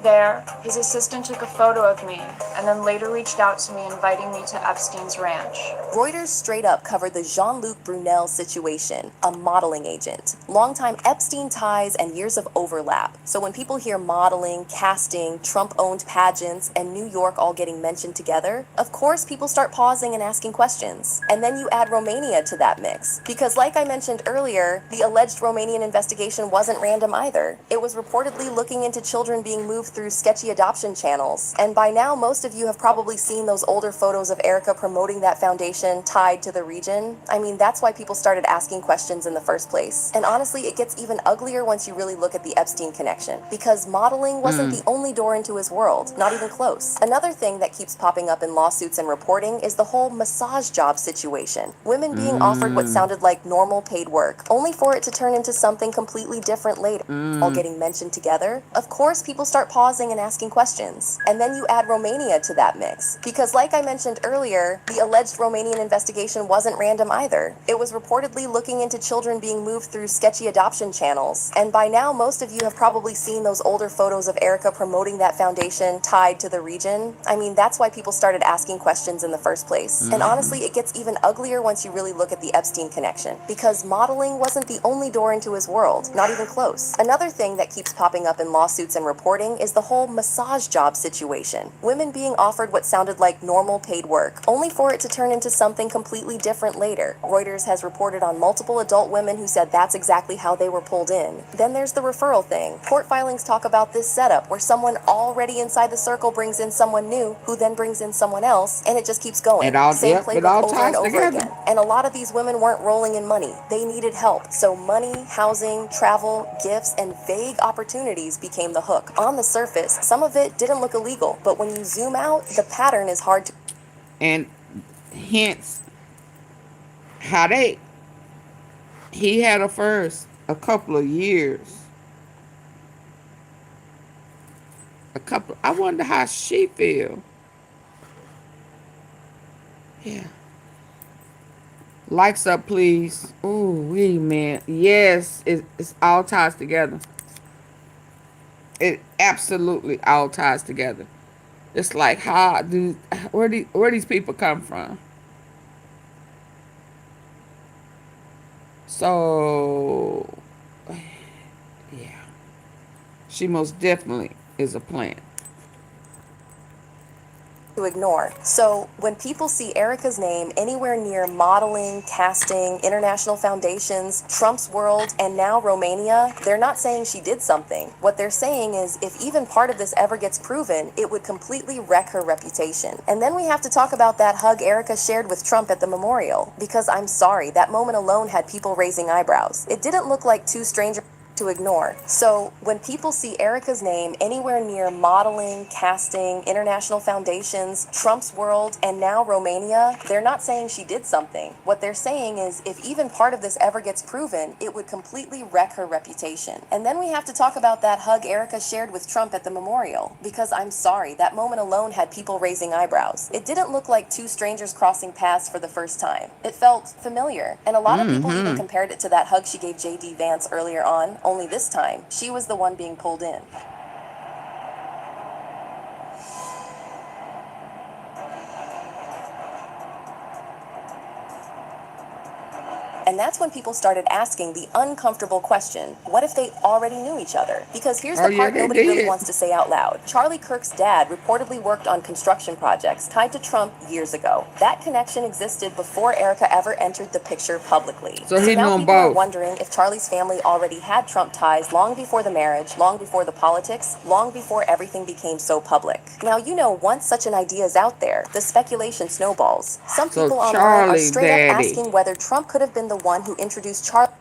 There, his assistant took a photo of me and then later reached out to me inviting me to Epstein's ranch. Reuters straight up covered the Jean-Luc Brunel situation, a modeling agent. Longtime Epstein ties and years of overlap. So when people hear modeling, casting, Trump-owned pageants, and New York all getting mentioned together, of course people start pausing and asking questions. And then you add Romania to that mix. Because like I mentioned earlier, the alleged Romanian investigation wasn't random either. It was reportedly looking into children being moved through sketchy adoption channels. And by now, most of you have probably seen those older photos of Erika promoting that foundation tied to the region. I mean, that's why people started asking questions in the first place. And honestly, it gets even uglier once you really look at the Epstein connection, because modeling wasn't the only door into his world, not even close. Another thing that keeps popping up in lawsuits and reporting is the whole massage job situation. Women being offered what sounded like normal paid work, only for it to turn into something completely different later, all getting mentioned together. Of course, people start pausing and asking questions. And then you add Romania to that mix, because like I mentioned earlier, the alleged Romanian investigation wasn't random either. It was reportedly looking into children being moved through sketchy adoption channels. And by now, most of you have probably seen those older photos of Erika promoting that foundation tied to the region. I mean, that's why people started asking questions in the first place. And honestly, it gets even uglier once you really look at the Epstein connection, because modeling wasn't the only door into his world, not even close. Another thing that keeps popping up in lawsuits and reporting is the whole massage job situation. Women being offered what sounded like normal paid work, only for it to turn into something completely different later. Reuters has reported on multiple adult women who said that's exactly how they were pulled in. Then there's the referral thing. Court filings talk about this setup where someone already inside the circle brings in someone new, who then brings in someone else, and it just keeps going. Same playbook over and over again. And a lot of these women weren't rolling in money. They needed help. So money, housing, travel, gifts, and vague opportunities became the hook. On the surface, some of it didn't look illegal, but when you zoom out, the pattern is hard to... And hence how he had her first a couple of years. I wonder how she feel. Yeah. Likes up, please. Ooh, wee, man. Yes, it's all ties together. It absolutely all ties together. It's like, where these people come from? So, yeah. She most definitely is a plant to ignore. So when people see Erika's name anywhere near modeling, casting, international foundations, Trump's world, and now Romania, they're not saying she did something. What they're saying is if even part of this ever gets proven, it would completely wreck her reputation. And then we have to talk about that hug Erika shared with Trump at the memorial, because I'm sorry, that moment alone had people raising eyebrows. It didn't look like two strangers to ignore. So when people see Erika's name anywhere near modeling, casting, international foundations, Trump's world, and now Romania, they're not saying she did something. What they're saying is if even part of this ever gets proven, it would completely wreck her reputation. And then we have to talk about that hug Erika shared with Trump at the memorial, because I'm sorry, that moment alone had people raising eyebrows. It didn't look like two strangers crossing paths for the first time. It felt familiar, and a lot of people even compared it to that hug she gave J.D. Vance earlier on, only this time, she was the one being pulled in. And that's when people started asking the uncomfortable question, what if they already knew each other? Because here's the part nobody really wants to say out loud. Charlie Kirk's dad reportedly worked on construction projects tied to Trump years ago. That connection existed before Erika ever entered the picture publicly. So he now knew them people are both. wondering if Charlie's family already had Trump ties long before the marriage, long before the politics, long before everything became so public. Now, you know, once such an idea is out there, the speculation snowballs. Some people online are straight up asking whether Trump could have been the one who introduced Charlie.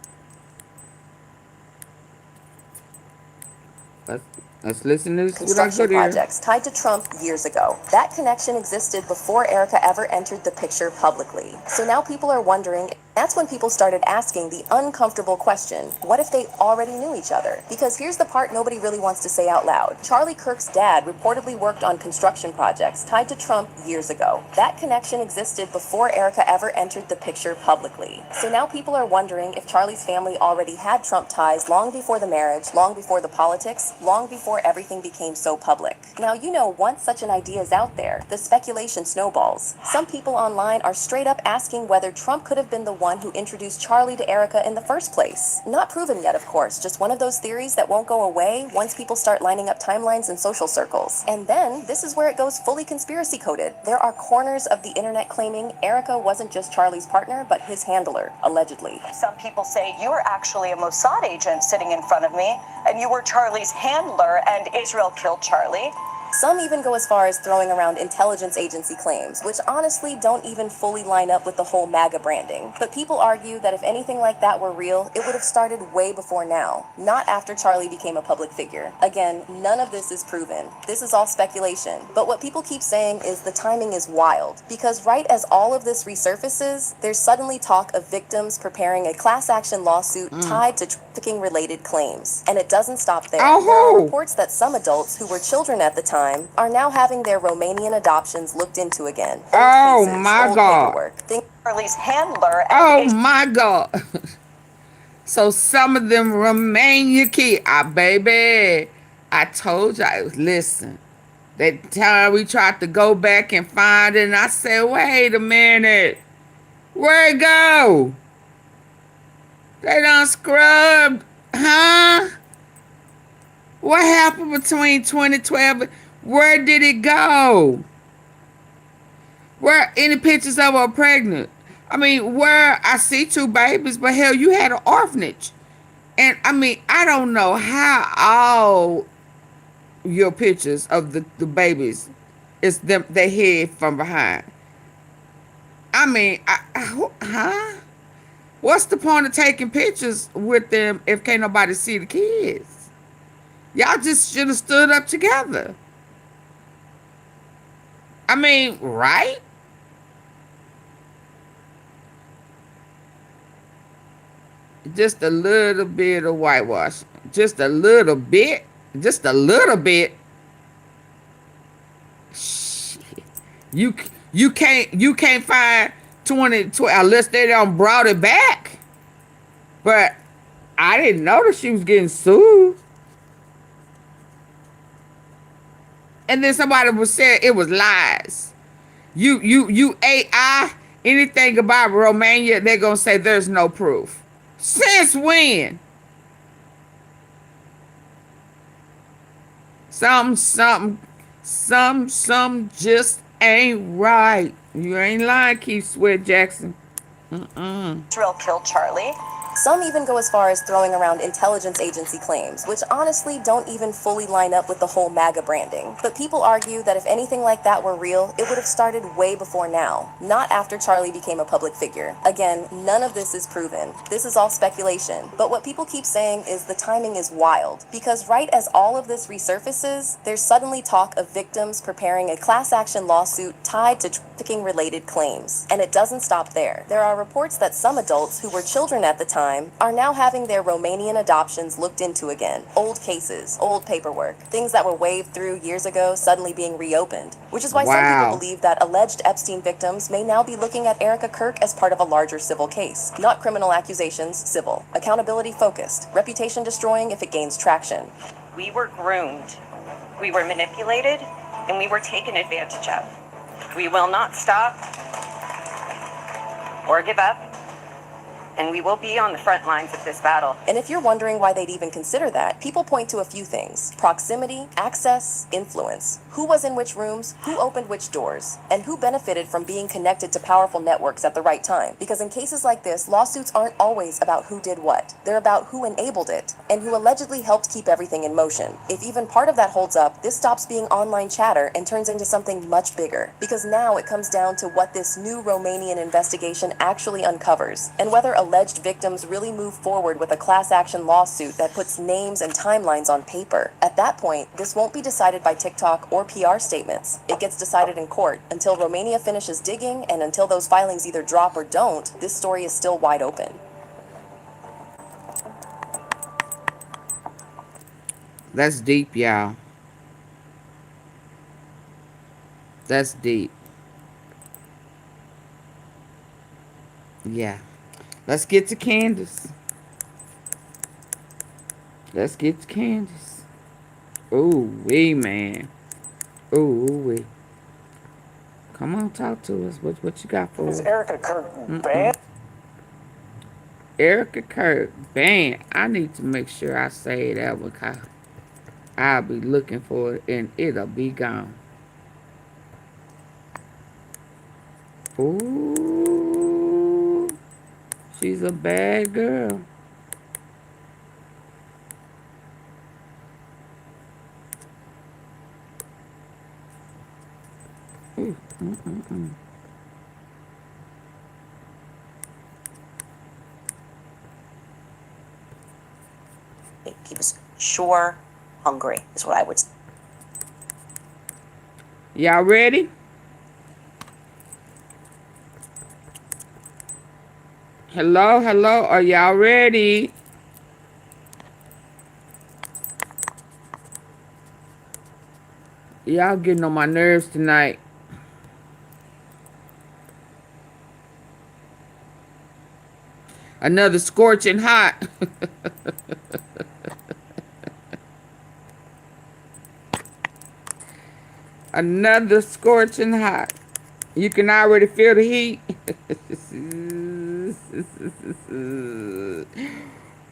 Let's listen to this. Construction projects tied to Trump years ago. That connection existed before Erika ever entered the picture publicly. So now people are wondering. That's when people started asking the uncomfortable question, what if they already knew each other? Because here's the part nobody really wants to say out loud. Charlie Kirk's dad reportedly worked on construction projects tied to Trump years ago. That connection existed before Erika ever entered the picture publicly. So now people are wondering if Charlie's family already had Trump ties long before the marriage, long before the politics, long before everything became so public. Now, you know, once such an idea is out there, the speculation snowballs. Some people online are straight up asking whether Trump could have been the one who introduced Charlie to Erika in the first place. Not proven yet, of course, just one of those theories that won't go away once people start lining up timelines in social circles. And then, this is where it goes fully conspiracy coded. There are corners of the internet claiming Erika wasn't just Charlie's partner, but his handler, allegedly. Some people say you were actually a Mossad agent sitting in front of me, and you were Charlie's handler, and Israel killed Charlie. Some even go as far as throwing around intelligence agency claims, which honestly don't even fully line up with the whole MAGA branding. But people argue that if anything like that were real, it would have started way before now, not after Charlie became a public figure. Again, none of this is proven. This is all speculation. But what people keep saying is the timing is wild, because right as all of this resurfaces, there's suddenly talk of victims preparing a class action lawsuit tied to trafficking-related claims. And it doesn't stop there. There are reports that some adults who were children at the time are now having their Romanian adoptions looked into again. Oh my God. Charlie's handler. Oh my God. So some of them Romanian kids. Baby, I told you. Listen, that time we tried to go back and find it, and I said, wait a minute. Where'd it go? They done scrubbed. Huh? What happened between 2012? Where did it go? Where any pictures of her pregnant? I mean, where I see 2 babies, but hell, you had an orphanage. And I mean, I don't know how all your pictures of the babies is them they hid from behind. I mean, huh? What's the point of taking pictures with them if can't nobody see the kids? Y'all just should have stood up together. I mean, right? Just a little bit of whitewash. Just a little bit. Just a little bit. Shit. You can't find 20 unless they done brought it back. But I didn't know that she was getting sued. And then somebody was saying it was lies. You AI anything about Romania, they're gonna say there's no proof. Since when? Something just ain't right. You ain't lying, Keith Sweat Jackson. Israel killed Charlie. Some even go as far as throwing around intelligence agency claims, which honestly don't even fully line up with the whole MAGA branding. But people argue that if anything like that were real, it would have started way before now, not after Charlie became a public figure. Again, none of this is proven. This is all speculation. But what people keep saying is the timing is wild, because right as all of this resurfaces, there's suddenly talk of victims preparing a class action lawsuit tied to trafficking-related claims. And it doesn't stop there. There are reports that some adults who were children at the time are now having their Romanian adoptions looked into again. Old cases, old paperwork, things that were waved through years ago suddenly being reopened. Which is why some people believe that alleged Epstein victims may now be looking at Erika Kirk as part of a larger civil case. Not criminal accusations, civil. Accountability focused. Reputation destroying if it gains traction. We were groomed. We were manipulated, and we were taken advantage of. We will not stop or give up. And we will be on the front lines of this battle. And if you're wondering why they'd even consider that, people point to a few things. Proximity, access, influence. Who was in which rooms, who opened which doors, and who benefited from being connected to powerful networks at the right time. Because in cases like this, lawsuits aren't always about who did what. They're about who enabled it, and who allegedly helped keep everything in motion. If even part of that holds up, this stops being online chatter and turns into something much bigger. Because now it comes down to what this new Romanian investigation actually uncovers, and whether alleged victims really move forward with a class action lawsuit that puts names and timelines on paper. At that point, this won't be decided by TikTok or PR statements. It gets decided in court. Until Romania finishes digging, and until those filings either drop or don't, this story is still wide open. That's deep, y'all. That's deep. Yeah. Let's get to Candace. Let's get to Candace. Ooh, wee, man. Ooh, wee. Come on, talk to us. What you got for us? Is Erika Kirk banned? Erika Kirk banned. I need to make sure I say that one because I'll be looking for it and it'll be gone. Ooh, she's a bad girl. Ooh, He was sure hungry, is what I would say. Y'all ready? Hello, hello. Are y'all ready? Y'all getting on my nerves tonight. Another scorching hot. Another scorching hot. You can already feel the heat.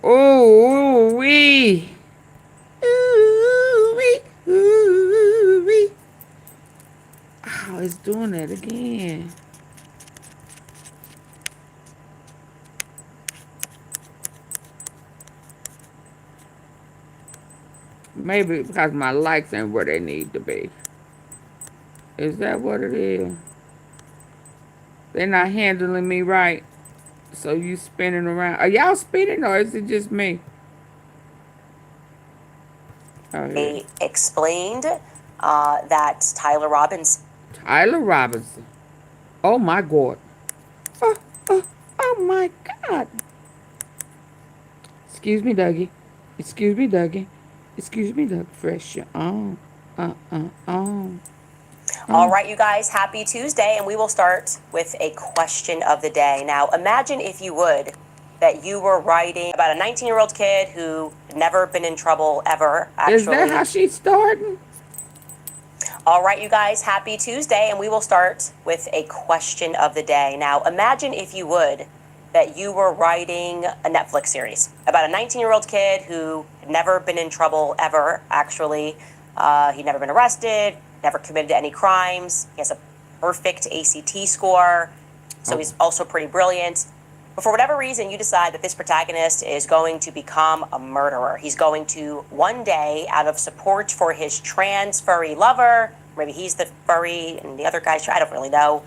Ooh, wee. Ooh, wee. Ooh, wee. Oh, it's doing that again. Maybe because my likes ain't where they need to be. Is that what it is? They're not handling me right. So you spinning around. Are y'all spinning or is it just me? Oh, yeah. They explained that Tyler Robinson. Tyler Robinson. Oh my God. Oh my God. Excuse me, Dougie. Excuse me, Dougie. Excuse me, Dougie. Fresh your own. All right, you guys, happy Tuesday, and we will start with a question of the day. Now, imagine if you would that you were writing about a 19-year-old kid who had never been in trouble ever, actually. Is that how she's starting? All right, you guys, happy Tuesday, and we will start with a question of the day. Now, imagine if you would that you were writing a Netflix series about a 19-year-old kid who had never been in trouble ever, actually. He'd never been arrested, never committed any crimes. He has a perfect ACT score, so he's also pretty brilliant. But for whatever reason, you decide that this protagonist is going to become a murderer. He's going to, one day, out of support for his trans furry lover, maybe he's the furry and the other guy's, I don't really know.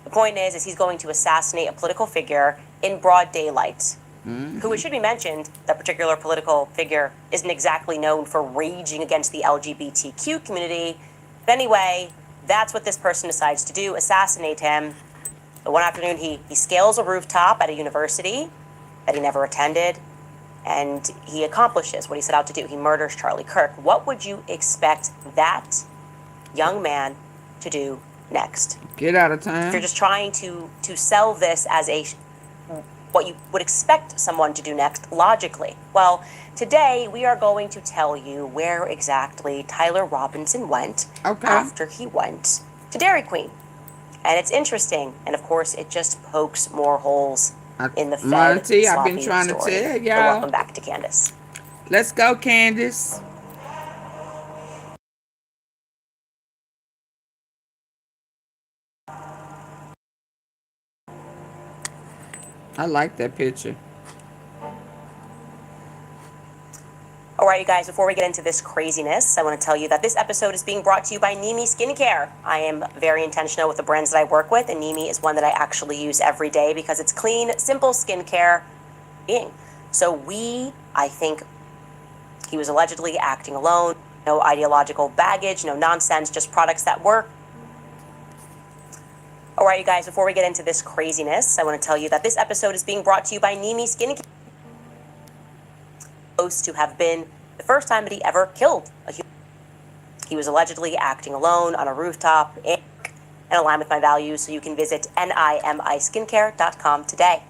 The point is he's going to assassinate a political figure in broad daylight. Who, it should be mentioned, that particular political figure isn't exactly known for raging against the LGBTQ community. But anyway, that's what this person decides to do, assassinate him. But one afternoon, he scales a rooftop at a university that he never attended, and he accomplishes what he set out to do. He murders Charlie Kirk. What would you expect that young man to do next? Get out of time. If you're just trying to sell this as what you would expect someone to do next logically. Well, today we are going to tell you where exactly Tyler Robinson went after he went to Dairy Queen. And it's interesting, and of course it just pokes more holes in the Fed Monty, I've been sloppy trying to story. tell So y'all. welcome back to Candace. Let's go, Candace. I like that picture. All right, you guys, before we get into this craziness, I want to tell you that this episode is being brought to you by Nimi Skincare. I am very intentional with the brands that I work with, and Nimi is one that I actually use every day because it's clean, simple skincare being. So I think he was allegedly acting alone, no ideological baggage, no nonsense, just products that work. All right, you guys, before we get into this craziness, I want to tell you that this episode is being brought to you by Nimi Skincare. Supposed to have been the first time that he ever killed a human. He was allegedly acting alone on a rooftop in line with my values, so you can visit NIMIskincare.com today.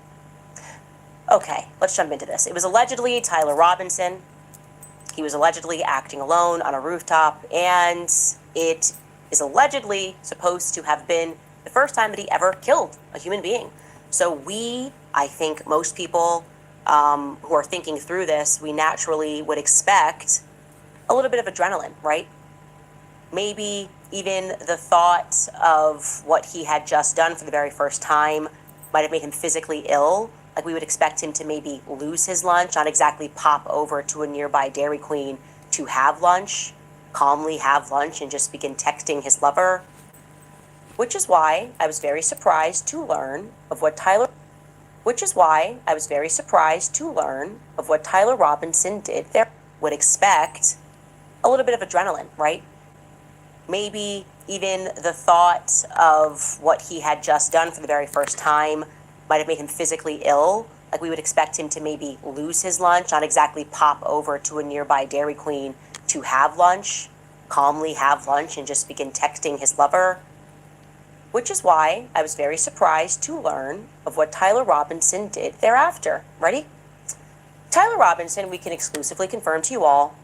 Okay, let's jump into this. It was allegedly Tyler Robinson. He was allegedly acting alone on a rooftop, and it is allegedly supposed to have been the first time that he ever killed a human being. So I think most people who are thinking through this, we naturally would expect a little bit of adrenaline, right? Maybe even the thought of what he had just done for the very first time might have made him physically ill. Like, we would expect him to maybe lose his lunch, not exactly pop over to a nearby Dairy Queen to have lunch, calmly have lunch, and just begin texting his lover. Which is why I was very surprised to learn of what Tyler Robinson did there. Would expect a little bit of adrenaline, right? Maybe even the thought of what he had just done for the very first time might have made him physically ill. Like, we would expect him to maybe lose his lunch, not exactly pop over to a nearby Dairy Queen to have lunch, calmly have lunch, and just begin texting his lover. Which is why I was very surprised to learn of what Tyler Robinson did thereafter. Ready? Tyler Robinson, we can exclusively confirm to you all,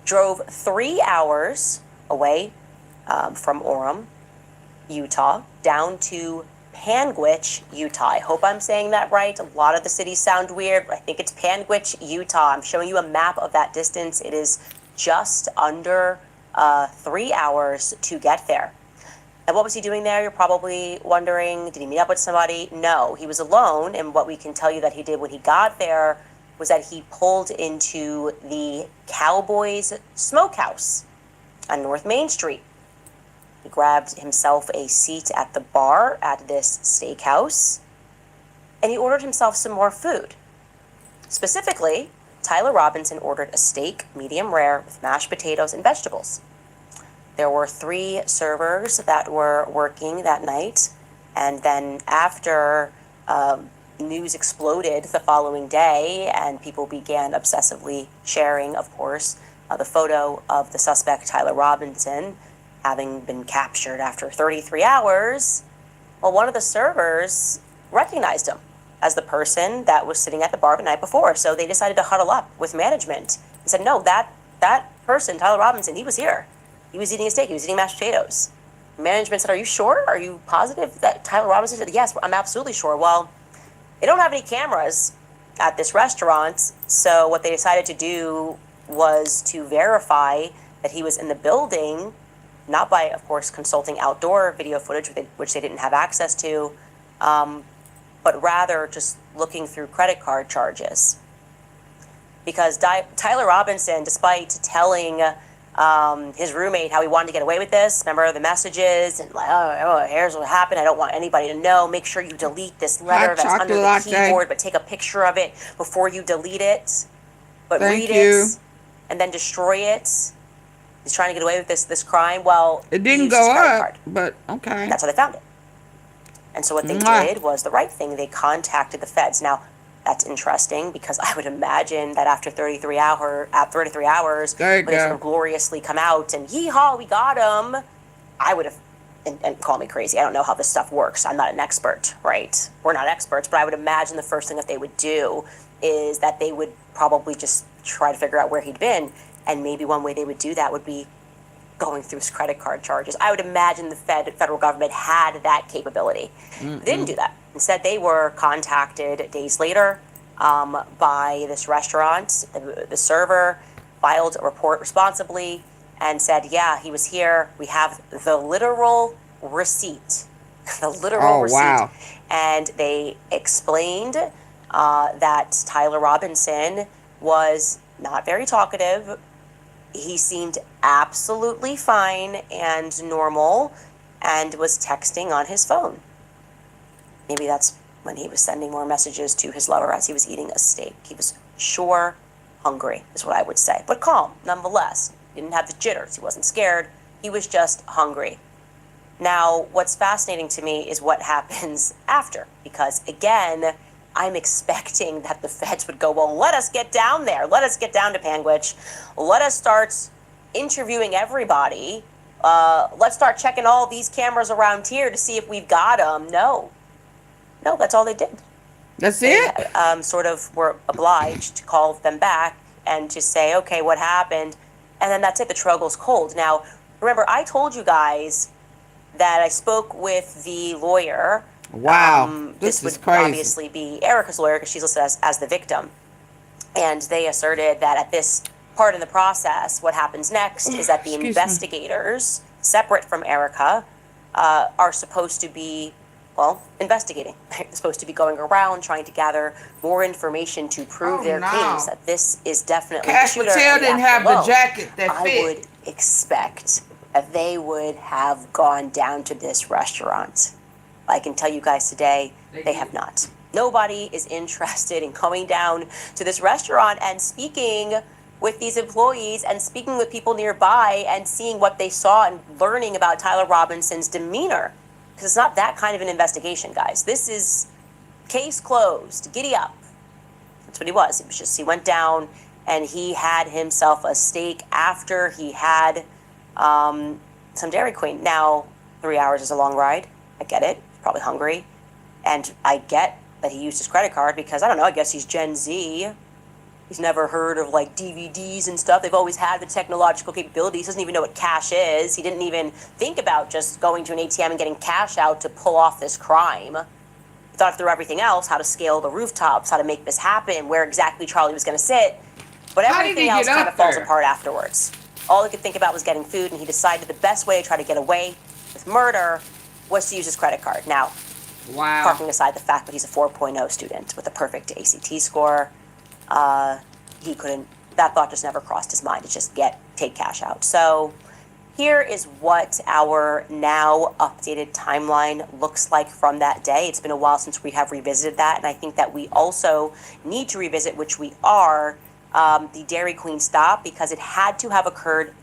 drove 3 hours away from Orem, Utah, down to Panguitch, Utah. I hope I'm saying that right. A lot of the cities sound weird. I think it's Panguitch, Utah. I'm showing you a map of that distance. It is just under 3 hours to get there. And what was he doing there? You're probably wondering, did he meet up with somebody? No, he was alone. And what we can tell you that he did when he got there was that he pulled into the Cowboys Smokehouse on North Main Street. He grabbed himself a seat at the bar at this steakhouse, and he ordered himself some more food. Specifically, Tyler Robinson ordered a steak, medium rare, with mashed potatoes and vegetables. There were 3 servers that were working that night, and then after news exploded the following day and people began obsessively sharing, of course, the photo of the suspect, Tyler Robinson, having been captured after 33 hours, well, one of the servers recognized him as the person that was sitting at the bar the night before. So they decided to huddle up with management and said, no, that person, Tyler Robinson, he was here. He was eating a steak. He was eating mashed potatoes. Management said, are you sure? Are you positive that Tyler Robinson said, yes, I'm absolutely sure. Well, they don't have any cameras at this restaurant. So what they decided to do was to verify that he was in the building, not by, of course, consulting outdoor video footage, which they didn't have access to, but rather just looking through credit card charges. Because Tyler Robinson, despite telling his roommate how he wanted to get away with this, remember the messages, and like, oh, here's what happened, I don't want anybody to know, make sure you delete this letter that's under the keyboard, but take a picture of it before you delete it, but read it, and then destroy it. He's trying to get away with this crime. Well, it didn't go up, but okay. That's how they found it. And so what they did was the right thing. They contacted the feds. Now, that's interesting because I would imagine that after 33 hours, when they sort of gloriously come out and yeehaw, we got him, I would have, and call me crazy, I don't know how this stuff works. I'm not an expert, right? We're not experts, but I would imagine the first thing that they would do is that they would probably just try to figure out where he'd been. And maybe one way they would do that would be going through his credit card charges. I would imagine the federal government had that capability. They didn't do that. Instead, they were contacted days later by this restaurant. The server filed a report responsibly and said, yeah, he was here. We have the literal receipt. The literal receipt. Wow. And they explained that Tyler Robinson was not very talkative. He seemed absolutely fine and normal and was texting on his phone. Maybe that's when he was sending more messages to his lover as he was eating a steak. He was sure hungry, is what I would say, but calm nonetheless. He didn't have the jitters. He wasn't scared. He was just hungry. Now, what's fascinating to me is what happens after, because again, I'm expecting that the feds would go, well, let us get down there. Let us get down to Panguitch. Let us start interviewing everybody. Let's start checking all these cameras around here to see if we've got them. No, that's all they did. That's it? Sort of were obliged to call them back and to say, okay, what happened? And then that's it. The trail goes cold. Now, remember, I told you guys that I spoke with the lawyer Wow, this this is would crazy. obviously be Erika's lawyer because she's listed as the victim. And they asserted that at this part in the process, what happens next is that the investigators, separate from Erika, are supposed to be, well, investigating. They're supposed to be going around trying to gather more information to prove their case that this is definitely the Cash shooter. Patel and didn't have the jacket that I fit. would expect that they would have gone down to this restaurant. I can tell you guys today, they have not. Nobody is interested in going down to this restaurant and speaking with these employees and speaking with people nearby and seeing what they saw and learning about Tyler Robinson's demeanor. Because it's not that kind of an investigation, guys. This is case closed. Giddy up. That's what he was. It was just, he went down and he had himself a steak after he had some Dairy Queen. Now, 3 hours is a long ride. I get it. He's probably hungry. And I get that he used his credit card because, I don't know, I guess he's Gen Z. He's never heard of like DVDs and stuff. They've always had the technological capabilities. He doesn't even know what cash is. He didn't even think about just going to an ATM and getting cash out to pull off this crime. He thought through everything else, how to scale the rooftops, how to make this happen, where exactly Charlie was going to sit. But everything else kind of falls apart afterwards. All he could think about was getting food, and he decided the best way to try to get away with murder was to use his credit card. Now, parking aside the fact that he's a 4.0 student with a perfect ACT score, he couldn't, that thought just never crossed his mind to just take cash out. So here is what our now updated timeline looks like from that day. It's been a while since we have revisited that, and I think that we also need to revisit, which we are, the Dairy Queen stop, because it had to have occurred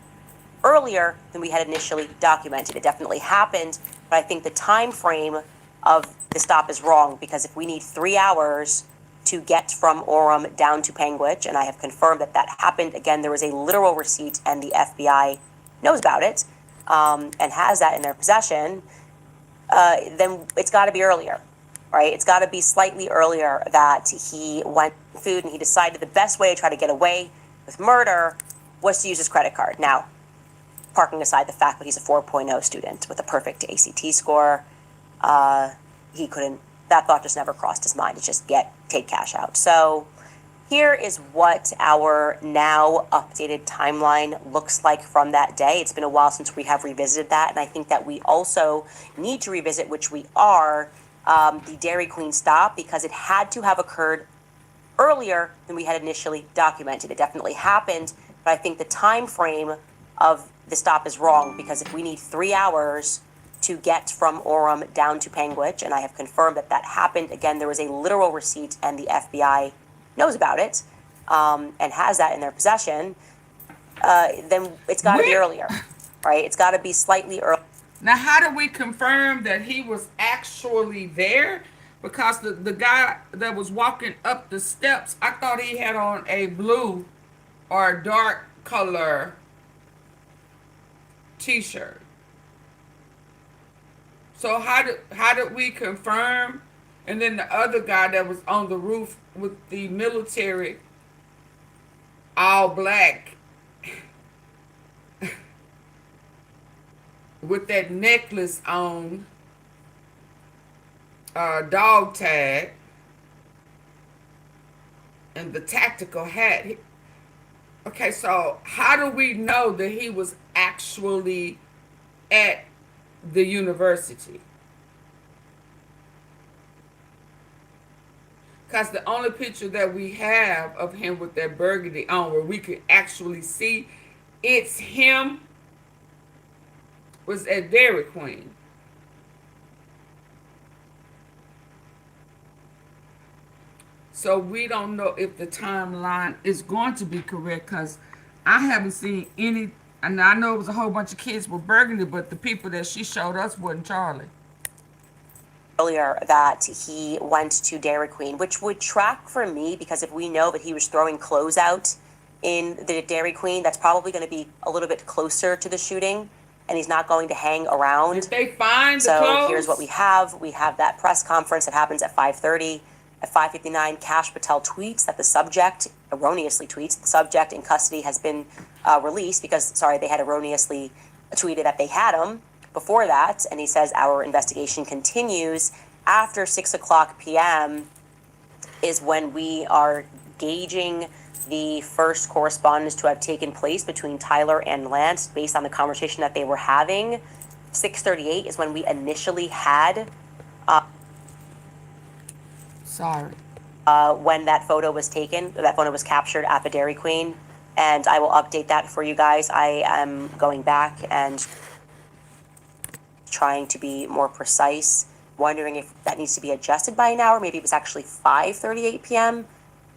earlier than we had initially documented. It definitely happened, but I think the time frame of the stop is wrong, because if we need 3 hours to get from Orem down to Panguitch, and I have confirmed that that happened, again, there was a literal receipt and the FBI knows about it and has that in their possession, then it's got to be earlier, right? It's got to be slightly earlier that he went food and he decided the best way to try to get away with murder was to use his credit card. Now, parking aside the fact that he's a 4.0 student with a perfect ACT score, he couldn't, that thought just never crossed his mind to just take cash out. So here is what our now updated timeline looks like from that day. It's been a while since we have revisited that, and I think that we also need to revisit, which we are, the Dairy Queen stop, because it had to have occurred earlier than we had initially documented. It definitely happened, but I think the time frame of the stop is wrong, because if we need 3 hours to get from Orem down to Panguitch, and I have confirmed that that happened, again, there was a literal receipt and the FBI knows about it and has that in their possession, then it's got to be earlier, right? It's got to be slightly earlier. Now, how do we confirm that he was actually there? Because the guy that was walking up the steps, I thought he had on a blue or dark color t-shirt. So how did we confirm? And then the other guy that was on the roof with the military, all black, with that necklace on, dog tag, and the tactical hat. Okay, so how do we know that he was actually at the university? Because the only picture that we have of him with that burgundy on, where we could actually see it's him, was at Dairy Queen. So we don't know if the timeline is going to be correct, because I haven't seen any, and I know it was a whole bunch of kids with burgundy, but the people that she showed us wasn't Charlie. Earlier that he went to Dairy Queen, which would track for me, because if we know that he was throwing clothes out in the Dairy Queen, that's probably going to be a little bit closer to the shooting, and he's not going to hang around. Did they find the clothes? So here's what we have. We have that press conference that happens at 5:30. At 5:59, Cash Patel tweets that the subject, erroneously tweets, the subject in custody has been released because, they had erroneously tweeted that they had him before that, and he says our investigation continues after 6 o'clock p.m. is when we are gauging the first correspondence to have taken place between Tyler and Lance based on the conversation that they were having. 6:38 is when we initially had when that photo was taken, that photo was captured at the Dairy Queen, and I will update that for you guys. I am going back and trying to be more precise, wondering if that needs to be adjusted by an hour. Maybe it was actually 5:38 p.m.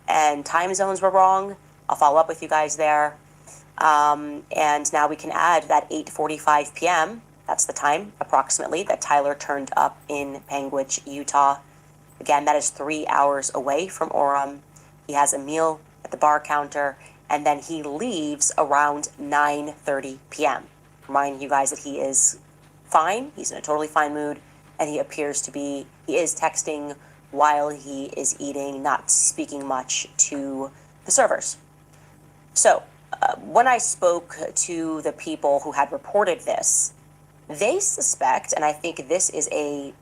and time zones were wrong. I'll follow up with you guys there. And now we can add that 8:45 p.m. That's the time, approximately, that Tyler turned up in Panguitch, Utah. Again, that is 3 hours away from Orem. He has a meal at the bar counter, and then he leaves around 9:30 p.m. Reminding you guys that he is fine. He's in a totally fine mood, and he is texting while he is eating, not speaking much to the servers. So, when I spoke to the people who had reported this, they suspect, and I think this is a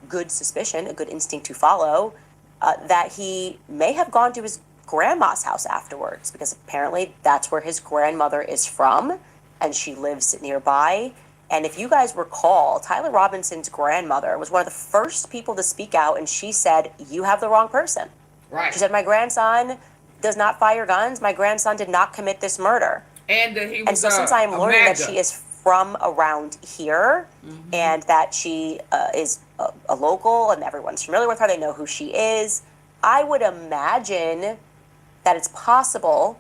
good suspicion, a good instinct to follow, that he may have gone to his grandma's house afterwards, because apparently that's where his grandmother is from, and she lives nearby. And if you guys recall, Tyler Robinson's grandmother was one of the first people to speak out, and she said, "You have the wrong person." Right. She said, "My grandson does not fire guns. My grandson did not commit this murder." And that he was since I'm learning that MAGA. she is from around here, and that she is a local and everyone's familiar with her, they know who she is, I would imagine that it's possible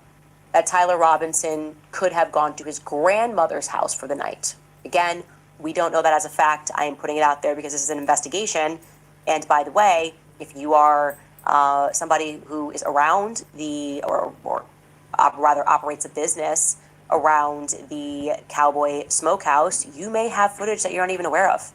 that Tyler Robinson could have gone to his grandmother's house for the night. Again, we don't know that as a fact. I am putting it out there because this is an investigation. And by the way, if you are somebody who is around or rather operates a business around the Cowboy Smokehouse, you may have footage that you're not even aware of.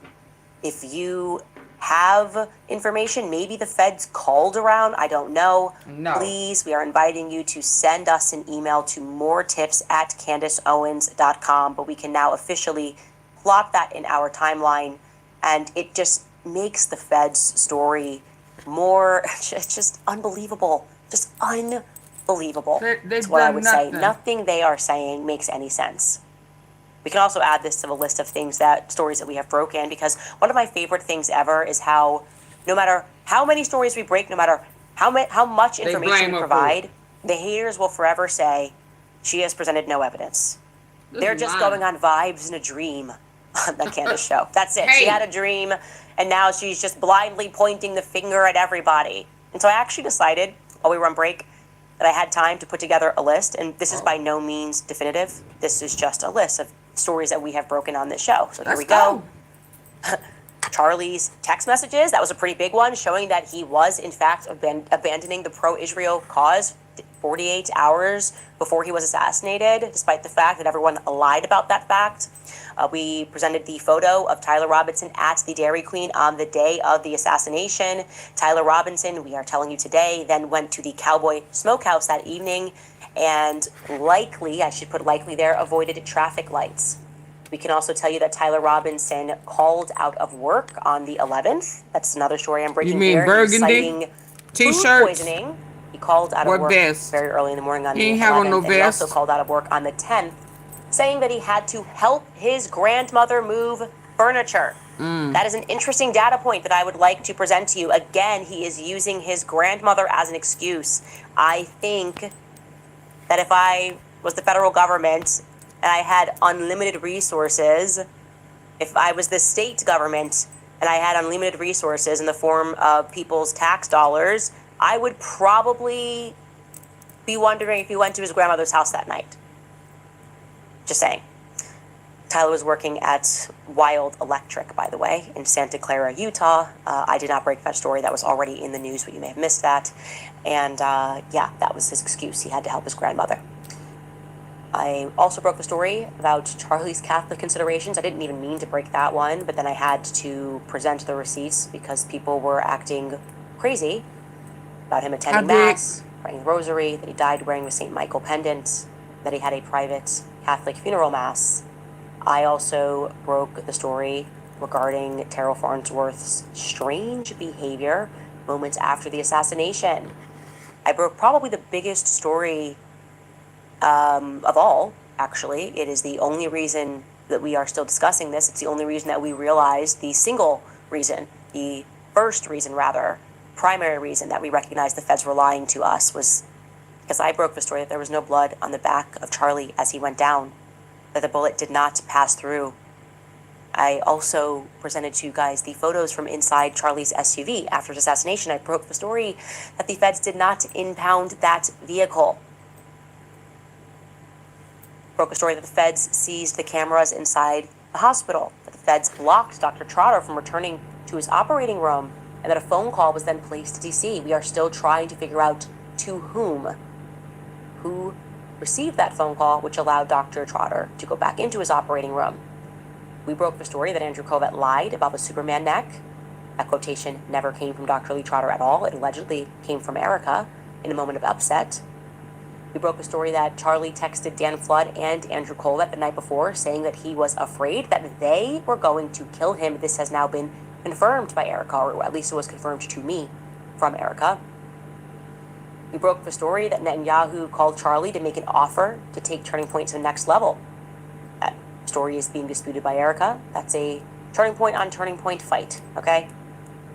If you have information, maybe the feds called around, I don't know. No. Please, we are inviting you to send us an email to moretips@CandaceOwens.com, but we can now officially plot that in our timeline, and it just makes the feds story more, it's just unbelievable. Just unbelievable. That's what I would say. Nothing they are saying makes any sense. We can also add this to the list of stories that we have broken, because one of my favorite things ever is how, no matter how many stories we break, no matter how much information we provide, the haters will forever say, "She has presented no evidence." They're just going on vibes in a dream on the Candace show. That's it. She had a dream, and now she's just blindly pointing the finger at everybody. And so I actually decided, while we were on break, that I had time to put together a list, and this is by no means definitive. This is just a list of stories that we have broken on this show. So here we go. Charlie's text messages, that was a pretty big one, showing that he was, in fact, abandoning the pro-Israel cause 48 hours before he was assassinated, despite the fact that everyone lied about that fact. We presented the photo of Tyler Robinson at the Dairy Queen on the day of the assassination. Tyler Robinson, we are telling you today, then went to the Cowboy Smokehouse that evening and likely, I should put likely there, avoided traffic lights. We can also tell you that Tyler Robinson called out of work on the 11th. That's another story I'm breaking here. You mean burgundy T-shirts? Food poisoning. He called out of work very early in the morning on the 11th. And he also called out of work on the 10th, saying that he had to help his grandmother move furniture. That is an interesting data point that I would like to present to you. Again, he is using his grandmother as an excuse. I think that if I was the federal government and I had unlimited resources, if I was the state government and I had unlimited resources in the form of people's tax dollars, I would probably be wondering if he went to his grandmother's house that night. Just saying. Tyler was working at Wild Electric, by the way, in Santa Clara, Utah. I did not break that story. That was already in the news, but you may have missed that. And yeah, that was his excuse. He had to help his grandmother. I also broke the story about Charlie's Catholic considerations. I didn't even mean to break that one, but then I had to present the receipts because people were acting crazy about him attending Mass, praying the rosary, that he died wearing the St. Michael pendant, that he had a private Catholic funeral Mass. I also broke the story regarding Terrell Farnsworth's strange behavior moments after the assassination. I broke probably the biggest story of all, actually. It is the only reason that we are still discussing this. It's the only reason that we realize the single reason, the first reason rather, primary reason that we recognized the feds were lying to us was because I broke the story that there was no blood on the back of Charlie as he went down, that the bullet did not pass through. I also presented to you guys the photos from inside Charlie's SUV after his assassination. I broke the story that the feds did not impound that vehicle. Broke a story that the feds seized the cameras inside the hospital, that the feds blocked Dr. Trotter from returning to his operating room, and that a phone call was then placed to DC. We are still trying to figure out to whom, who received that phone call, which allowed Dr. Trotter to go back into his operating room. We broke the story that Andrew Kovett lied about the Superman neck. That quotation never came from Dr. Lee Trotter at all. It allegedly came from Erika in a moment of upset. We broke the story that Charlie texted Dan Flood and Andrew Kovett the night before saying that he was afraid that they were going to kill him. This has now been confirmed by Erika, or at least it was confirmed to me from Erika. We broke the story that Netanyahu called Charlie to make an offer to take Turning Point to the next level. That story is being disputed by Erika. That's a Turning Point on Turning Point fight, okay?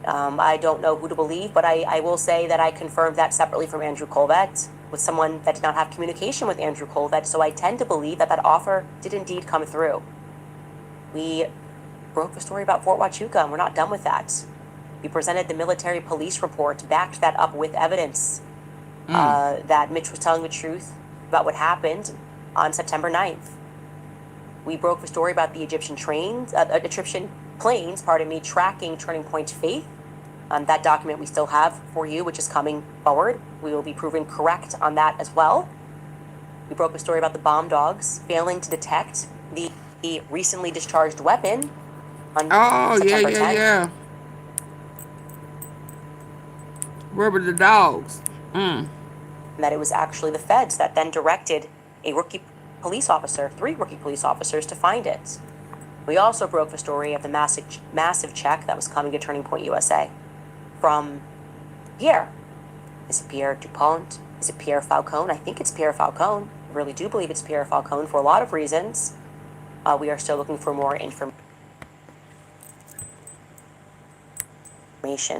I don't know who to believe, but I will say that I confirmed that separately from Andrew Kovett with someone that did not have communication with Andrew Kovett, so I tend to believe that that offer did indeed come through. We broke the story about Fort Huachuca, and we're not done with that. We presented the military police report, backed that up with evidence that Mitch was telling the truth about what happened on September 9th. We broke the story about the Egyptian planes, tracking Turning Point Faith. That document we still have for you, which is coming forward. We will be proven correct on that as well. We broke the story about the bomb dogs failing to detect the recently discharged weapon on September 10th. Yeah. Where were the dogs? And that it was actually the feds that then directed a rookie police officer, 3 rookie police officers, to find it. We also broke the story of the massive check that was coming to Turning Point USA from Pierre. Is it Pierre Dupont? Is it Pierre Falcone? I think it's Pierre Falcone. I really do believe it's Pierre Falcone for a lot of reasons. We are still looking for more information.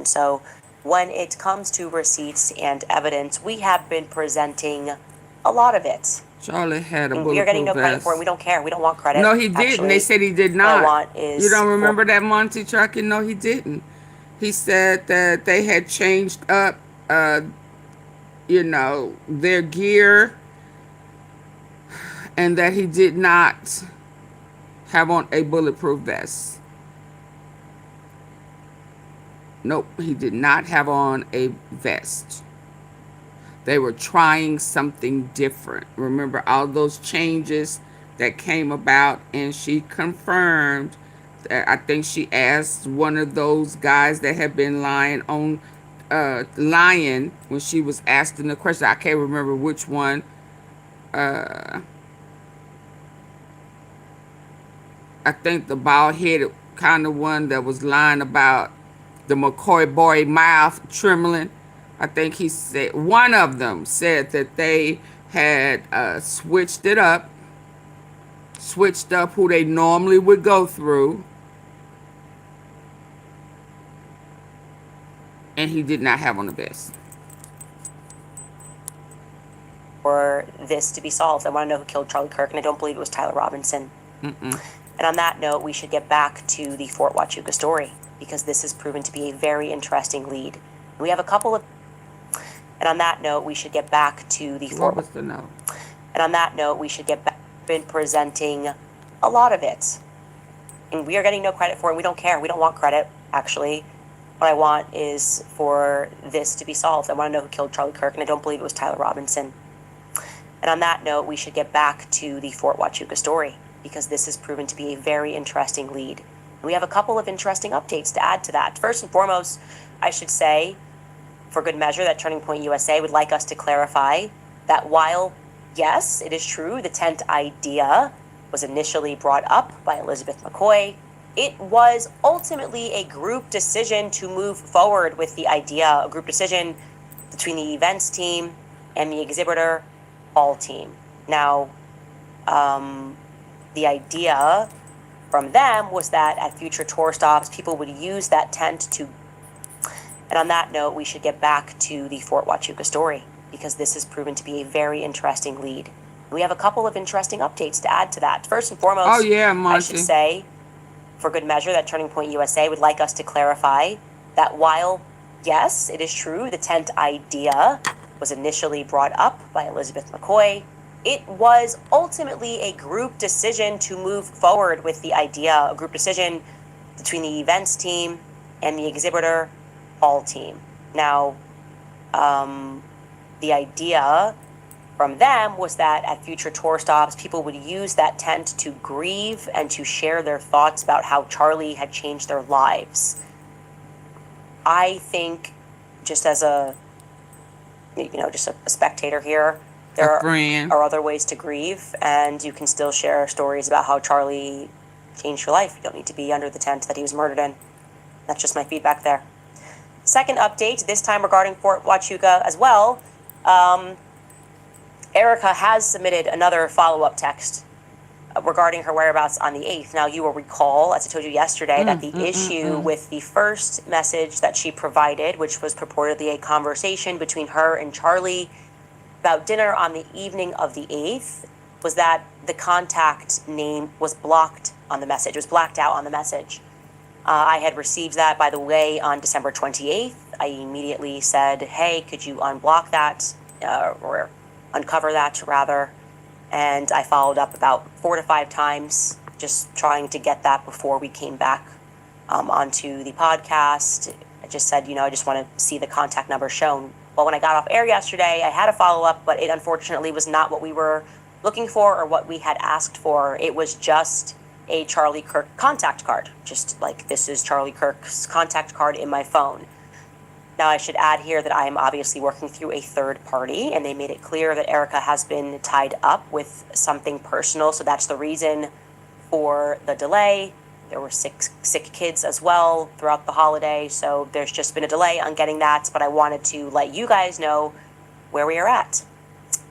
So when it comes to receipts and evidence, we have been presenting a lot of it. Charlie had a bulletproof vest. We are getting no credit for it. We don't care. We don't want credit. No, he didn't. Actually, they said he did not. What I want is you don't remember that, Monty Chucky? No, he didn't. He said that they had changed up, their gear, and that he did not have on a bulletproof vest. Nope, he did not have on a vest. They were trying something different. Remember all those changes that came about, and she confirmed that. I think she asked one of those guys that had been lying when she was asking the question. I can't remember which one. I think the bald-headed kind of one that was lying about the McCoy boy mouth trembling. I think he said, one of them said that they had switched up who they normally would go through. And he did not have on the vest. For this to be solved. I want to know who killed Charlie Kirk, and I don't believe it was Tyler Robinson. And on that note, we should get back to the Fort Huachuca story, because this has proven to be a very interesting lead. We have a couple of... And on that note, we should get back to the What was the note? And on that note, we should get back. Been presenting a lot of it, and we are getting no credit for it. We don't care. We don't want credit. Actually, what I want is for this to be solved. I want to know who killed Charlie Kirk, and I don't believe it was Tyler Robinson. And on that note, we should get back to the Fort Huachuca story, because this has proven to be a very interesting lead. And we have a couple of interesting updates to add to that. First and foremost, I should say, for good measure, that Turning Point USA would like us to clarify that while, yes, it is true, the tent idea was initially brought up by Elizabeth McCoy, It was ultimately a group decision to move forward with the idea, a group decision between the events team and the exhibitor hall team. Now, the idea from them was that at future tour stops, people would use that tent to. And on that note, we should get back to the Fort Huachuca story, because this has proven to be a very interesting lead. We have a couple of interesting updates to add to that. First and foremost, Oh yeah, I should Monty. say, for good measure, that Turning Point USA would like us to clarify that while, yes, it is true, the tent idea was initially brought up by Elizabeth McCoy, it was ultimately a group decision to move forward with the idea, a group decision between the events team and the exhibitor hall team. Now, the idea from them was that at future tour stops, people would use that tent to grieve and to share their thoughts about how Charlie had changed their lives. I think, just as a, just a spectator here, there are other ways to grieve, and you can still share stories about how Charlie changed your life. You don't need to be under the tent that he was murdered in. That's just my feedback there. Second update, this time regarding Fort Huachuca as well. Erika has submitted another follow-up text regarding her whereabouts on the 8th. Now, you will recall, as I told you yesterday, that the issue with the first message that she provided, which was purportedly a conversation between her and Charlie about dinner on the evening of the 8th, was that the contact name was blocked on the message. It was blacked out on the message. I had received that, by the way, on December 28th. I immediately said, hey, could you unblock that, or uncover that, rather. And I followed up about 4 to 5 times, just trying to get that before we came back onto the podcast. I just said, I just want to see the contact number shown. Well, when I got off air yesterday, I had a follow-up, but it unfortunately was not what we were looking for or what we had asked for. It was just a Charlie Kirk contact card, just like this is Charlie Kirk's contact card in my phone. Now, I should add here that I am obviously working through a third party, and they made it clear that Erika has been tied up with something personal, so that's the reason for the delay. There were sick kids as well throughout the holiday, so there's just been a delay on getting that, but I wanted to let you guys know where we are at.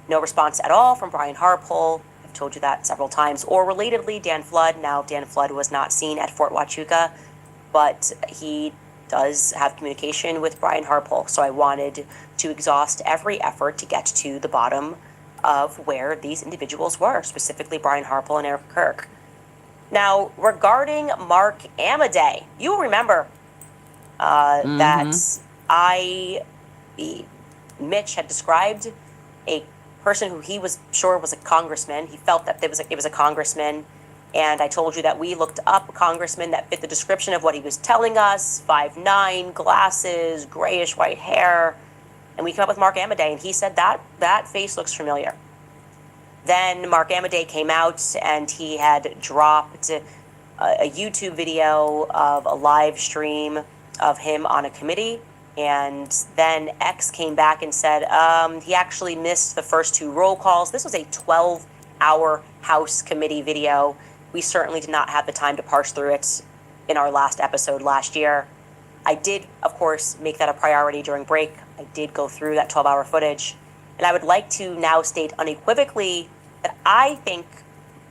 No response at all from Brian Harpole. I've told you that several times. Or relatedly, Dan Flood. Now, Dan Flood was not seen at Fort Huachuca, but he does have communication with Brian Harpole, so I wanted to exhaust every effort to get to the bottom of where these individuals were, specifically Brian Harpole and Erika Kirk. Now, regarding Mark Amadei, you will remember that Mitch had described a person who he was sure was a congressman. He felt that it was a congressman. And I told you that we looked up a congressman that fit the description of what he was telling us, 5'9", glasses, grayish white hair. And we came up with Mark Amadei, and he said that face looks familiar. Then Mark Amadei came out, and he had dropped a YouTube video of a live stream of him on a committee. And then X came back and said he actually missed the first 2 roll calls. This was a 12-hour House committee video. We certainly did not have the time to parse through it in our last episode last year. I did, of course, make that a priority during break. I did go through that 12-hour footage. And I would like to now state unequivocally that I think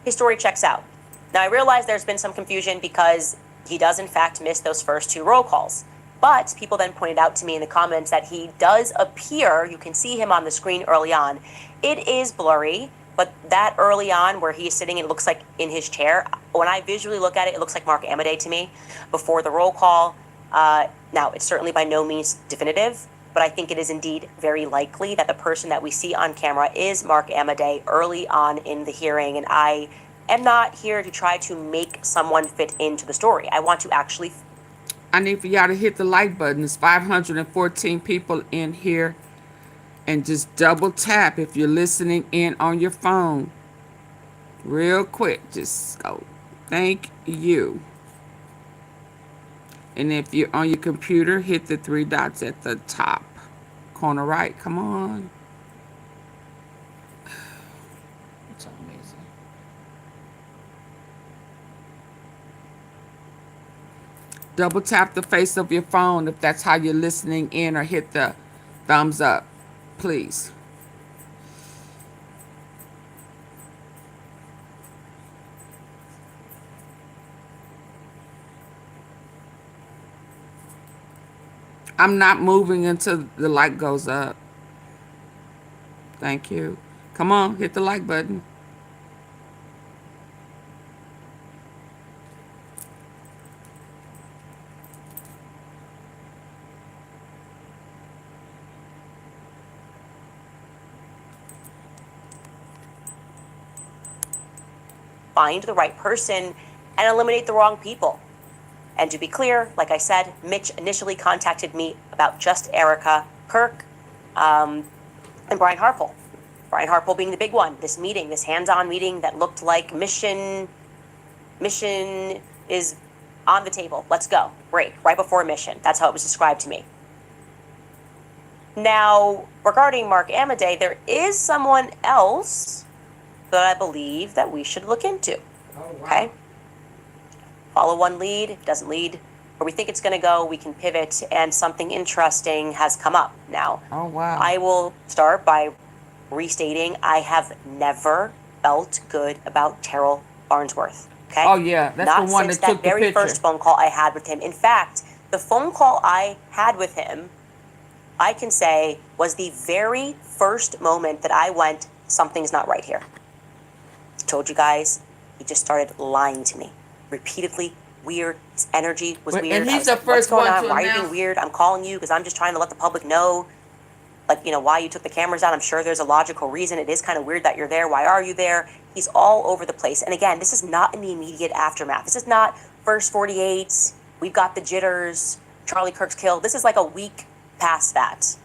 his story checks out. Now, I realize there's been some confusion because he does, in fact, miss those first 2 roll calls. But people then pointed out to me in the comments that he does appear, you can see him on the screen early on. It is blurry. But that early on where he's sitting, it looks like in his chair. When I visually look at it, it looks like Mark Amadei to me before the roll call. Now, it's certainly by no means definitive, but I think it is indeed very likely that the person that we see on camera is Mark Amadei early on in the hearing. And I am not here to try to make someone fit into the story. I want to actually... I need for y'all to hit the like button. There's 514 people in here. And just double tap if you're listening in on your phone. Real quick. Just go. Thank you. And if you're on your computer, hit the 3 dots at the top corner right. Come on. It's amazing. Double tap the face of your phone if that's how you're listening in, or hit the thumbs up, please. I'm not moving until the light goes up. Thank you. Come on, hit the like button. Find the right person and eliminate the wrong people. And to be clear, like I said, Mitch initially contacted me about just Erika, Kirk, and Brian Harpole. Brian Harpole being the big one. This meeting, this hands-on meeting that looked like mission is on the table. Let's go. Break. Right before mission. That's how it was described to me. Now, regarding Mark Amadei, there is someone else that I believe that we should look into. Okay? Follow one lead. If it doesn't lead where we think it's going to go, we can pivot, and something interesting has come up. Now, I will start by restating, I have never felt good about Terrell Farnsworth. Okay? Oh, yeah. That's Not the one since that took that the very picture. first phone call I had with him. In fact, the phone call I had with him, I can say, was the very first moment that I went, something's not right here. I told you guys, he just started lying to me repeatedly. Weird. His energy was weird. And I he's was the like, what's first going one on? to Why are you announce. being weird? I'm calling you because I'm just trying to let the public know, like, you know, why you took the cameras out. I'm sure there's a logical reason. It is kind of weird that you're there. Why are you there? He's all over the place. And again, this is not in the immediate aftermath. This is not first 48. We've got the jitters. Charlie Kirk's killed. This is like a week past that.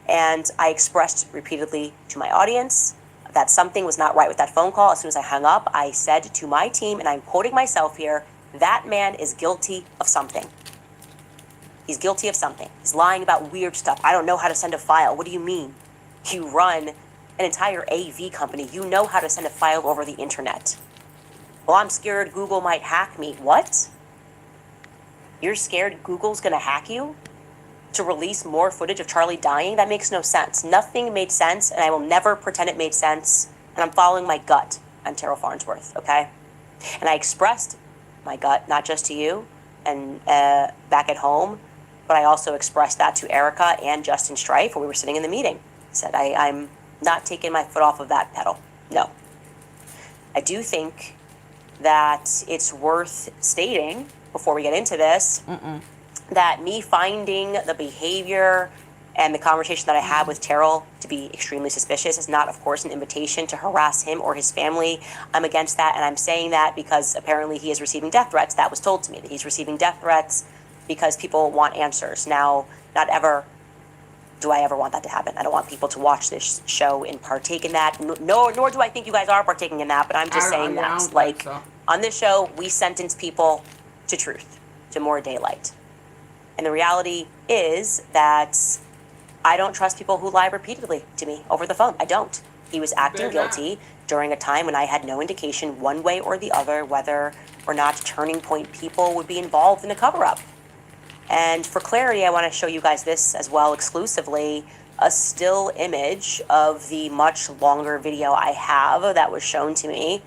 And I expressed repeatedly to my audience that something was not right with that phone call. As soon as I hung up, I said to my team, and I'm quoting myself here, that man is guilty of something. He's guilty of something. He's lying about weird stuff. I don't know how to send a file. What do you mean? You run an entire AV company. You know how to send a file over the internet. Well, I'm scared Google might hack me. What? You're scared Google's gonna hack you to release more footage of Charlie dying? That makes no sense. Nothing made sense, and I will never pretend it made sense. And I'm following my gut on Terrell Farnsworth, okay? And I expressed my gut, not just to you and back at home, but I also expressed that to Erika and Justin Strife when we were sitting in the meeting. I said, I'm not taking my foot off of that pedal. No. I do think that it's worth stating, before we get into this, that me finding the behavior and the conversation that I had with Terrell to be extremely suspicious is not, of course, an invitation to harass him or his family. I'm against that, and I'm saying that because apparently he is receiving death threats. That was told to me, that he's receiving death threats because people want answers. Now, not ever do I ever want that to happen. I don't want people to watch this show and partake in that. Nor do I think you guys are partaking in that, but I'm just saying that. Like, on this show, we sentence people to truth, to more daylight. And the reality is that I don't trust people who lie repeatedly to me over the phone. I don't. He was acting guilty during a time when I had no indication one way or the other whether or not Turning Point people would be involved in a cover-up. And for clarity, I want to show you guys this as well exclusively, a still image of the much longer video I have that was shown to me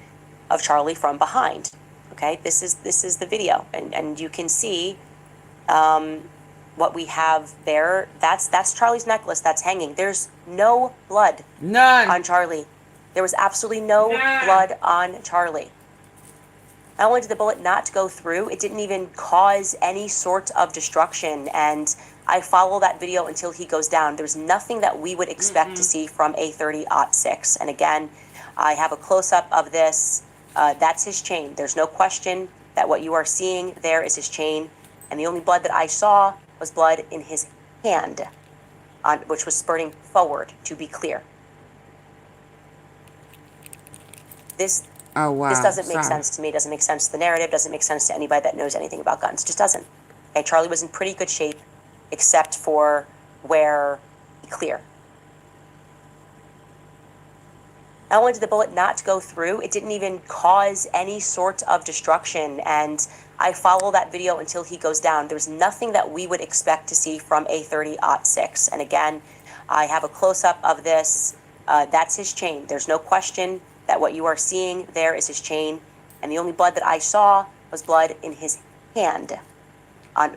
of Charlie from behind. Okay, this is the video, and you can see what we have there. That's Charlie's necklace that's hanging. There's no blood. None. On Charlie. There was absolutely no blood on Charlie. Not only did the bullet not go through, it didn't even cause any sort of destruction. And I follow that video until he goes down. There's nothing that we would expect to see from a 30-06. And again, I have a close-up of this. That's his chain. There's no question that what you are seeing there is his chain. And the only blood that I saw was blood in his hand, which was spurting forward, to be clear. This doesn't make sense to me. It doesn't make sense to the narrative. Doesn't make sense to anybody that knows anything about guns. It just doesn't. Okay, Charlie was in pretty good shape, except for where he clear. Not only did the bullet not go through, it didn't even cause any sort of destruction. And I follow that video until he goes down. There's nothing that we would expect to see from a 30-06. And again, I have a close-up of this. That's his chain. There's no question that what you are seeing there is his chain. And the only blood that I saw was blood in his hand,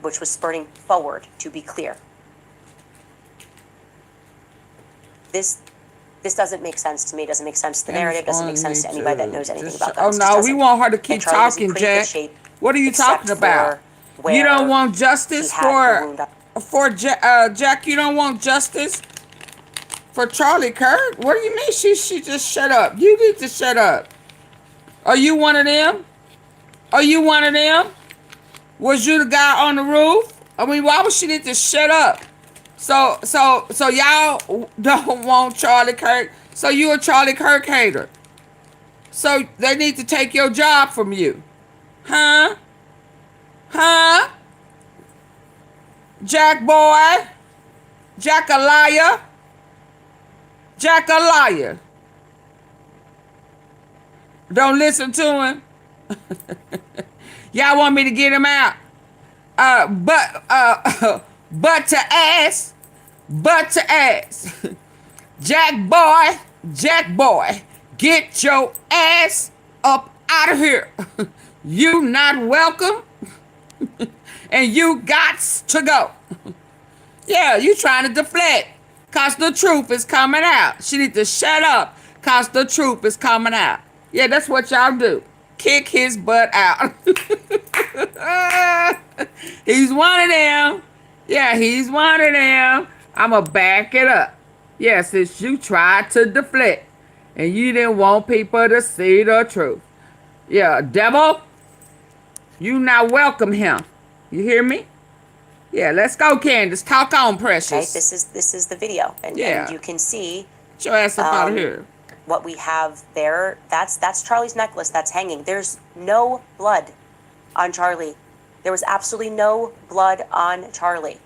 which was spurting forward, to be clear. This doesn't make sense to me. It doesn't make sense to the narrative. Doesn't make sense to anybody that knows anything about guns. Oh no, we want her to keep talking, Jack. What are you talking about? You don't want justice for Jack? You don't want justice for Charlie Kirk? What do you mean? She just shut up. You need to shut up. Are you one of them? Are you one of them? Was you the guy on the roof? I mean, why would she need to shut up? So y'all don't want Charlie Kirk. So you a Charlie Kirk hater. So they need to take your job from you. Huh? Huh? Jack boy? Jack a liar? Jack a liar. Don't listen to him. Y'all want me to get him out? But to ass. Jack boy, get your ass up out of here. You not welcome. And you got to go. Yeah, you trying to deflect. Cause the truth is coming out. She need to shut up. Cause the truth is coming out. Yeah, that's what y'all do. Kick his butt out. He's one of them. Yeah, he's one of them. I'ma back it up. Yeah, since you tried to deflect and you didn't want people to see the truth. Yeah, devil, you not welcome him. You hear me? Yeah, let's go, Candace. Talk on, Precious. Okay, this is the video, and you can see. Get your ass up out of here. What we have there, that's Charlie's necklace that's hanging. There's no blood on Charlie. There was absolutely no blood on Charlie.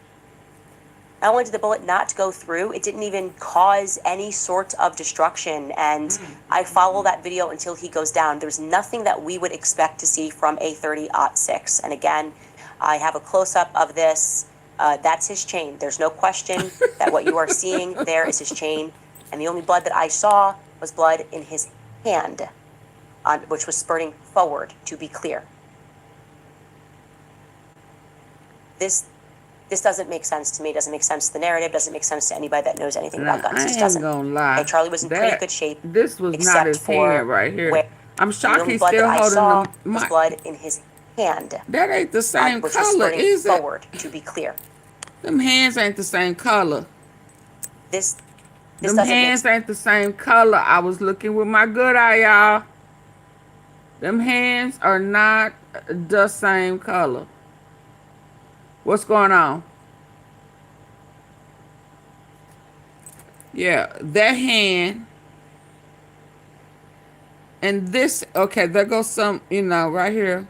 Not only did the bullet not go through, it didn't even cause any sort of destruction. And I follow that video until he goes down. There's nothing that we would expect to see from a 30-06. And again, I have a close-up of this. That's his chain. There's no question that what you are seeing there is his chain. And the only blood that I saw was blood in his hand, which was spurting forward, to be clear. This doesn't make sense to me. It doesn't make sense to the narrative. Doesn't make sense to anybody that knows anything about guns. It just doesn't. I ain't gonna lie. Okay, Charlie was in pretty good shape. This was not his hand right here. I'm shocked he's still holding the blood in his hand. That ain't the same color, is it? Forward, to be clear. Them hands ain't the same color. Them hands ain't the same color. I was looking with my good eye, y'all. Them hands are not the same color. What's going on? Yeah, that hand and this. Okay, there goes some, right here.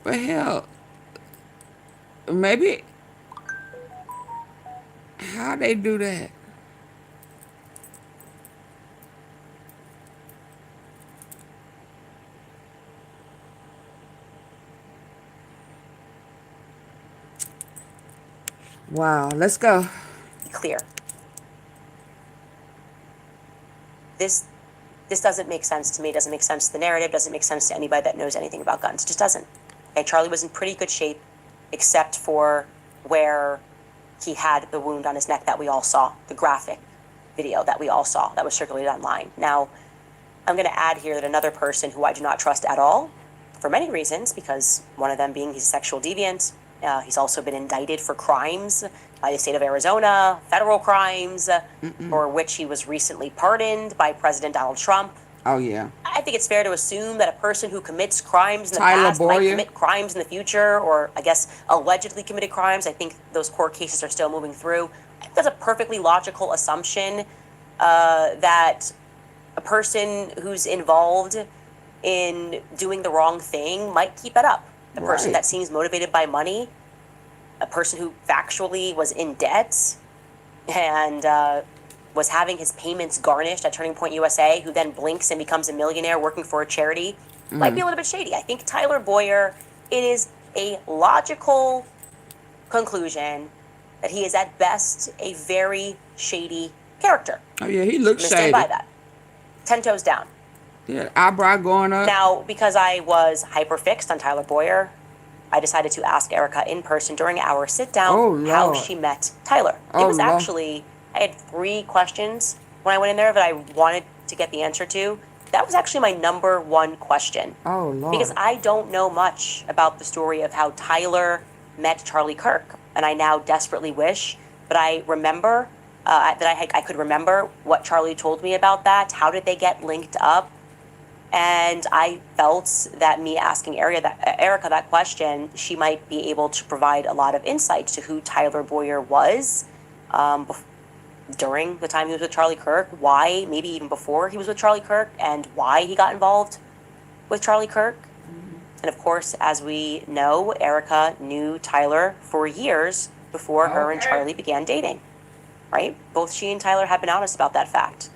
But hell, maybe. How they do that? Wow, let's go. Clear. This doesn't make sense to me. It doesn't make sense to the narrative. Doesn't make sense to anybody that knows anything about guns. It just doesn't. Okay, Charlie was in pretty good shape, except for where he had the wound on his neck that we all saw, the graphic video that we all saw that was circulated online. Now, I'm going to add here that another person who I do not trust at all, for many reasons, because one of them being he's a sexual deviant. He's also been indicted for crimes by the state of Arizona, federal crimes, for which he was recently pardoned by President Donald Trump. Oh, yeah. I think it's fair to assume that a person who commits crimes in the past might commit crimes in the future, or I guess allegedly committed crimes. I think those court cases are still moving through. I think that's a perfectly logical assumption that a person who's involved in doing the wrong thing might keep it up. A person that seems motivated by money, a person who factually was in debt and was having his payments garnished at Turning Point USA, who then blinks and becomes a millionaire working for a charity might be a little bit shady. I think Tyler Boyer, it is a logical conclusion that he is at best a very shady character. Oh yeah, he looks I'm shady. stand by that. 10 toes down. Yeah, eyebrow going up. Now, because I was hyper fixed on Tyler Boyer, I decided to ask Erika in person during our sit down how she met Tyler. It was actually, I had 3 questions when I went in there that I wanted to get the answer to. That was actually my number 1 question. Oh, Lord. Because I don't know much about the story of how Tyler met Charlie Kirk. And I now desperately wish that I remember, that I could remember what Charlie told me about that. How did they get linked up? And I felt that me asking Erika that question, she might be able to provide a lot of insight to who Tyler Boyer was during the time he was with Charlie Kirk, why, maybe even before he was with Charlie Kirk, and why he got involved with Charlie Kirk. And of course, as we know, Erika knew Tyler for years before her and Charlie began dating, right? Both she and Tyler have been honest about that fact,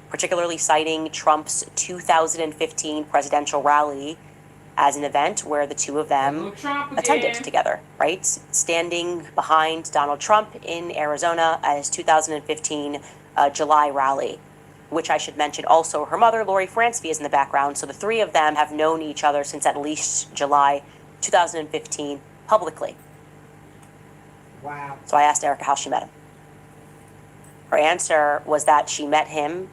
particularly citing Trump's 2015 presidential rally as an event where the two of them attended together, right? Standing behind Donald Trump in Arizona at his 2015 July rally, which I should mention also her mother, Lori Franceby, is in the background. So the 3 of them have known each other since at least July 2015 publicly. Wow. So I asked Erika how she met him. Her answer was that she met him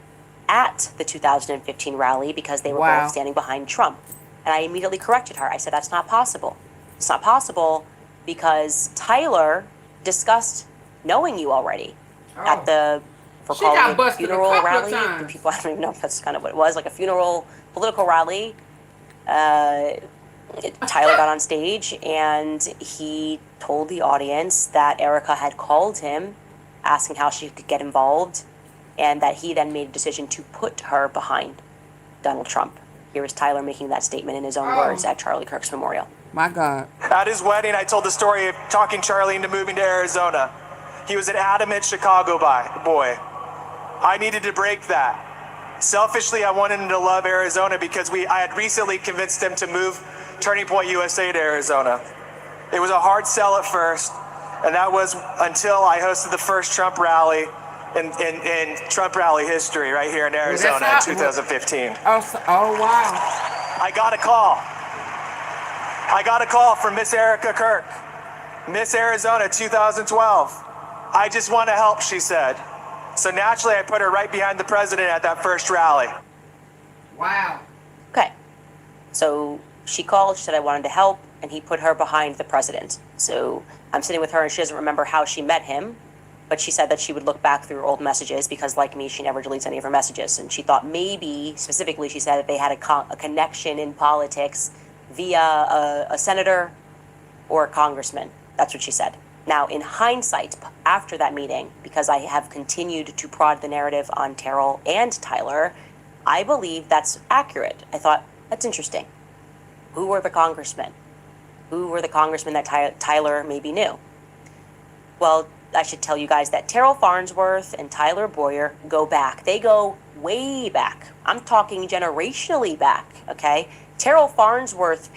at the 2015 rally because they were both standing behind Trump. And I immediately corrected her. I said, that's not possible. It's not possible because Tyler discussed knowing you already at the funeral rally. The people, I don't even know if that's kind of what it was, like a funeral political rally. Tyler got on stage and he told the audience that Erika had called him asking how she could get involved, and that he then made a decision to put her behind Donald Trump. Here is Tyler making that statement in his own words at Charlie Kirk's memorial. My God. At his wedding, I told the story of talking Charlie into moving to Arizona. He was an adamant Chicago boy. I needed to break that. Selfishly, I wanted him to love Arizona because I had recently convinced him to move Turning Point USA to Arizona. It was a hard sell at first, and that was until I hosted the first Trump rally in Trump rally history right here in Arizona in 2015. Oh, wow. I got a call from Miss Erika Kirk, Miss Arizona 2012. I just want to help, she said. So naturally, I put her right behind the president at that first rally. Wow. Okay. So she called, she said I wanted to help, and he put her behind the president. So I'm sitting with her and she doesn't remember how she met him, but she said that she would look back through old messages because, like me, she never deletes any of her messages. And she thought maybe, specifically, she said that they had a connection in politics via a senator or a congressman. That's what she said. Now, in hindsight, after that meeting, because I have continued to prod the narrative on Terrell and Tyler, I believe that's accurate. I thought, that's interesting. Who were the congressmen? Who were the congressmen that Tyler maybe knew? Well, I should tell you guys that Terrell Farnsworth and Tyler Boyer go back. They go way back. I'm talking generationally back, okay? Terrell Farnsworth's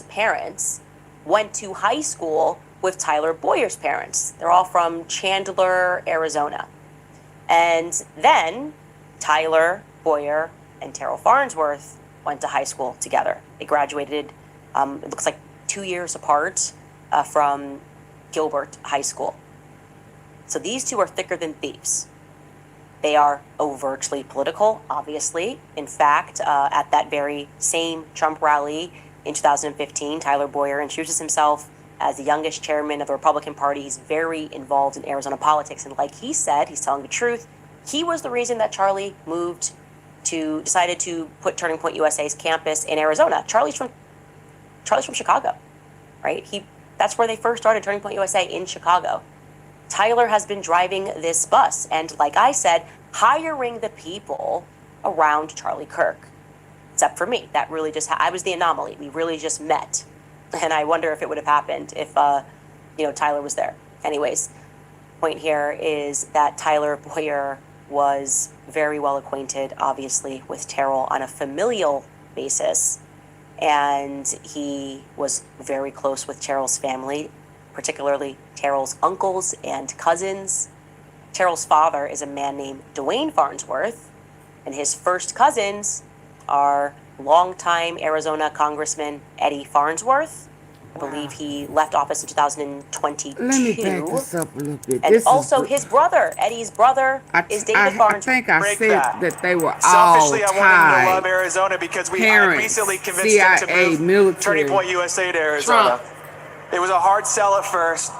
parents went to high school with Tyler Boyer's parents. They're all from Chandler, Arizona. And then Tyler Boyer and Terrell Farnsworth went to high school together. They graduated, it looks like 2 years apart from Gilbert High School. So these two are thicker than thieves. They are overtly political, obviously. In fact, at that very same Trump rally in 2015, Tyler Boyer introduces himself as the youngest chairman of the Republican Party. He's very involved in Arizona politics. And like he said, he's telling the truth. He was the reason that Charlie decided to put Turning Point USA's campus in Arizona. Charlie's from Chicago, right? That's where they first started Turning Point USA, in Chicago. Tyler has been driving this bus and, like I said, hiring the people around Charlie Kirk. Except for me. That really just, I was the anomaly. We really just met. And I wonder if it would have happened if, Tyler was there. Anyways, point here is that Tyler Boyer was very well acquainted, obviously, with Terrell on a familial basis. And he was very close with Terrell's family, particularly Terrell's uncles and cousins. Terrell's father is a man named Dwayne Farnsworth, and his first cousins are longtime Arizona Congressman Eddie Farnsworth. I believe he left office in 2022. Let me back this up a little bit. And This also is his brother, Eddie's brother, is David Farnsworth. I think I said that they were all Selfishly, I wanted him to love tied. Arizona because I Parents, recently convinced him to CIA, move military, Turning Point USA to Arizona. Trump. It was a hard sell at first,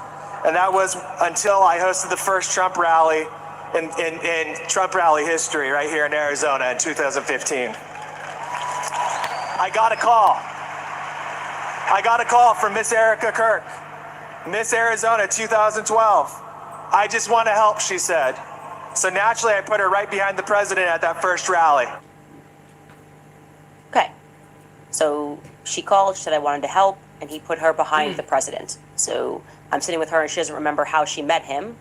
and that was until I hosted the first Trump rally in Trump rally history right here in Arizona in 2015. I got a call from Miss Erika Kirk, Miss Arizona 2012. I just want to help, she said. So naturally, I put her right behind the president at that first rally. Okay. So she called, she said I wanted to help, and he put her behind the president. So I'm sitting with her, and she doesn't remember how she met him,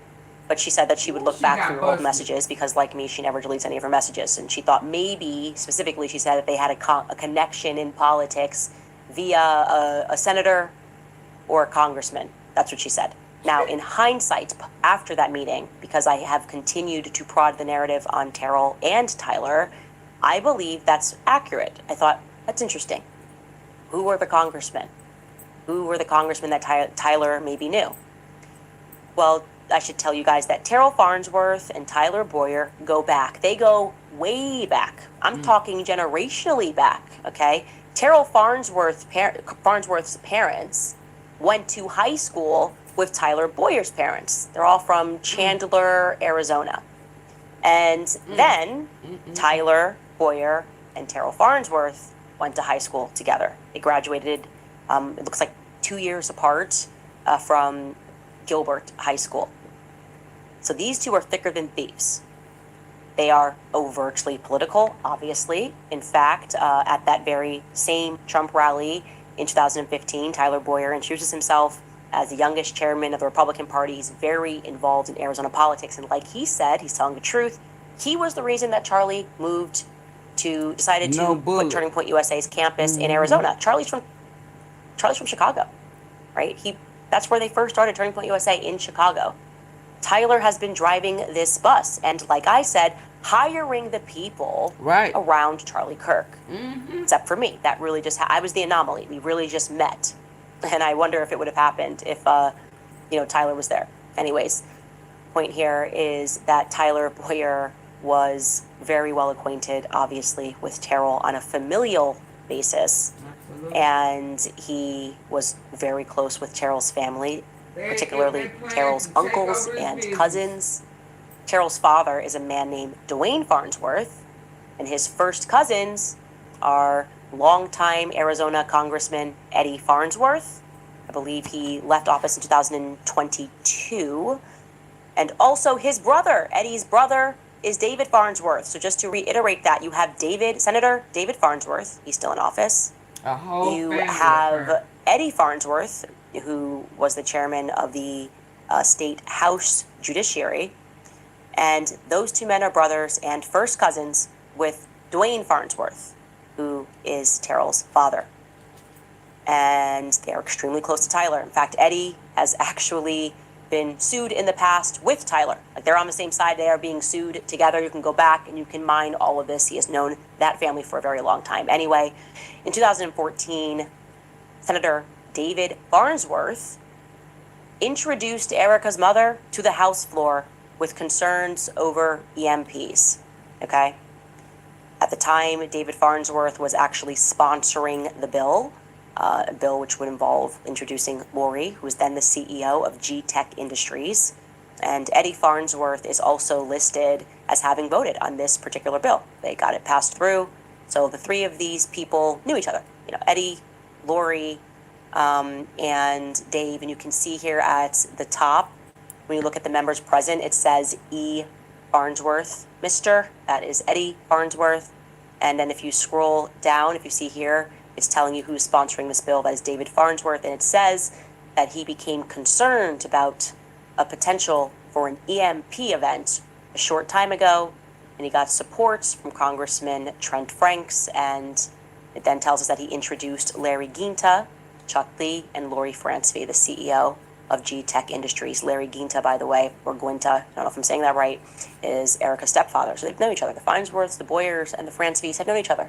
but she said that she would look back through old messages because, like me, she never deletes any of her messages. And she thought maybe, specifically, she said that they had a connection in politics via a senator or a congressman. That's what she said. Now, in hindsight, after that meeting, because I have continued to prod the narrative on Terrell and Tyler, I believe that's accurate. I thought, that's interesting. Who were the congressmen? Who were the congressmen that Tyler maybe knew? Well, I should tell you guys that Terrell Farnsworth and Tyler Boyer go back. They go way back. I'm talking generationally back, okay? Terrell Farnsworth's parents went to high school with Tyler Boyer's parents. They're all from Chandler, Arizona. And then Tyler Boyer and Terrell Farnsworth went to high school together. They graduated, it looks like 2 years apart from Gilbert High School. So these two are thicker than thieves. They are overtly political, obviously. In fact, at that very same Trump rally in 2015, Tyler Boyer introduces himself as the youngest chairman of the Republican Party. He's very involved in Arizona politics. And like he said, he's telling the truth. He was the reason that Charlie decided to put Turning Point USA's campus in Arizona. Charlie's from Chicago, right? That's where they first started Turning Point USA, in Chicago. Tyler has been driving this bus, and like I said, hiring the people around Charlie Kirk. Except for me, that really just I was the anomaly. We really just met, and I wonder if it would have happened if Tyler was there. Anyways, point here is that Tyler Boyer was very well acquainted, obviously, with Terrell on a familial basis, and he was very close with Terrell's family, particularly Terrell's uncles and cousins. Terrell's father is a man named Dwayne Farnsworth, and his first cousins are longtime Arizona Congressman Eddie Farnsworth. I believe he left office in 2022. And also his brother, Eddie's brother, is David Farnsworth. So just to reiterate that, you have Senator David Farnsworth. He's still in office. You have Eddie Farnsworth, who was the chairman of the state House Judiciary. And those two men are brothers and first cousins with Dwayne Farnsworth, who is Terrell's father. And they are extremely close to Tyler. In fact, Eddie has actually been sued in the past with Tyler. Like, they're on the same side. They are being sued together. You can go back and you can mine all of this. He has known that family for a very long time. Anyway, in 2014, Senator David Farnsworth introduced Erika's mother to the House floor with concerns over EMPs, okay? At the time, David Farnsworth was actually sponsoring the bill, a bill which would involve introducing Lori, who was then the CEO of G-Tech Industries. And Eddie Farnsworth is also listed as having voted on this particular bill. They got it passed through. So the three of these people knew each other. Eddie, Lori, and Dave. And you can see here at the top, when you look at the members present, it says E. Farnsworth, Mr. That is Eddie Farnsworth. And then if you scroll down, if you see here, it's telling you who's sponsoring this bill. That is David Farnsworth. And it says that he became concerned about a potential for an EMP event a short time ago. And he got support from Congressman Trent Franks and It then tells us that he introduced Larry Ginta, Chuck Lee, and Lori Francevy, the CEO of G Tech Industries. Larry Ginta, by the way, or Gwinta, I don't know if I'm saying that right, is Erika's stepfather. So they've known each other. The Farnsworths, the Boyers, and the Francevys have known each other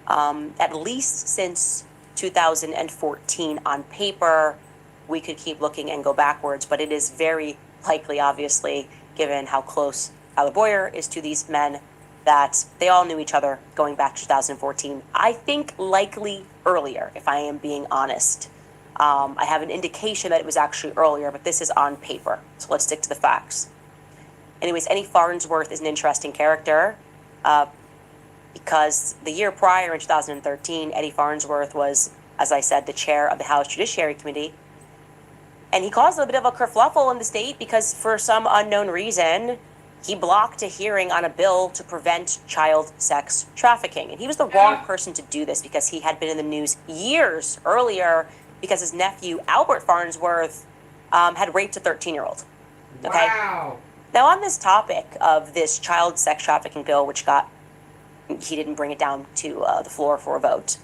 at least since 2014 on paper. We could keep looking and go backwards, but it is very likely, obviously, given how close Tyler Boyer is to these men, that they all knew each other going back to 2014. I think likely earlier, if I am being honest. I have an indication that it was actually earlier, but this is on paper, so let's stick to the facts. Anyways, Eddie Farnsworth is an interesting character because the year prior, in 2013, Eddie Farnsworth was, as I said, the chair of the House Judiciary Committee, and he caused a bit of a kerfluffle in the state because for some unknown reason, he blocked a hearing on a bill to prevent child sex trafficking. And he was the wrong person to do this because he had been in the news years earlier because his nephew, Albert Farnsworth, had raped a 13-year-old. Okay? Wow. Now, on this topic of this child sex trafficking bill, which he didn't bring it down to the floor for a vote,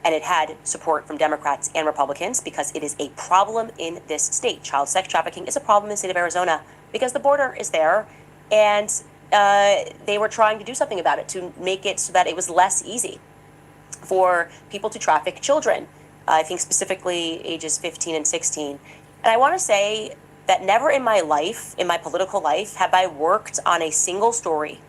and it had support from Democrats and Republicans because it is a problem in this state. Child sex trafficking is a problem in the state of Arizona because the border is there, and they were trying to do something about it to make it so that it was less easy for people to traffic children. I think specifically ages 15 and 16. And I want to say that never in my life, in my political life, have I worked on a single story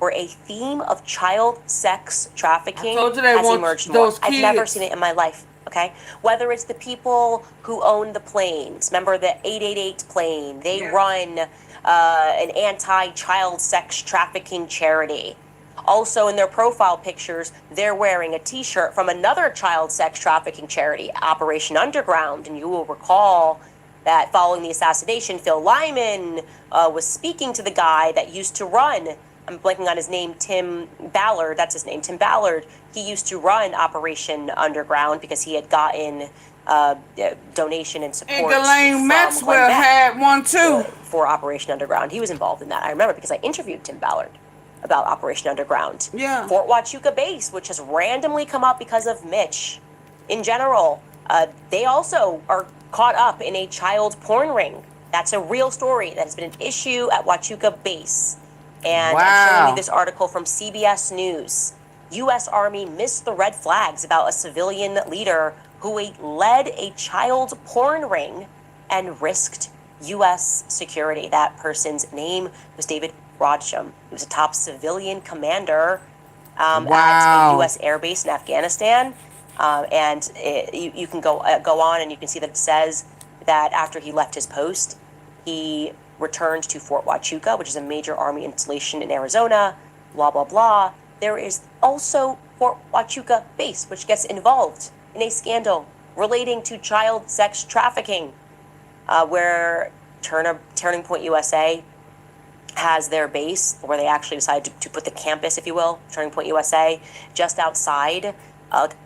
where a theme of child sex trafficking has emerged more. I've never seen it in my life, okay? Whether it's the people who own the planes, remember the 888 plane, they run an anti-child sex trafficking charity. Also in their profile pictures, they're wearing a t-shirt from another child sex trafficking charity, Operation Underground. And you will recall that following the assassination, Phil Lyman was speaking to the guy that used to run, I'm blanking on his name, Tim Ballard, that's his name, Tim Ballard. He used to run Operation Underground because he had gotten donation and support. And Ghislaine Maxwell had one too. For Operation Underground. He was involved in that. I remember because I interviewed Tim Ballard about Operation Underground. Yeah. Fort Huachuca Base, which has randomly come up because of Mitch. In general, they also are caught up in a child porn ring. That's a real story that has been an issue at Huachuca Base. And I'm showing you this article from CBS News. U.S. Army missed the red flags about a civilian leader who led a child porn ring and risked U.S. security. That person's name was David Rodsham. He was a top civilian commander at a U.S. air base in Afghanistan. You can go on and you can see that it says that after he left his post, he returned to Fort Huachuca, which is a major Army installation in Arizona, blah, blah, blah. There is also Fort Huachuca Base, which gets involved in a scandal relating to child sex trafficking, where Turning Point USA has their base, where they actually decided to put the campus, if you will, Turning Point USA, just outside,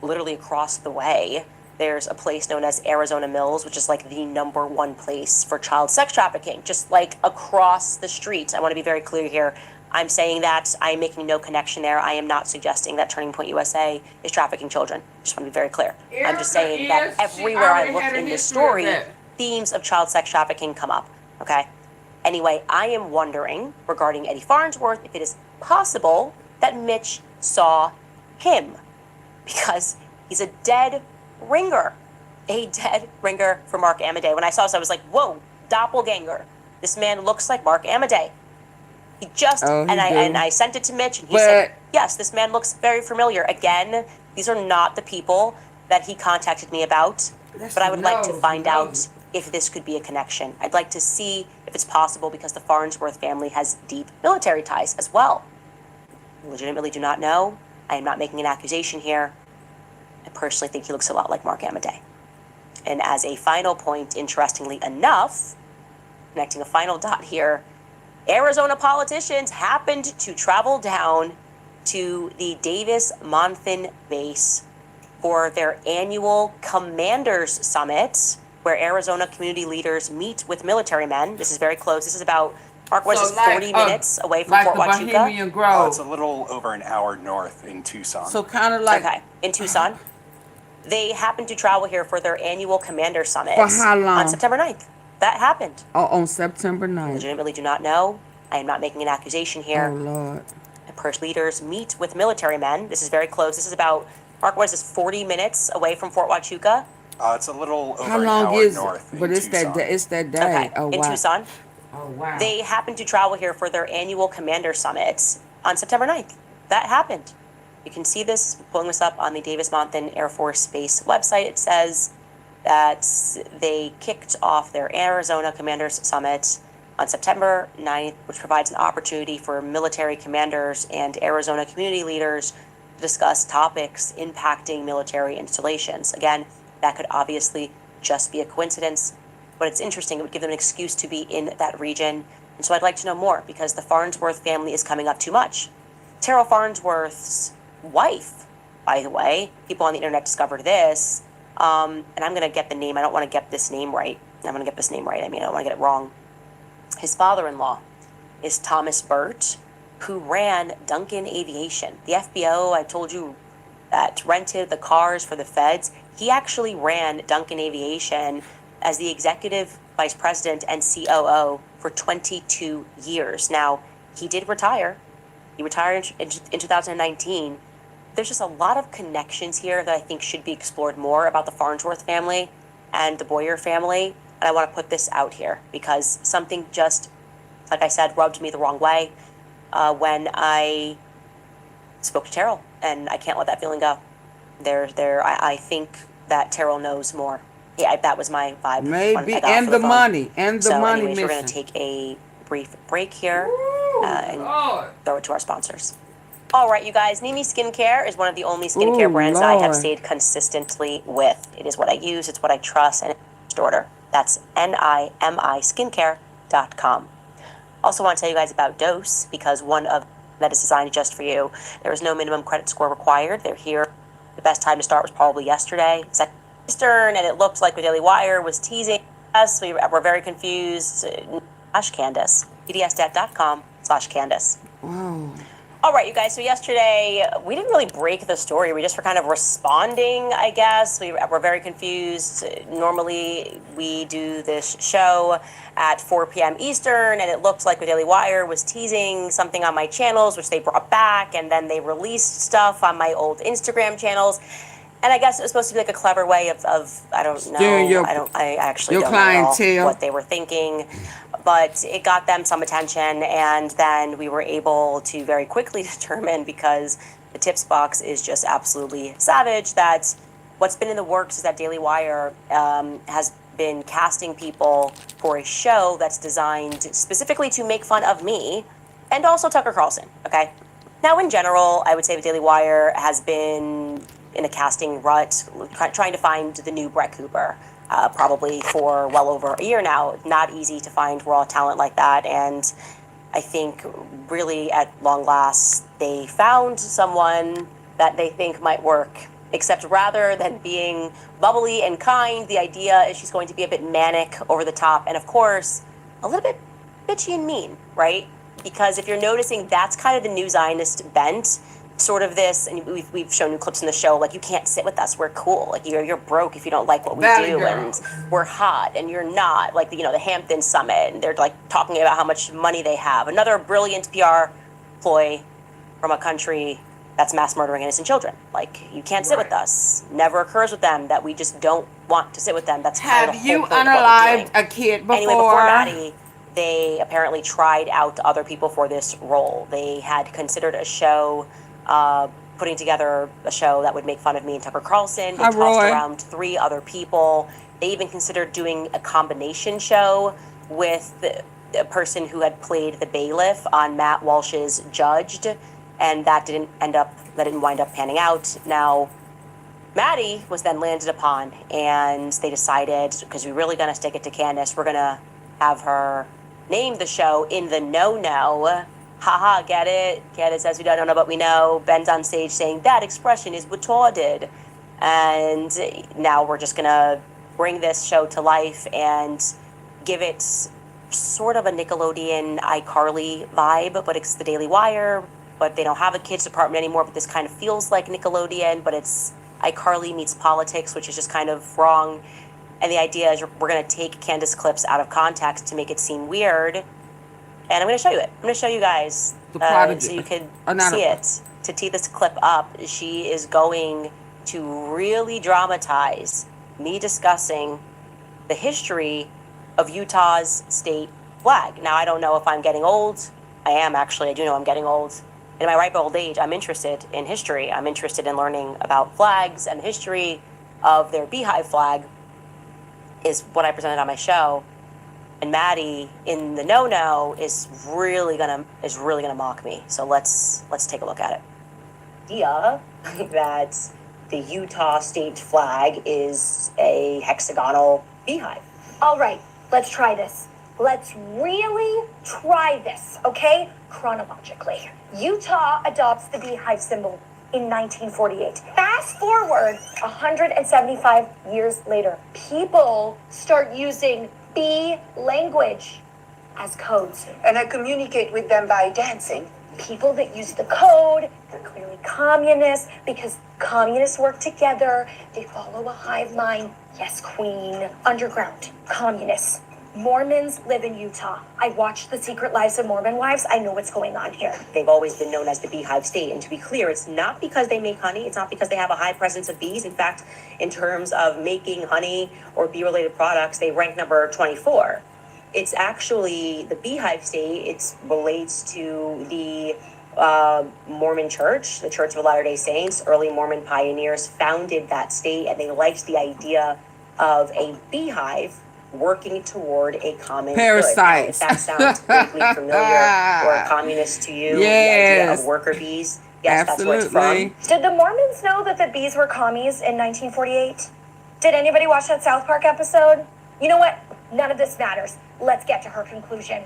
literally across the way. There's a place known as Arizona Mills, which is like the #1 place for child sex trafficking, just like across the street. I want to be very clear here. I'm saying that I'm making no connection there. I am not suggesting that Turning Point USA is trafficking children. Just want to be very clear. I'm just saying that everywhere I look in this story, themes of child sex trafficking come up, okay? Anyway, I am wondering, regarding Eddie Farnsworth, if it is possible that Mitch saw him, because he's a dead ringer for Mark Amadei. When I saw this, I was like, whoa, doppelganger. This man looks like Mark Amadei. He just, and I sent it to Mitch, and he said, yes, this man looks very familiar. Again, these are not the people that he contacted me about, but I would like to find out if this could be a connection. I'd like to see if it's possible because the Farnsworth family has deep military ties as well. I legitimately do not know. I am not making an accusation here. I personally think he looks a lot like Mark Amadei. And as a final point, interestingly enough, connecting a final dot here, Arizona politicians happened to travel down to the Davis-Monthan base for their annual Commanders Summit, where Arizona community leaders meet with military men. This is very close. This is about Mark So is 40 minutes away from like Fort the Huachuca. Bohemian Grove. It's a little over an hour north in Tucson. So kind of like Okay, in Tucson. They happened to travel here for their annual Commander Summit. For how long? On September 9th. That happened. Oh, on September I 9th. legitimately do not know. I am not making an accusation here. Oh, Lord. PERS leaders meet with military men. This is very close. This is about, Mark, what is this, 40 minutes away from Fort Huachuca? It's a little over How an long hour is north it? But it's Tucson. that day. Okay, Oh, in wow. Tucson. Oh, wow. They happened to travel here for their annual Commander Summit on September 9th. That happened. You can see this, pulling this up on the Davis-Monthan Air Force Base website. It says that they kicked off their Arizona Commanders Summit on September 9th, which provides an opportunity for military commanders and Arizona community leaders to discuss topics impacting military installations. Again, that could obviously just be a coincidence, but it's interesting. It would give them an excuse to be in that region. And so I'd like to know more, because the Farnsworth family is coming up too much. Terrell Farnsworth's wife, by the way, people on the internet discovered this, and I'm going to get the name. I don't want to get this name right. I'm going to get this name right. I mean, I don't want to get it wrong. His father-in-law is Thomas Burt, who ran Duncan Aviation. The FBO, I told you, that rented the cars for the feds. He actually ran Duncan Aviation as the executive vice president and COO for 22 years. Now, he did retire. He retired in 2019. There's just a lot of connections here that I think should be explored more about the Farnsworth family and the Boyer family. And I want to put this out here because something just, like I said, rubbed me the wrong way when I spoke to Terrell, and I can't let that feeling go. I think that Terrell knows more. Yeah, that was my vibe. Maybe, and the money, So anyways, we're going to take a brief break here and throw it to our sponsors. All right, you guys, Nimi Skincare is one of the only skincare brands that I have stayed consistently with. It is what I use, it's what I trust, and it's order. That's NIMIskincare.com. Also want to tell you guys about Dose, because one of that is designed just for you. There is no minimum credit score required. They're here. The best time to start was probably yesterday. It's at Eastern, and it looked like the Daily Wire was teasing us. We were very confused. Candace. PDSDat.com/Candace. Wow. All right, you guys, so yesterday, we didn't really break the story. We just were kind of responding, I guess. We were very confused. Normally, we do this show at 4 p.m. Eastern, and it looked like the Daily Wire was teasing something on my channels, which they brought back, and then they released stuff on my old Instagram channels. And I guess it was supposed to be like a clever way of I don't know. I actually don't know at all what they were thinking. But it got them some attention, and then we were able to very quickly determine, because the tips box is just absolutely savage, that what's been in the works is that Daily Wire has been casting people for a show that's designed specifically to make fun of me and also Tucker Carlson, okay? Now, in general, I would say the Daily Wire has been in a casting rut, trying to find the new Brett Cooper. Probably for well over a year now. Not easy to find raw talent like that, and I think really at long last they found someone that they think might work, except rather than being bubbly and kind, the idea is she's going to be a bit manic, over the top, and of course a little bit bitchy and mean, right? Because if you're noticing, that's kind of the new Zionist bent. Sort of this, and we've shown you clips in the show, like, you can't sit with us, we're cool, like you're broke if you don't like what we do, and we're hot and you're not, like the Hampton Summit, and they're like talking about how much money they have. Another brilliant PR ploy from a country that's mass murdering innocent children. Like, you can't sit with us. Never occurs with them that we just don't want to sit with them. That's kind of the whole point of what we're doing. A kid before? Anyway, before Maddie, they apparently tried out other people for this role. They had considered a show, putting together a show that would make fun of me and Tucker Carlson. They tossed around 3 other people. They even considered doing a combination show with a person who had played the bailiff on Matt Walsh's Judged, and that didn't wind up panning out. Now, Maddie was then landed upon, and they decided, because we're really gonna stick it to Candace, we're gonna have her name the show In the No-No. Haha, get it? Candace says we don't know, but we know. Ben's on stage saying that expression is retarded. And now we're just gonna bring this show to life and give it sort of a Nickelodeon iCarly vibe, but it's the Daily Wire, but they don't have a kids department anymore, but this kind of feels like Nickelodeon, but it's iCarly meets politics, which is just kind of wrong. And the idea is we're going to take Candace clips out of context to make it seem weird. And I'm going to show you it. I'm going to show you guys so you can see it. To tee this clip up, she is going to really dramatize me discussing the history of Utah's state flag. Now, I don't know if I'm getting old. I am, actually. I do know I'm getting old. In my ripe old age, I'm interested in history. I'm interested in learning about flags and the history of their beehive flag is what I presented on my show. And Maddie, in the no-no, is really gonna mock me. So let's take a look at it. Idea that the Utah state flag is a hexagonal beehive. All right, let's try this. Let's really try this, okay? Chronologically. Utah adopts the beehive symbol in 1948. Fast forward 175 years later, people start using bee language as codes. And I communicate with them by dancing. People that use the code, they're clearly communists because communists work together. They follow a hive mind. Yes, queen. Underground. Communists. Mormons live in Utah. I watched The Secret Lives of Mormon Wives. I know what's going on here. They've always been known as the beehive state. And to be clear, it's not because they make honey. It's not because they have a high presence of bees. In fact, in terms of making honey or bee-related products, they rank number 24. It's actually the beehive state. It relates to the Mormon Church, the Church of Latter-day Saints. Early Mormon pioneers founded that state, and they liked the idea of a beehive working toward a common parasites. Good. Now, if that sounds vaguely familiar or a communist to you, the idea of worker bees, yes, absolutely. That's where it's from. Did the Mormons know that the bees were commies in 1948? Did anybody watch that South Park episode? You know what? None of this matters. Let's get to her conclusion.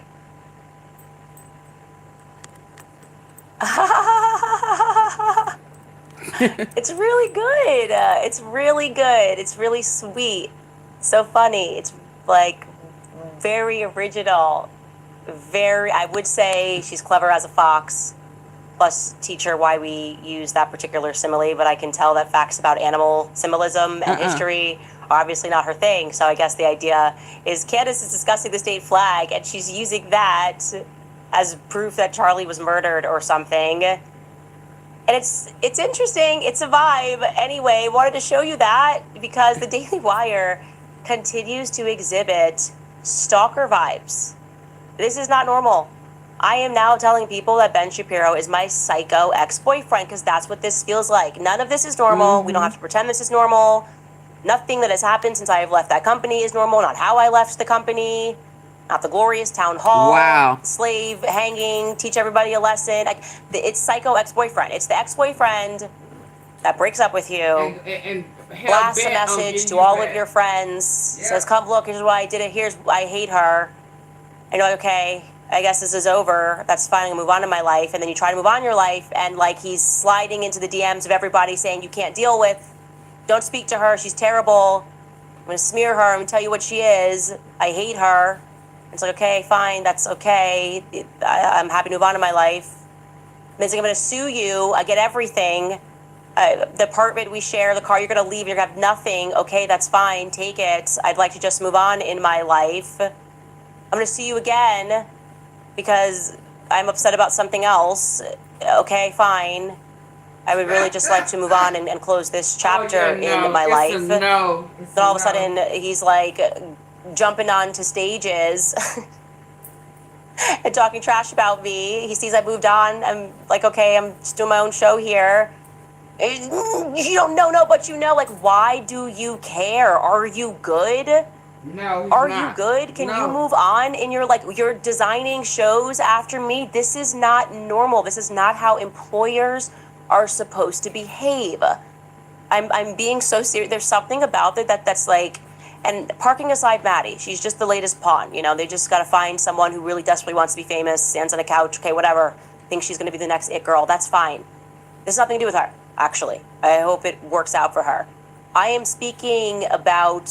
It's really good. It's really good. It's really sweet. So funny. It's like very original. I would say she's clever as a fox. Plus teach her why we use that particular simile, but I can tell that facts about animal symbolism and history are obviously not her thing. So I guess the idea is Candace is discussing the state flag and she's using that as proof that Charlie was murdered or something. And it's interesting. It's a vibe. Anyway, wanted to show you that because the Daily Wire continues to exhibit stalker vibes. This is not normal. I am now telling people that Ben Shapiro is my psycho ex-boyfriend because that's what this feels like. None of this is normal. We don't have to pretend this is normal. Nothing that has happened since I have left that company is normal. Not how I left the company. Not the glorious town hall, slave hanging, teach everybody a lesson. It's psycho ex-boyfriend. It's the ex-boyfriend that breaks up with you, and blasts a message to all of your friends, says, come look, here's why I did it, I hate her. And you're like, okay, I guess this is over. That's fine, I'm gonna move on to my life. And then you try to move on in your life, and like he's sliding into the DMs of everybody saying you can't deal with, don't speak to her, she's terrible. I'm gonna smear her, I'm gonna tell you what she is. I hate her. It's like, okay, fine, that's okay. I'm happy to move on in my life. Then it's like, I'm gonna sue you, I get everything. The apartment we share, the car you're gonna leave, you're gonna have nothing. Okay, that's fine, take it. I'd like to just move on in my life. I'm gonna sue you again because I'm upset about something else. Okay, fine. I would really just like to move on and close this chapter in my life. Then all of a sudden, he's like jumping onto stages and talking trash about me. He sees I moved on. I'm like, okay, I'm just doing my own show here. You don't know, but you know. Like, why do you care? Are you good? No, are you good? Can you move on in your, like, you're designing shows after me? This is not normal. This is not how employers are supposed to behave. I'm being so serious. There's something about it that's like, and parking aside Maddie, she's just the latest pawn. You know, they just got to find someone who really desperately wants to be famous, stands on a couch, okay, whatever, thinks she's going to be the next it girl. That's fine. This has nothing to do with her, actually. I hope it works out for her. I am speaking about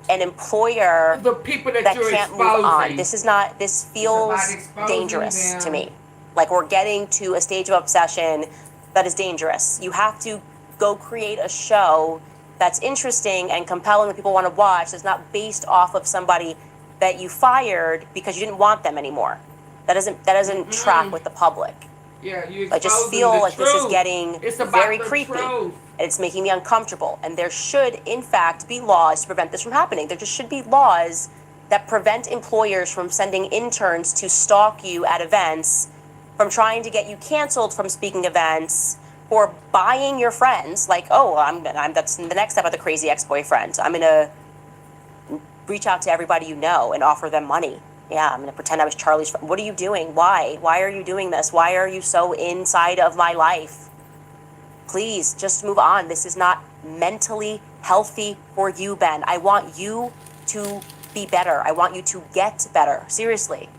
an employer The people that that you're can't move exposing. on. This feels exposing dangerous them. to me. Like we're getting to a stage of obsession that is dangerous. You have to go create a show that's interesting and compelling that people want to watch, that's not based off of somebody that you fired because you didn't want them anymore. That doesn't track with the public. Yeah, you I just exposing feel the like this is truth. getting It's about very the creepy. truth. It's making me uncomfortable. And there should, in fact, be laws to prevent this from happening. There just should be laws that prevent employers from sending interns to stalk you at events, from trying to get you canceled from speaking events, or buying your friends. Like, oh, that's the next step of the crazy ex-boyfriend. I'm gonna reach out to everybody you know and offer them money. Yeah, I'm gonna pretend I was Charlie's friend. What are you doing? Why? Why are you doing this? Why are you so inside of my life? Please, just move on. This is not mentally healthy for you, Ben. I want you to be better. I want you to get better. Seriously.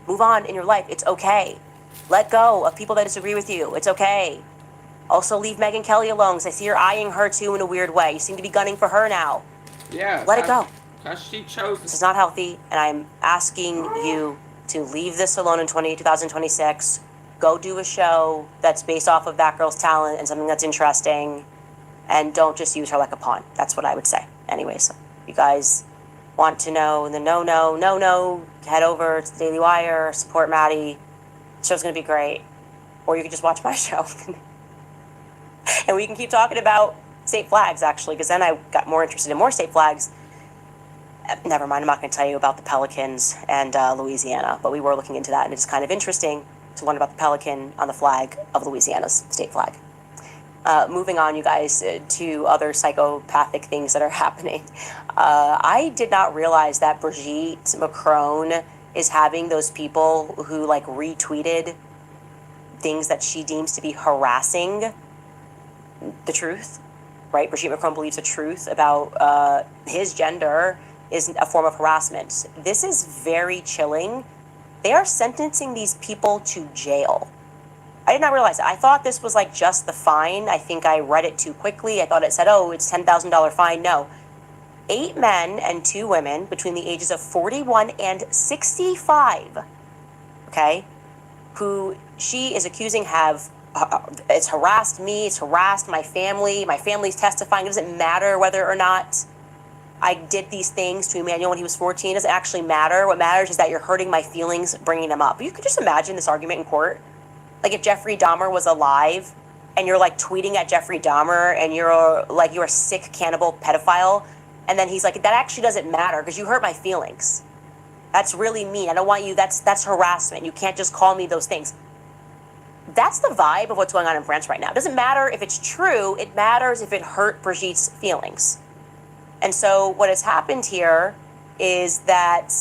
Move on in your life. It's okay. Let go of people that disagree with you. It's okay. Also, leave Megyn Kelly alone, because I see you're eyeing her too in a weird way. You seem to be gunning for her now. Yeah. Let it go. Because she chose. This is not healthy, and I'm asking you to leave this alone in 2026. Go do a show that's based off of that girl's talent and something that's interesting, and don't just use her like a pawn. That's what I would say. Anyways, if you guys want to know the no, head over to the Daily Wire, support Maddie. The show's going to be great. Or you can just watch my show. And we can keep talking about state flags, actually, because then I got more interested in more state flags. Never mind, I'm not going to tell you about the Pelicans and Louisiana, but we were looking into that, and it's kind of interesting to learn about the pelican on the flag of Louisiana's state flag. Moving on, you guys, to other psychopathic things that are happening. I did not realize that Brigitte Macron is having those people who like retweeted things that she deems to be harassing the truth, right? Brigitte Macron believes the truth about his gender is a form of harassment. This is very chilling. They are sentencing these people to jail. I did not realize it. I thought this was like just the fine. I think I read it too quickly. I thought it said, oh, it's $10,000 fine. No. 8 men and 2 women between the ages of 41 and 65, okay, who she is accusing have, it's harassed me, it's harassed my family's testifying. It doesn't matter whether or not I did these things to Emmanuel when he was 14. It doesn't actually matter. What matters is that you're hurting my feelings bringing them up. You could just imagine this argument in court. Like if Jeffrey Dahmer was alive and you're like tweeting at Jeffrey Dahmer and you're a sick cannibal pedophile, and then he's like, that actually doesn't matter because you hurt my feelings. That's really mean. I don't want you, that's harassment. You can't just call me those things. That's the vibe of what's going on in France right now. It doesn't matter if it's true, it matters if it hurt Brigitte's feelings. And so what has happened here is that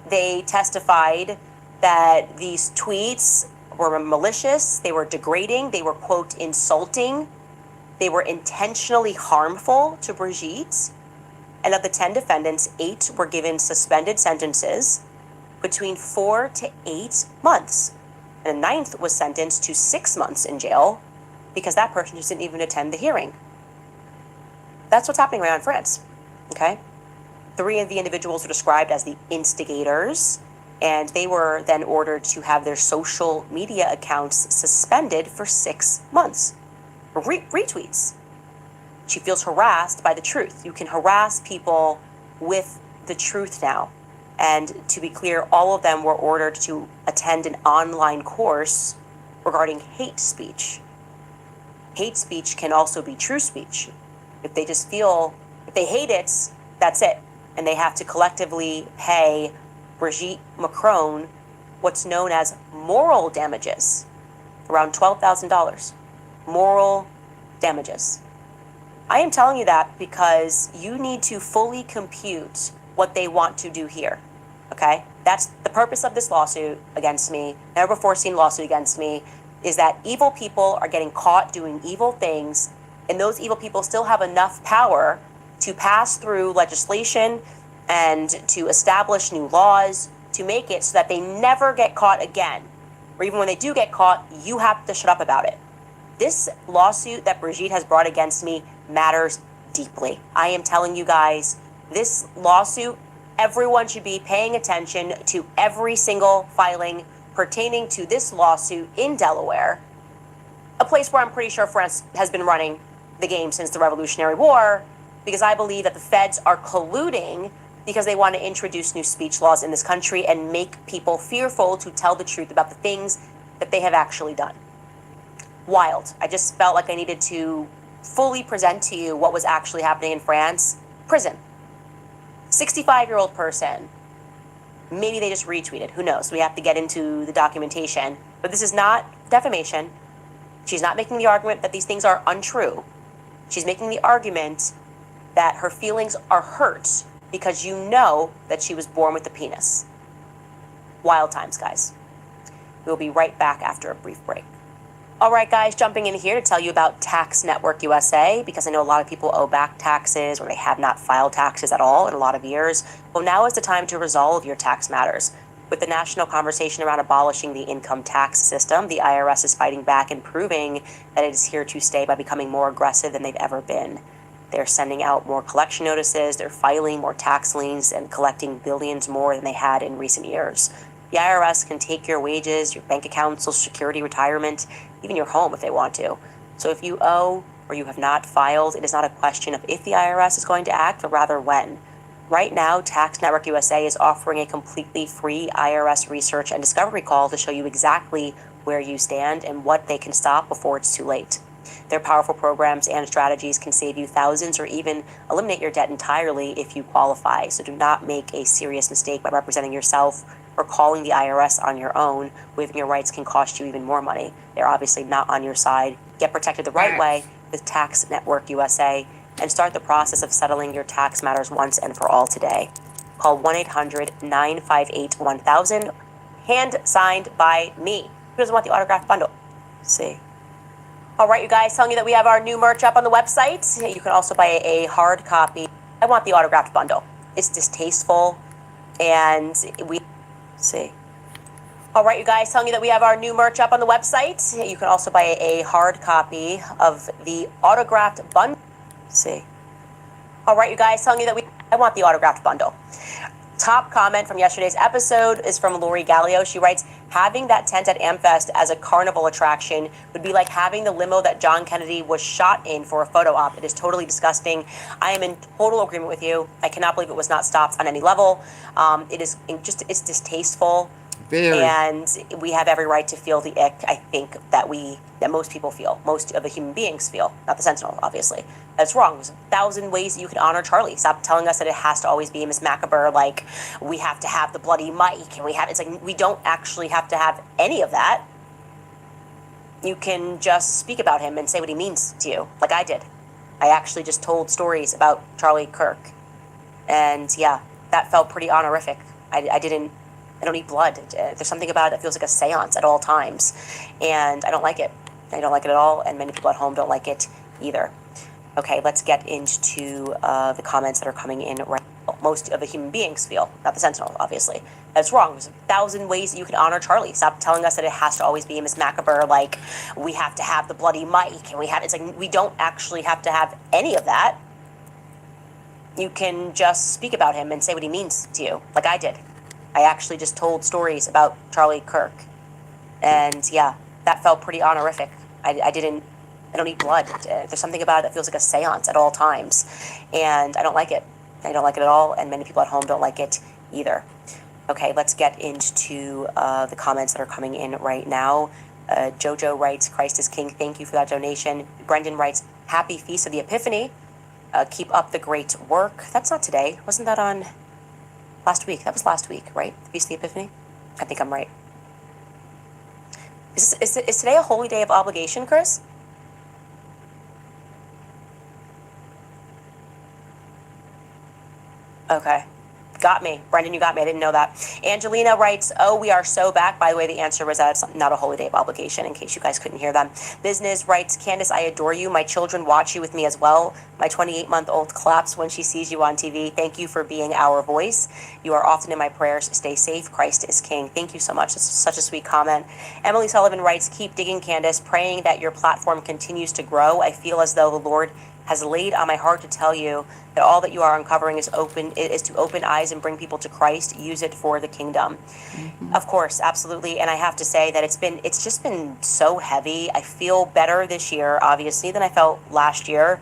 they testified that these tweets were malicious, they were degrading, they were, quote, insulting, they were intentionally harmful to Brigitte. And of the 10 defendants, 8 were given suspended sentences between 4 to 8 months. And the 9th was sentenced to 6 months in jail because that person just didn't even attend the hearing. That's what's happening right now in France, okay? 3 of the individuals were described as the instigators, and they were then ordered to have their social media accounts suspended for 6 months. Retweets. She feels harassed by the truth. You can harass people with the truth now. And to be clear, all of them were ordered to attend an online course regarding hate speech. Hate speech can also be true speech. If they just feel, if they hate it, that's it. And they have to collectively pay Brigitte Macron what's known as moral damages, around $12,000. Moral damages. I am telling you that because you need to fully compute what they want to do here, okay? That's the purpose of this lawsuit against me, never before seen lawsuit against me, is that evil people are getting caught doing evil things, and those evil people still have enough power to pass through legislation and to establish new laws to make it so that they never get caught again. Or even when they do get caught, you have to shut up about it. This lawsuit that Brigitte has brought against me matters deeply. I am telling you guys, This lawsuit, everyone should be paying attention to every single filing pertaining to this lawsuit in Delaware, a place where I'm pretty sure France has been running the game since the Revolutionary War, because I believe that the feds are colluding because they want to introduce new speech laws in this country and make people fearful to tell the truth about the things that they have actually done. Wild. I just felt like I needed to fully present to you what was actually happening in France. Prison. 65-year-old person. Maybe they just retweeted. Who knows? We have to get into the documentation. But this is not defamation. She's not making the argument that these things are untrue. She's making the argument that her feelings are hurt because you know that she was born with a penis. Wild times, guys. We'll be right back after a brief break. All right, guys, jumping in here to tell you about Tax Network USA, because I know a lot of people owe back taxes or they have not filed taxes at all in a lot of years. Well, now is the time to resolve your tax matters. With the national conversation around abolishing the income tax system, the IRS is fighting back and proving that it is here to stay by becoming more aggressive than they've ever been. They're sending out more collection notices, they're filing more tax liens and collecting billions more than they had in recent years. The IRS can take your wages, your bank account, Social Security, retirement, even your home if they want to. So if you owe or you have not filed, it is not a question of if the IRS is going to act, but rather when. Right now, Tax Network USA is offering a completely free IRS research and discovery call to show you exactly where you stand and what they can stop before it's too late. Their powerful programs and strategies can save you thousands or even eliminate your debt entirely if you qualify. So do not make a serious mistake by representing yourself or calling the IRS on your own. Waiving your rights can cost you even more money. They're obviously not on your side. Get protected the right way with Tax Network USA and start the process of settling your tax matters once and for all today. Call 1-800-958-1000, hand signed by me. Who doesn't want the autographed bundle? Let's see. All right, you guys, telling you that we have our new merch up on the website. You can also buy a hard copy. I want the autographed bundle. It's distasteful, and we see. All right, you guys, telling you that we have our new merch up on the website. You can also buy a hard copy of the autographed bundle. See. All right, you guys, telling you that I want the autographed bundle. Top comment from yesterday's episode is from Lori Gallio. She writes, having that tent at AmFest as a carnival attraction would be like having the limo that John Kennedy was shot in for a photo op. It is totally disgusting. I am in total agreement with you. I cannot believe it was not stopped on any level. It's distasteful. Very. And we have every right to feel the ick, I think, that most people feel, most of the human beings feel, not the Sentinel, obviously. That's wrong. There's 1,000 ways that you can honor Charlie. Stop telling us that it has to always be Miss Macabre, like, we have to have the bloody Mike, and it's like, we don't actually have to have any of that. You can just speak about him and say what he means to you, like I did. I actually just told stories about Charlie Kirk. And yeah, that felt pretty honorific. I don't eat blood. There's something about it that feels like a seance at all times. And I don't like it. I don't like it at all, and many people at home don't like it either. Okay, let's get into the comments that are coming in right now. Most of the human beings feel, not the Sentinel, obviously. That's wrong. There's 1,000 ways that you can honor Charlie. Stop telling us that it has to always be Miss Macabre, like, we have to have the bloody Mike, and it's like, we don't actually have to have any of that. You can just speak about him and say what he means to you, like I did. I actually just told stories about Charlie Kirk. And yeah, that felt pretty honorific. I don't eat blood. There's something about it that feels like a seance at all times. And I don't like it. I don't like it at all, and many people at home don't like it either. Okay, let's get into the comments that are coming in right now. Jojo writes, Christ is King. Thank you for that donation. Brendan writes, Happy Feast of the Epiphany. Keep up the great work. That's not today. Wasn't that on last week? That was last week, right? The Feast of the Epiphany? I think I'm right. Is today a holy day of obligation, Chris? Okay. Got me. Brendan, you got me. I didn't know that. Angelina writes, oh, we are so back. By the way, the answer was that it's not a holy day of obligation, in case you guys couldn't hear them. Business writes, Candace, I adore you. My children watch you with me as well. My 28-month-old claps when she sees you on TV. Thank you for being our voice. You are often in my prayers. Stay safe. Christ is King. Thank you so much. That's such a sweet comment. Emily Sullivan writes, keep digging, Candace, praying that your platform continues to grow. I feel as though the Lord has laid on my heart to tell you that all that you are uncovering is to open eyes and bring people to Christ. Use it for the kingdom. Of course, absolutely. And I have to say that it's just been so heavy. I feel better this year, obviously, than I felt last year.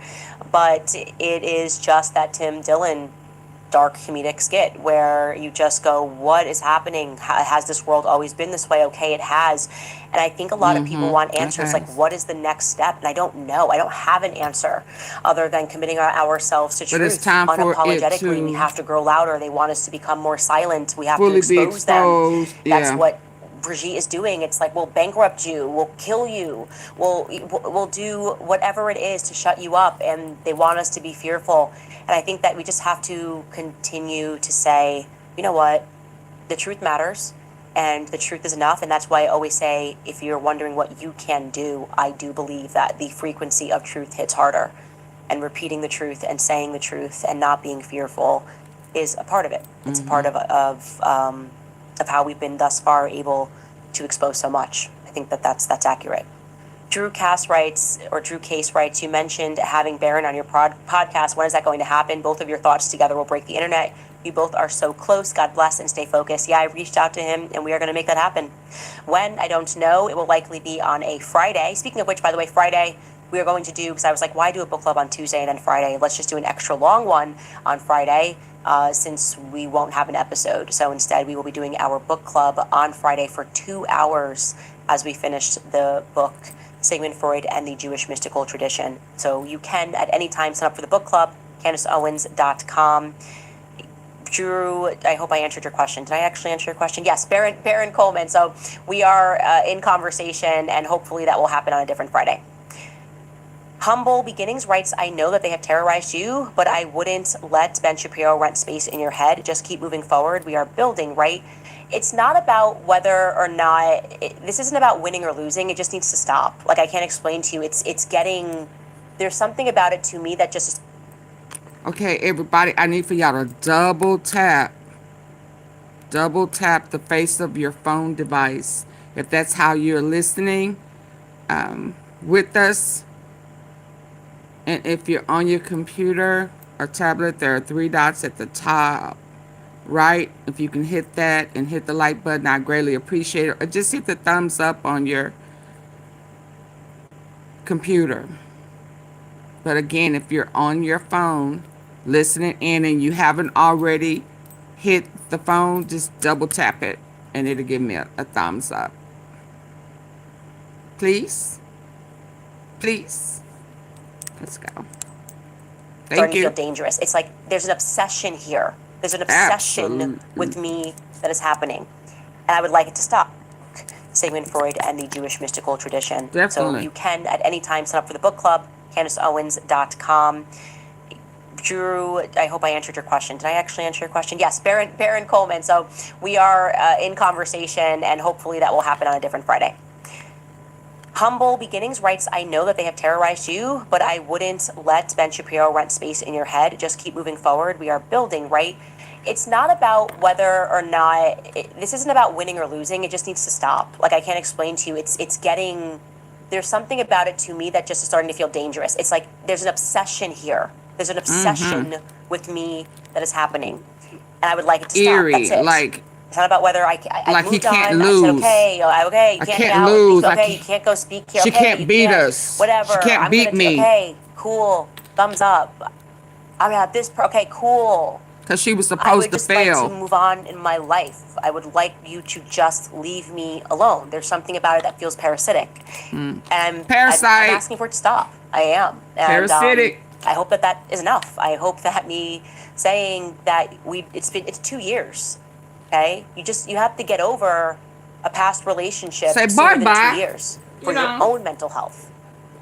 But it is just that Tim Dillon dark comedic skit where you just go, what is happening? Has this world always been this way? Okay, it has. And I think a lot of people want answers like, what is the next step? And I don't know. I don't have an answer other than committing ourselves to But truth it's time for it unapologetically. We to have to grow louder. They want us to become more silent. We have to fully be expose them. exposed. That's Yeah. what Brigitte is doing. It's like, we'll bankrupt you, we'll kill you, we'll do whatever it is to shut you up, and they want us to be fearful. And I think that we just have to continue to say, you know what, the truth matters, and the truth is enough. And that's why I always say, if you're wondering what you can do, I do believe that the frequency of truth hits harder, and repeating the truth and saying the truth and not being fearful is a part of it. It's a part of how we've been thus far able to expose so much. I think that's accurate. Drew Case writes, you mentioned having Barron on your podcast. When is that going to happen? Both of your thoughts together will break the internet. You both are so close. God bless and stay focused. Yeah, I reached out to him and we are going to make that happen. When? I don't know. It will likely be on a Friday. Speaking of which, by the way, Friday, we are going to do, because I was like, why do a book club on Tuesday and then Friday? Let's just do an extra long one on Friday. Since we won't have an episode. So instead, we will be doing our book club on Friday for 2 hours as we finish the book, Sigmund Freud and the Jewish Mystical Tradition. So you can, at any time, sign up for the book club, CandaceOwens.com. Drew, I hope I answered your question. Did I actually answer your question? Yes, Baron Coleman. So we are in conversation, and hopefully that will happen on a different Friday. Humble Beginnings writes, I know that they have terrorized you, but I wouldn't let Ben Shapiro rent space in your head. Just keep moving forward. We are building, right? It's not about whether or not, this isn't about winning or losing. It just needs to stop. Like, I can't explain to you. It's getting, there's something about it to me that just. Okay, everybody, I need for y'all to double tap the face of your phone device. If that's how you're listening with us. And if you're on your computer or tablet, there are 3 dots at the top, right? If you can hit that and hit the like button, I greatly appreciate it. Or just hit the thumbs up on your computer. But again, if you're on your phone listening in and you haven't already hit the phone, just double tap it and it'll give me a thumbs up. Please. Let's go. Thank you. Feel dangerous. It's like there's an obsession here. There's an obsession with me that is happening, and I would like it to stop. Sigmund Freud and the Jewish Mystical Tradition. Definitely. So you can at any time sign up for the book club, CandaceOwens.com. Drew, I hope I answered your question. Did I actually answer your question? Yes, Baron Coleman. So we are in conversation, and hopefully that will happen on a different Friday. Humble Beginnings writes, I know that they have terrorized you, but I wouldn't let Ben Shapiro rent space in your head. Just keep moving forward. We are building, right? It's not about whether or not, this isn't about winning or losing. It just needs to stop. Like, I can't explain to you. It's getting, there's something about it to me that just is starting to feel dangerous. It's like there's an obsession here. There's an obsession with me that is happening. And I would like it to stop. That's it. Like, it's not about whether I like moved he can't on. lose. I said, okay, you can't get out. Lose. Okay, you can't go speak here. She Okay, can't you beat us. Whatever. She can't beat me. Okay, cool. Thumbs up. I'm at this. Okay, cool. Because she was I supposed would to just fail. like to move on in my life. I would like you to just leave me alone. There's something about it that feels parasitic. And Parasite. I'm asking for it to stop. I am. And, Parasitic. I hope that is enough. I hope that me saying that it's 2 years. Okay? You have to get over a past relationship Say sooner than bye-bye. 2 years for You your know. own mental health.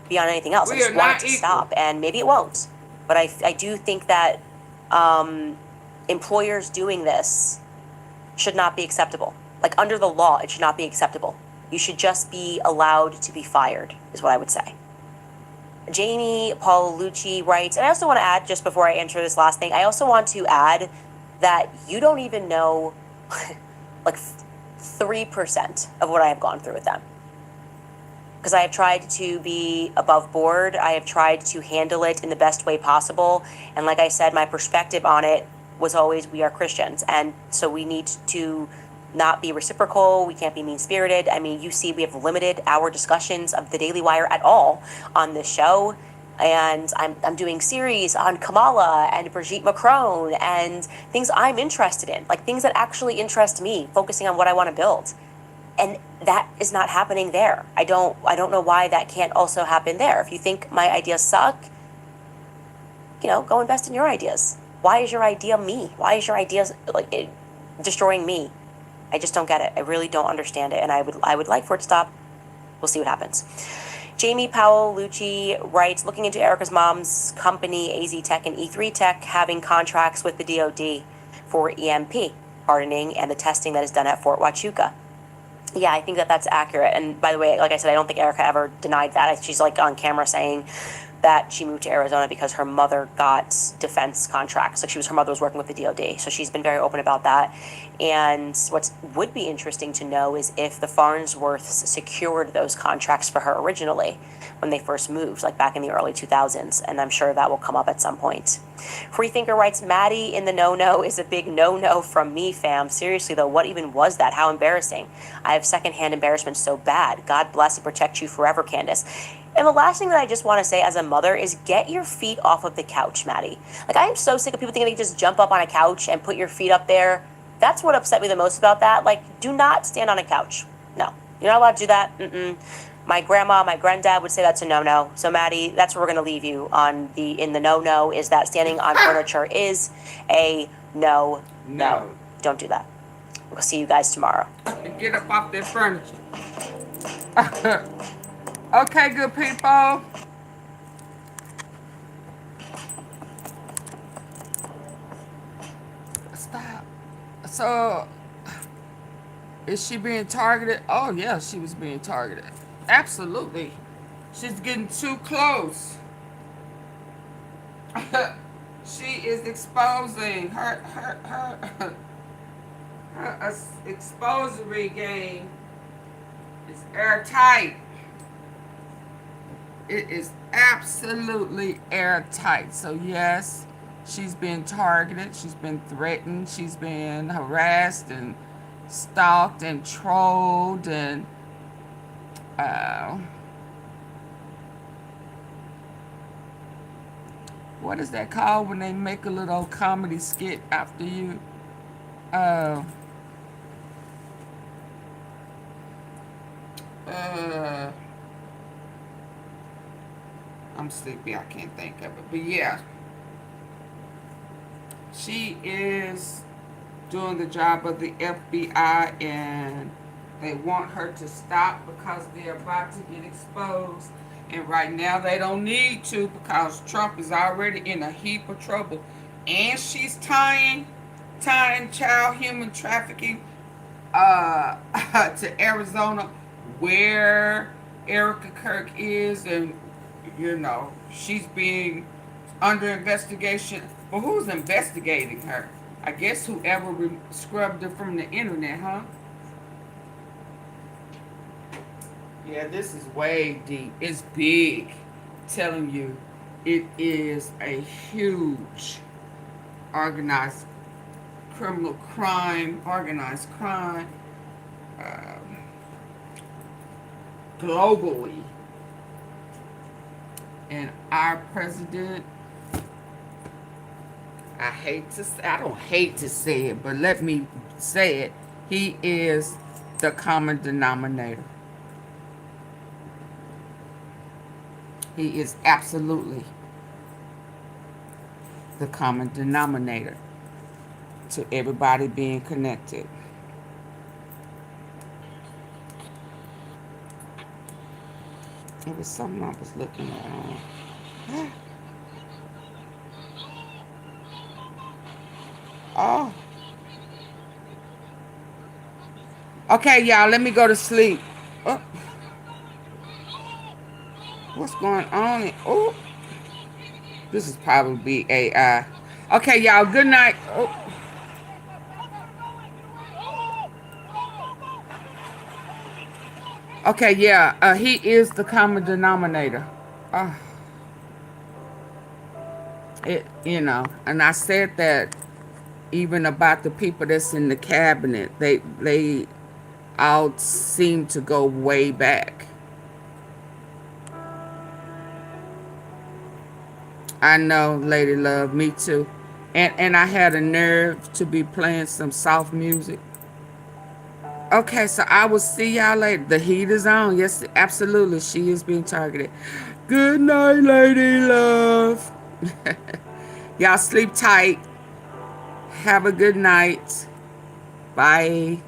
Beyond anything else. I We just are want not it to equal. stop. And maybe it won't. But I do think that employers doing this should not be acceptable. Like, under the law, it should not be acceptable. You should just be allowed to be fired, is what I would say. Jamie Paolucci writes, and I also want to add, just before I answer this last thing, I also want to add that you don't even know like 3% of what I have gone through with them. because I have tried to be above board. I have tried to handle it in the best way possible. And like I said, my perspective on it was always, we are Christians. And so we need to not be reciprocal. We can't be mean-spirited. I mean, you see, we have limited our discussions of the Daily Wire at all on this show. And I'm doing series on Kamala and Brigitte Macron and things I'm interested in, like things that actually interest me, focusing on what I want to build. And that is not happening there. I don't know why that can't also happen there. If you think my ideas suck, go invest in your ideas. Why is your idea me? Why is your idea destroying me? I just don't get it. I really don't understand it, and I would like for it to stop. We'll see what happens. Jamie Powell Lucci writes, looking into Erika's mom's company, AZ Tech and E3 Tech, having contracts with the DoD for EMP hardening and the testing that is done at Fort Huachuca. Yeah, I think that's accurate. And by the way, like I said, I don't think Erika ever denied that. She's on camera saying that she moved to Arizona because her mother got defense contracts. Her mother was working with the DoD. So she's been very open about that. And what would be interesting to know is if the Farnsworths secured those contracts for her originally when they first moved, back in the early 2000s. And I'm sure that will come up at some point. Freethinker writes, Maddie in the no-no is a big no-no from me, fam. Seriously, though, what even was that? How embarrassing. I have secondhand embarrassment so bad. God bless and protect you forever, Candace. And the last thing that I just want to say as a mother is get your feet off of the couch, Maddie. I am so sick of people thinking they can just jump up on a couch and put your feet up there. That's what upset me the most about that. Do not stand on a couch. No, you're not allowed to do that. My grandma, my granddad would say that's a no-no. So Maddie, that's where we're going to leave you on in the no-no, is that standing on furniture is a no. Don't do that. We'll see you guys tomorrow. Get up off that furniture. Okay, good people. Stop. So, is she being targeted? Oh, yeah, she was being targeted. Absolutely. She's getting too close. She is exposing her expository game is airtight. It is absolutely airtight. So yes, she's been targeted. She's been threatened. She's been harassed and stalked and trolled and what is that called when they make a little comedy skit after you? I'm sleepy, I can't think of it. But yeah, she is doing the job of the FBI, and they want her to stop because they're about to get exposed. And right now they don't need to because Trump is already in a heap of trouble. And she's tying child human trafficking to Arizona, where Erika Kirk is, and she's being under investigation. But who's investigating her? I guess whoever scrubbed her from the internet, huh? Yeah, this is way deep. It's big. I'm telling you, it is a huge organized criminal crime, organized crime, globally. And our president, I don't hate to say it, but let me say it. He is the common denominator. He is absolutely the common denominator to everybody being connected. It was something I was looking at. Oh. Okay, y'all, let me go to sleep. Oh. What's going on? Oh. This is probably AI. Okay, y'all, good night. Oh. Okay, yeah, he is the common denominator. And I said that even about the people that's in the cabinet. They all seem to go way back. I know, Lady Love, me too. And I had a nerve to be playing some soft music. Okay, so I will see y'all later. The heat is on. Yes, absolutely. She is being targeted. Good night, Lady Love. Y'all sleep tight. Have a good night. Bye.